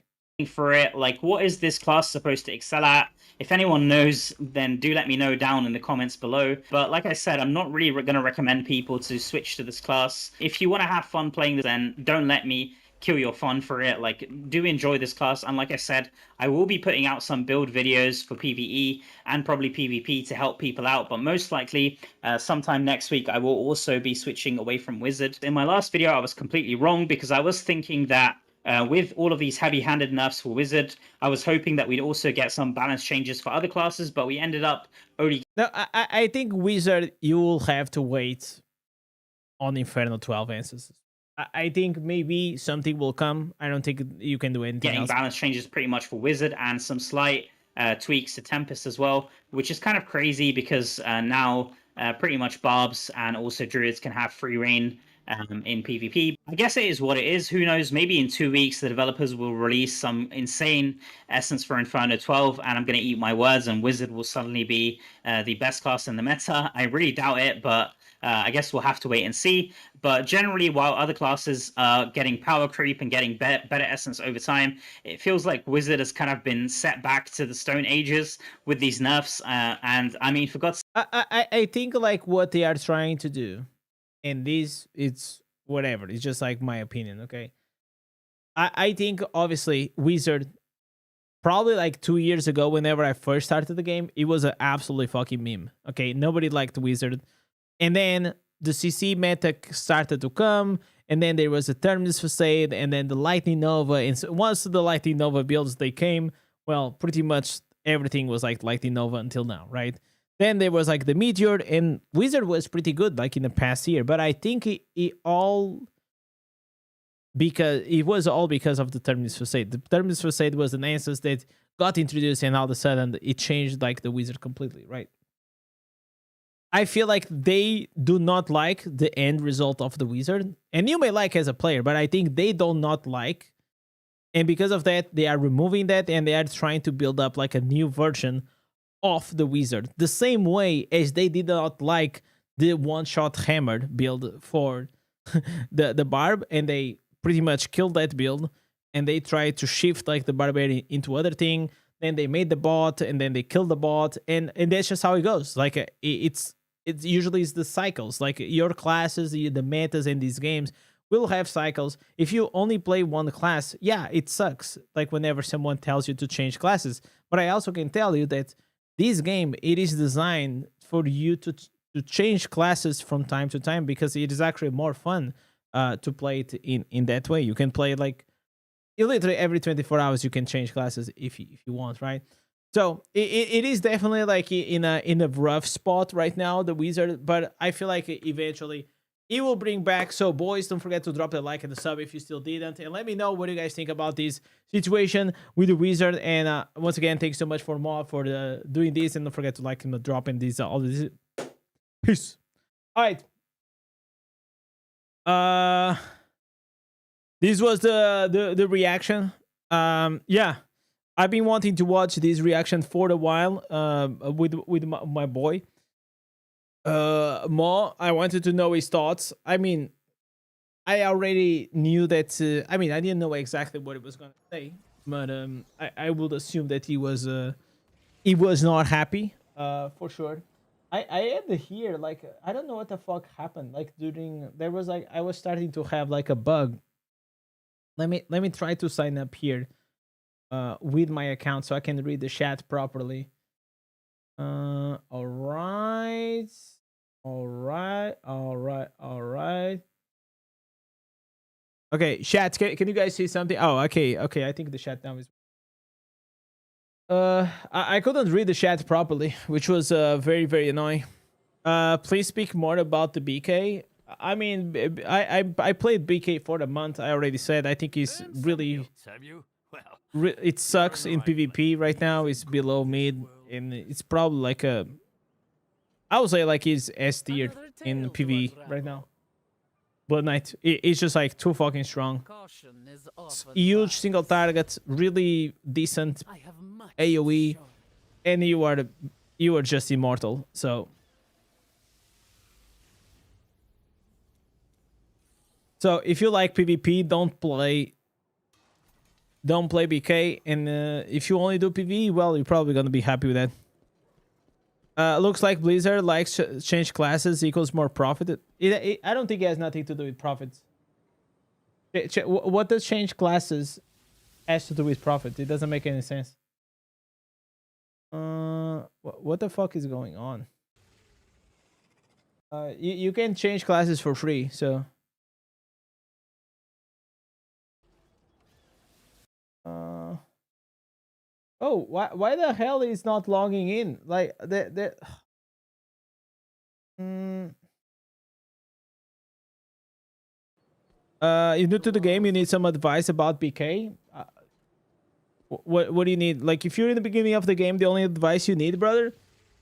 [SPEAKER 6] For it, like, what is this class supposed to excel at? If anyone knows, then do let me know down in the comments below. But like I said, I'm not really going to recommend people to switch to this class. If you want to have fun playing this, then don't let me kill your fun for it. Like, do enjoy this class. And like I said, I will be putting out some build videos for PvE and probably PvP to help people out, but most likely sometime next week I will also be switching away from Wizard. In my last video I was completely wrong, because I was thinking that with all of these heavy-handed nerfs for Wizard, I was hoping that we'd also get some balance changes for other classes, but we ended up only...
[SPEAKER 1] No, I think Wizard, you will have to wait on Inferno 12 Ancestors. I think maybe something will come. I don't think you can do anything else.
[SPEAKER 6] Balance changes pretty much for Wizard, and some slight tweaks to Tempest as well, which is kind of crazy because now pretty much Barbs and also Druids can have free reign in PvP. I guess it is what it is. Who knows? Maybe in 2 weeks the developers will release some insane essence for Inferno 12, and I'm going to eat my words, and Wizard will suddenly be the best class in the meta. I really doubt it, but I guess we'll have to wait and see. But generally, while other classes are getting power creep and getting better essence over time, it feels like Wizard has kind of been set back to the Stone Ages with these nerfs. And I mean, for God's sake,
[SPEAKER 1] I think like what they are trying to do, and this, it's whatever. It's just like my opinion, okay? I think obviously Wizard, probably like 2 years ago, whenever I first started the game, it was an absolutely fucking meme. Okay, nobody liked Wizard. And then the CC meta started to come, and then there was a Terminus Facade, and then the Lightning Nova. And so once the Lightning Nova builds they came, well, pretty much everything was like Lightning Nova until now, right? Then there was like the Meteor, and Wizard was pretty good like in the past year, but I think it was all because of the Terminus Facade. The Terminus Facade was an answer that got introduced, and all of a sudden it changed like the Wizard completely, right? I feel like they do not like the end result of the Wizard, and you may like as a player, but I think they do not like, and because of that, they are removing that, and they are trying to build up like a new version of the Wizard, the same way as they did not like the one-shot hammered build for the Barb, and they pretty much killed that build, and they tried to shift like the Barbarian into other thing. Then they made the bot, and then they killed the bot, and that's just how it goes. Like it's usually the cycles. Like your classes, the metas in these games will have cycles. If you only play one class, yeah, it sucks. Like whenever someone tells you to change classes. But I also can tell you that this game, it is designed for you to change classes from time to time, because it is actually more fun to play it in that way. You can play like literally every 24 hours. You can change classes if you want, right? So it is definitely like in a rough spot right now, the Wizard. But I feel like eventually it will bring back. So boys, don't forget to drop a like and a sub if you still didn't, and let me know what you guys think about this situation with the Wizard. And once again, thanks so much for Mob for doing this, and don't forget to like and drop in these all this. Peace. All right. This was the reaction. Yeah, I've been wanting to watch this reaction for a while. With my boy. Mo, I wanted to know his thoughts. I mean, I already knew that. I mean, I didn't know exactly what it was gonna say, but I would assume that he was not happy. For sure. I had to hear like I don't know what the fuck happened. Like during there was like I was starting to have like a bug. Let me try to sign up here, with my account so I can read the chat properly. All right. Okay, chat. Can you guys see something? Oh, okay. I think the chat now is. I couldn't read the chat properly, which was very very annoying. Please speak more about the BK. I mean, I played BK for a month. I already said. I think he's really.
[SPEAKER 2] Have you? Well,
[SPEAKER 1] It sucks in PvP right now. It's below mid, and it's probably like a. I would say like he's S tier in PvE right now. Blood Knight, it's just like too fucking strong.
[SPEAKER 2] caution is
[SPEAKER 1] Huge single target, really decent
[SPEAKER 2] I have much
[SPEAKER 1] AOE,
[SPEAKER 2] to show.
[SPEAKER 1] and you are just immortal. So if you like PvP, don't play BK, and if you only do PvE, well, you're probably gonna be happy with that. Looks like Blizzard likes change classes equals more profit. I don't think it has nothing to do with profits. What does change classes has to do with profit? It doesn't make any sense. What the fuck is going on? You can change classes for free, so. Oh, why the hell is not logging in? Like the you're new to the game, you need some advice about BK. What do you need? Like if you're in the beginning of the game, the only advice you need, brother,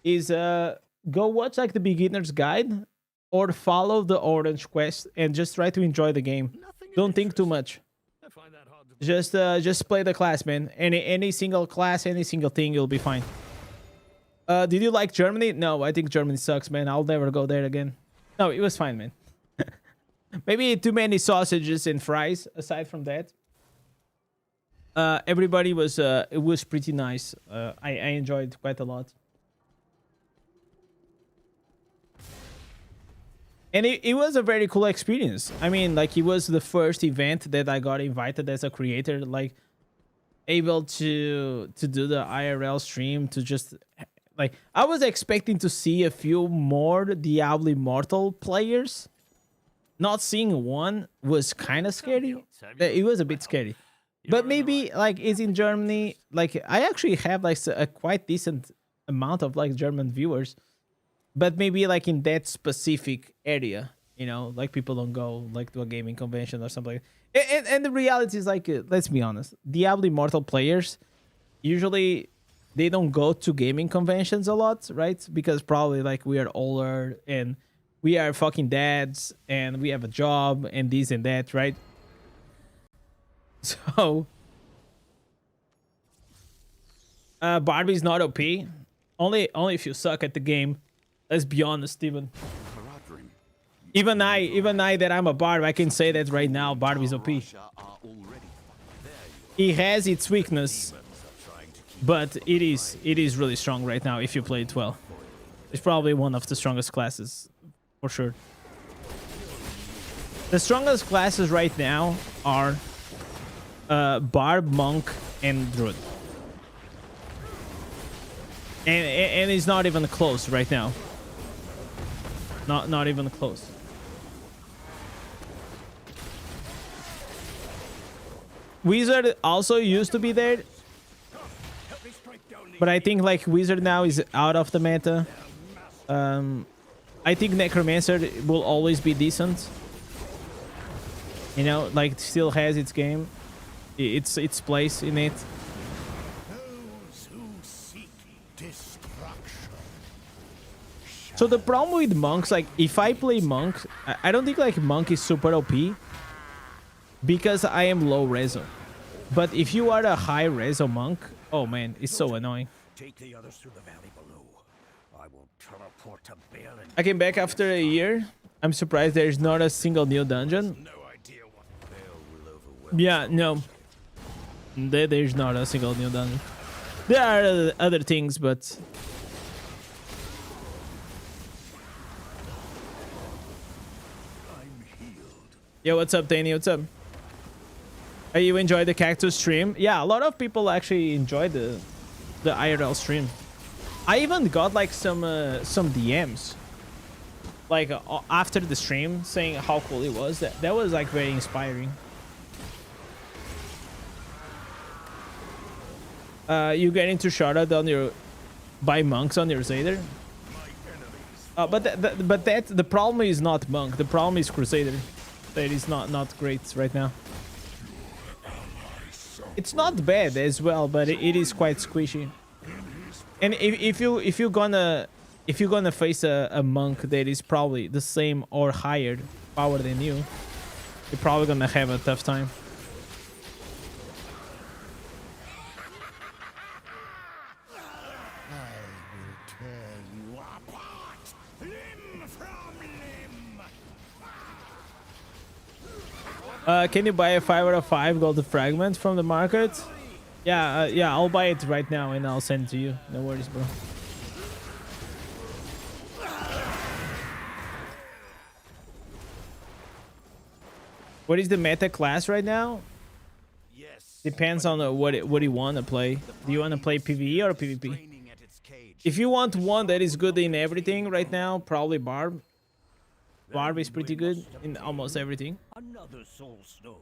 [SPEAKER 1] is go watch like the beginner's guide or follow the orange quest and just try to enjoy the game. Don't think too much.
[SPEAKER 2] I find that hard to
[SPEAKER 1] Just play the class, man. Any single class, any single thing, you'll be fine. Did you like Germany? No, I think Germany sucks, man. I'll never go there again. No, it was fine, man. Maybe too many sausages and fries. Aside from that, everybody was it was pretty nice. I enjoyed quite a lot. And it was a very cool experience. I mean, like, it was the first event that I got invited as a creator, like, able to do the IRL stream, to just, like, I was expecting to see a few more Diablo Immortal players, not seeing one was kind of scary. It was a bit scary. But maybe like it's in Germany. Like I actually have like a quite decent amount of like German viewers, but maybe like in that specific area, you know, like people don't go like to a gaming convention or something. And the reality is like, let's be honest, Diablo Immortal players usually they don't go to gaming conventions a lot, right? Because probably like we are older and we are fucking dads and we have a job and this and that, right? So Barbie's not OP. Only if you suck at the game. Let's be honest, Steven. Even I that I'm a Barb, I can say that right now Barbie's OP. It has its weakness, but it is really strong right now if you play it well. It's probably one of the strongest classes, for sure. The strongest classes right now are Barb, Monk, and Druid. And it's not even close right now. Not even close. Wizard also used to be there, but I think like Wizard now is out of the meta. I think Necromancer will always be decent. You know, like still has its game, its place in it. So the problem with monks, like if I play monk, I don't think like monk is super OP because I am low reso. But if you are a high reso monk, oh man, it's so annoying.
[SPEAKER 2] Take the others through the valley below. I will teleport to Bale and
[SPEAKER 1] I came back after a year. I'm surprised there's not a single new dungeon.
[SPEAKER 2] no idea what Bale will overwhelm.
[SPEAKER 1] Yeah, no. There's not a single new dungeon. There are other things, but
[SPEAKER 2] I'm healed.
[SPEAKER 1] yo, what's up, Danny? What's up? You enjoyed the cactus stream? Yeah, a lot of people actually enjoyed the IRL stream. I even got like some DMs like after the stream saying how cool it was. That was like very inspiring. You get into shoutout on your by monks on your Zader. But the problem is not monk. The problem is Crusader. That is not great right now. It's not bad as well, but it is quite squishy. And if you're gonna face a monk that is probably the same or higher power than you, you're probably gonna have a tough time. Can you buy a 5 out of 5 gold fragment from the market? Yeah, yeah, I'll buy it right now and I'll send it to you. No worries, bro. What is the meta class right now?
[SPEAKER 2] Yes.
[SPEAKER 1] Depends on what you want to play. Do you want to play PvE or PvP? If you want one that is good in everything right now, probably Barb. Barb is pretty good in almost everything.
[SPEAKER 2] Another soul stone.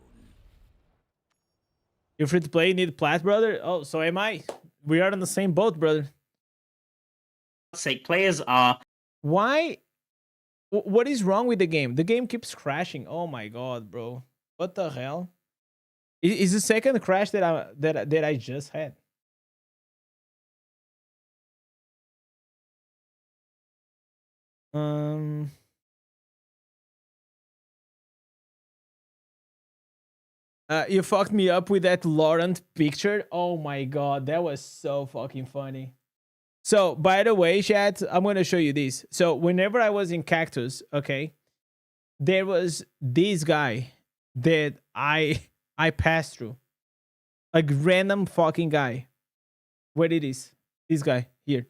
[SPEAKER 1] You're free to play, need plat, brother? Oh, so am I. We are on the same boat, brother.
[SPEAKER 6] Say players are
[SPEAKER 1] Why? What is wrong with the game? The game keeps crashing. Oh my god, bro. What the hell? Is the second crash that I just had. You fucked me up with that Laurent picture. Oh my god, that was so fucking funny. So, by the way, chat, I'm going to show you this. So, whenever I was in Cactus, okay, there was this guy that I passed through. A random fucking guy. Where it is? This guy here.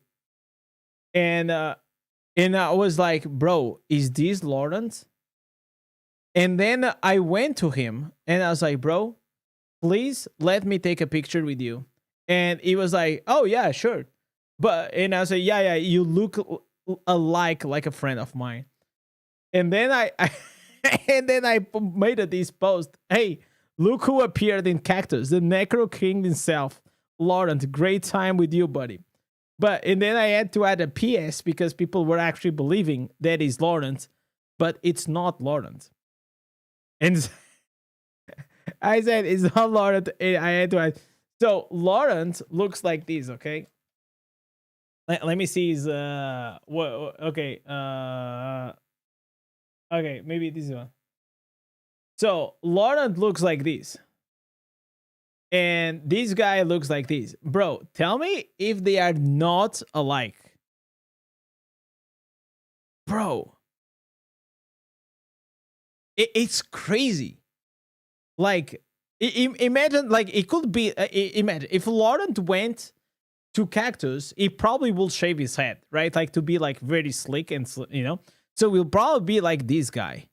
[SPEAKER 1] And I was like, bro, is this Laurent? And then I went to him and I was like, bro, please let me take a picture with you. And he was like, oh yeah, sure. And I was like, yeah, you look alike like a friend of mine. And then I And then I made this post. Hey, look who appeared in Cactus, the Necro King himself. Laurent, great time with you, buddy. And then I had to add a PS because people were actually believing that is Laurent, but it's not Laurent. And I said it's not Laurent. I had to add. So Laurent looks like this, okay? Let me see his okay. Okay, maybe this one. So Laurent looks like this. And this guy looks like this. Bro, tell me if they are not alike. Bro. It's crazy. Like, imagine, like, it could be, imagine, if Laurent went to Cactus, he probably will shave his head, right? Like, to be, like, very slick and, you know? So he'll probably be like this guy.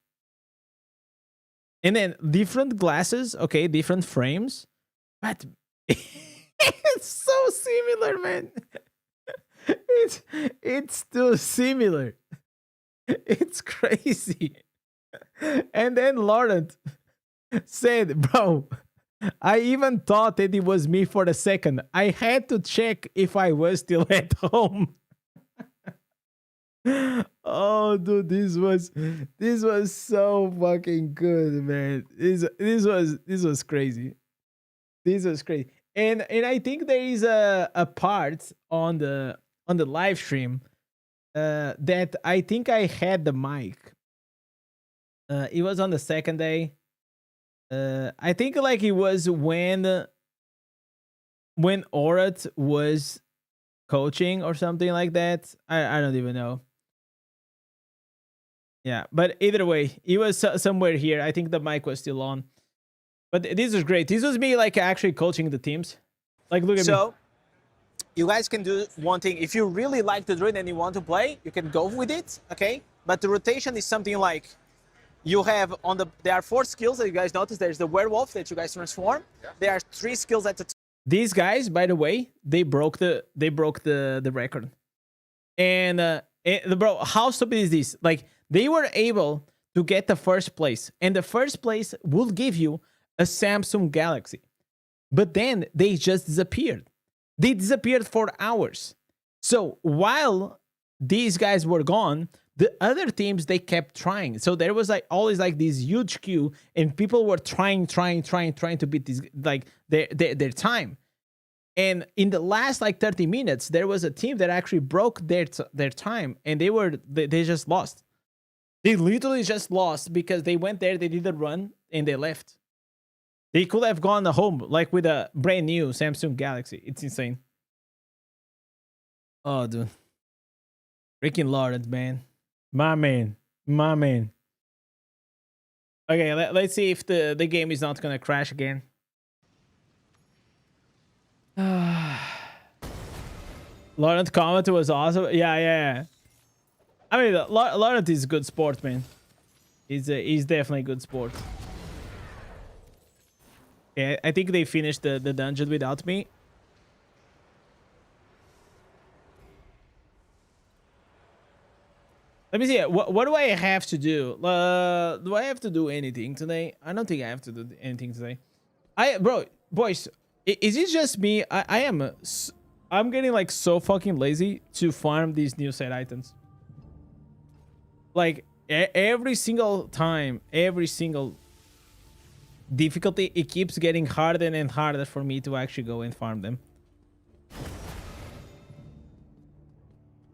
[SPEAKER 1] And then different glasses, okay, different frames. But it's so similar, man. It's too similar. It's crazy. And then Laurent said, bro, I even thought that it was me for a second. I had to check if I was still at home. Oh, dude, this was so fucking good, man. This was crazy. This was crazy. And I think there is a part on the live stream that I think I had the mic. It was on the second day. I think like it was when Orat was coaching or something like that. I don't even know. Yeah, but either way, it was somewhere here. I think the mic was still on. But this was great. This was me like actually coaching the teams. Like, look at me.
[SPEAKER 7] So, you guys can do one thing. If you really like the druid and you want to play, you can go with it, okay? But the rotation is something like you have there are 4 skills that you guys notice. There's the werewolf that you guys transform. Yeah. There are 3 skills at the
[SPEAKER 1] These guys, by the way, they broke the record. And bro, how stupid is this? Like, they were able to get the first place, and the first place will give you a Samsung Galaxy. But then they just disappeared. They disappeared for hours. So while these guys were gone, the other teams, they kept trying. So there was like always like this huge queue, and people were trying to beat this, like their time. And in the last like 30 minutes, there was a team that actually broke their time, and they just lost. They literally just lost because they went there, they did a run, and they left. They could have gone home like with a brand new Samsung Galaxy. It's insane. Oh, dude. Freaking Laurent, man. My man. Okay, let's see if the game is not gonna crash again. Laurent comment was awesome. Yeah. I mean, Laurent is a good sport, man. He's definitely a good sport. Yeah, I think they finished the dungeon without me. Let me see. What do I have to do? Do I have to do anything today? I don't think I have to do anything today. Boys, is it just me? I'm getting like so fucking lazy to farm these new set items. Like every single time, every single difficulty, it keeps getting harder and harder for me to actually go and farm them.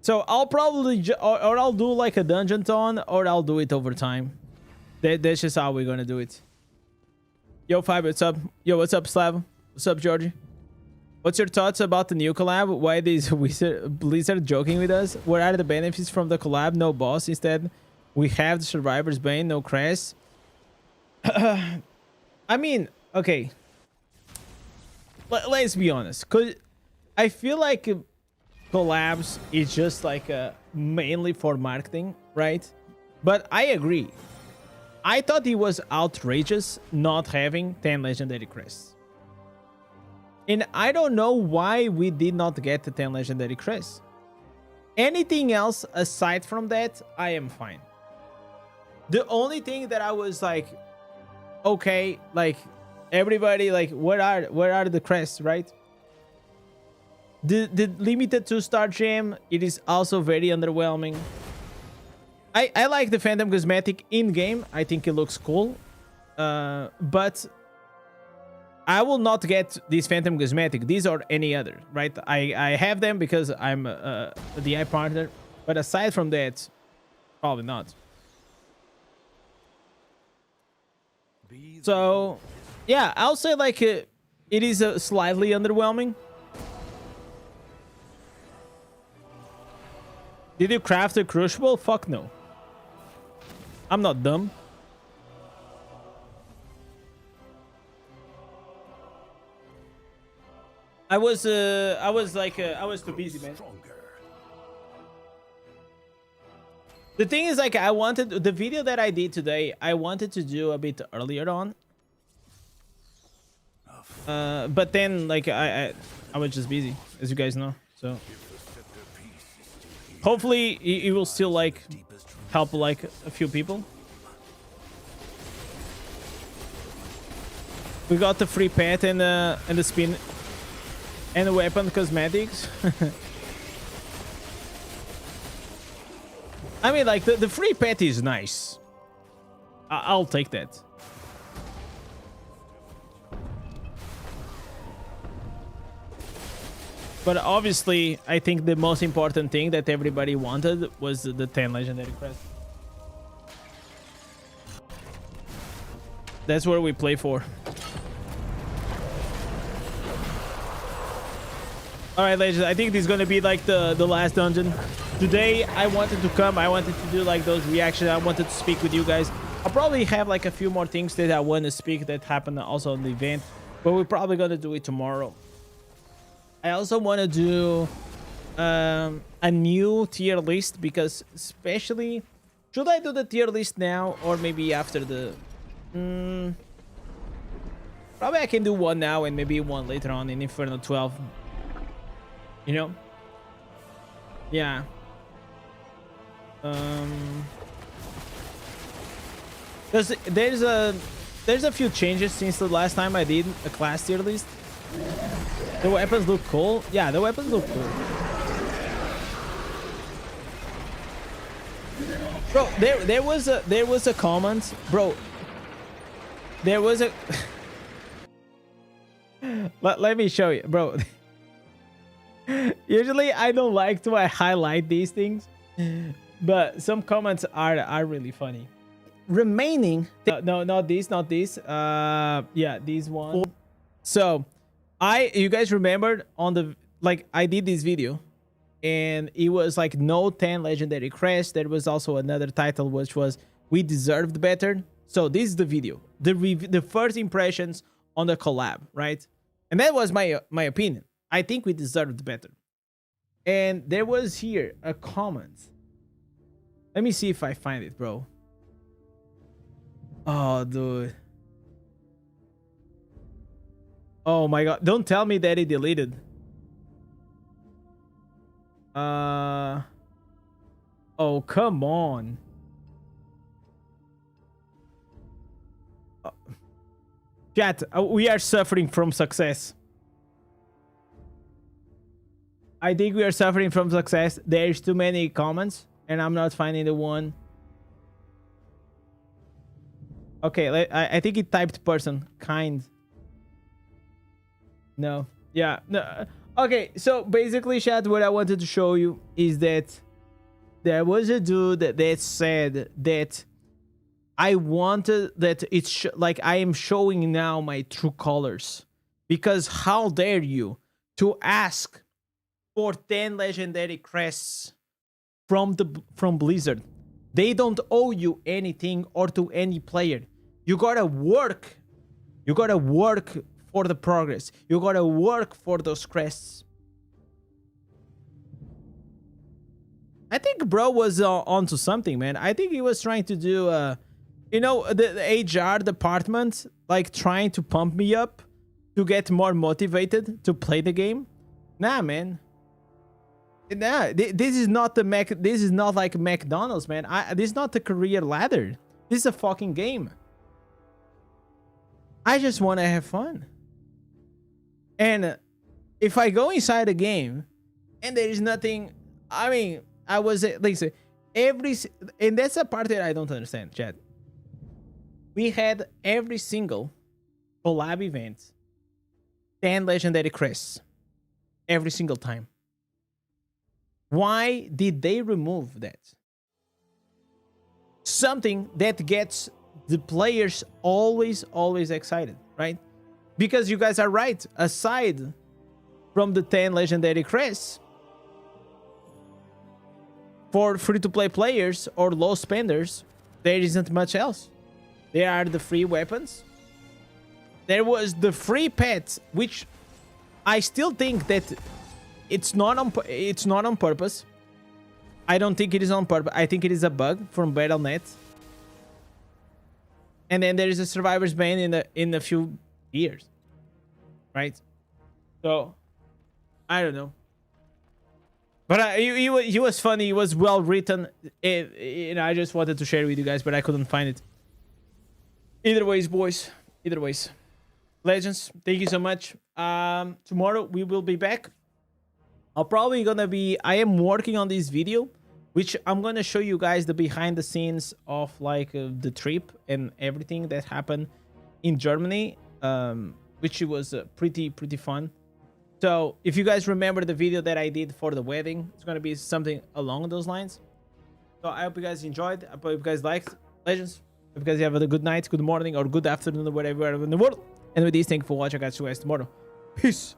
[SPEAKER 1] So I'll probably or I'll do like a dungeon ton, or I'll do it over time. That's just how we're gonna do it. Yo, Five, what's up? Yo, what's up, Slav? What's up, Georgie? What's your thoughts about the new collab? Why is Blizzard joking with us? What are the benefits from the collab? No boss. Instead, we have the Survivor's Bane, no Crest. I mean, okay. Let's be honest. Cause I feel like collabs is just like mainly for marketing, right? But I agree. I thought it was outrageous not having 10 legendary crests. And I don't know why we did not get the 10 legendary crests. Anything else aside from that, I am fine. The only thing that I was like, okay, like everybody, like where are the crests, right? The limited 2-star gem, it is also very underwhelming. I like the Phantom cosmetic in game. I think it looks cool, but I will not get this Phantom cosmetic, these or any other, right? I have them because I'm a DI partner, but aside from that, probably not. So yeah, I'll say like it is slightly underwhelming. Did you craft a crucible? Fuck no. I'm not dumb. I was too busy, man. The thing is, like, I wanted the video that I did today, I wanted to do a bit earlier on. But then, like, I was just busy, as you guys know. So hopefully it will still like help like a few people. We got the free pet and the spin and the weapon cosmetics. I mean, like, the free pet is nice. I'll take that. But obviously, I think the most important thing that everybody wanted was the 10 legendary crest. That's what we play for. Alright, legends, I think this is gonna be like the last dungeon. Today, I wanted to come, I wanted to do like those reactions, I wanted to speak with you guys. I'll probably have like a few more things that I want to speak that happened also on the event, but we're probably gonna do it tomorrow. I also want to do a new tier list, because especially, should I do the tier list now or maybe after the... probably I can do one now and maybe one later on in Inferno 12. You know? Yeah. Because there's a few changes since the last time I did a class tier list. The weapons look cool. Yeah, the weapons look cool. Bro, there was a comment, bro. There was a let me show you, bro. Usually I don't like to highlight these things, but some comments are really funny. Remaining, no, not this. Yeah, these one. So you guys remembered on the, like, I did this video and it was like no 10 legendary crest. There was also another title which was we deserved better. So this is the video, the first impressions on the collab, right? And that was my opinion. I think we deserved better. And there was here a comment. Let me see if I find it, bro. Oh, dude. Oh my god. Don't tell me that he deleted. Oh, come on. Chat, we are suffering from success. I think we are suffering from success. There's too many comments and I'm not finding the one. Okay, I think it typed person. Kind. No. Yeah. No. Okay, so basically, chat, what I wanted to show you is that there was a dude that said that I wanted that it's like I am showing now my true colors. Because how dare you to ask for 10 legendary crests from Blizzard? They don't owe you anything or to any player. You gotta work. You gotta work for the progress. You gotta work for those crests. I think bro was onto something, man. I think he was trying to do, you know, the HR department, like trying to pump me up to get more motivated to play the game. Nah, man. Nah, this is not the This is not like McDonald's, man. This is not the career ladder. This is a fucking game. I just want to have fun. And if I go inside a game and there is nothing, I mean, I was like, and that's a part that I don't understand, Chad. We had every single collab event 10 legendary crests every single time. Why did they remove that? Something that gets the players always excited, right? Because you guys are right. Aside from the 10 legendary crests, for free-to-play players or low spenders, there isn't much else. There are the free weapons. There was the free pet, which I still think that it's not on purpose. I don't think it is on purpose. I think it is a bug from Battle.net. And then there is a survivor's ban in a few years, right? So I don't know. But it was funny. It was well written. I just wanted to share it with you guys, but I couldn't find it. Either ways, boys. Either ways. Legends, thank you so much. Tomorrow we will be back. I am working on this video, which I'm going to show you guys the behind the scenes of like the trip and everything that happened in Germany, which was pretty fun. So if you guys remember the video that I did for the wedding, it's going to be something along those lines. So I hope you guys enjoyed. I hope you guys liked. Legends, hope you guys have a good night, good morning, or good afternoon, or wherever you are in the world. And with this, thank you for watching. I'll catch you guys tomorrow. Peace.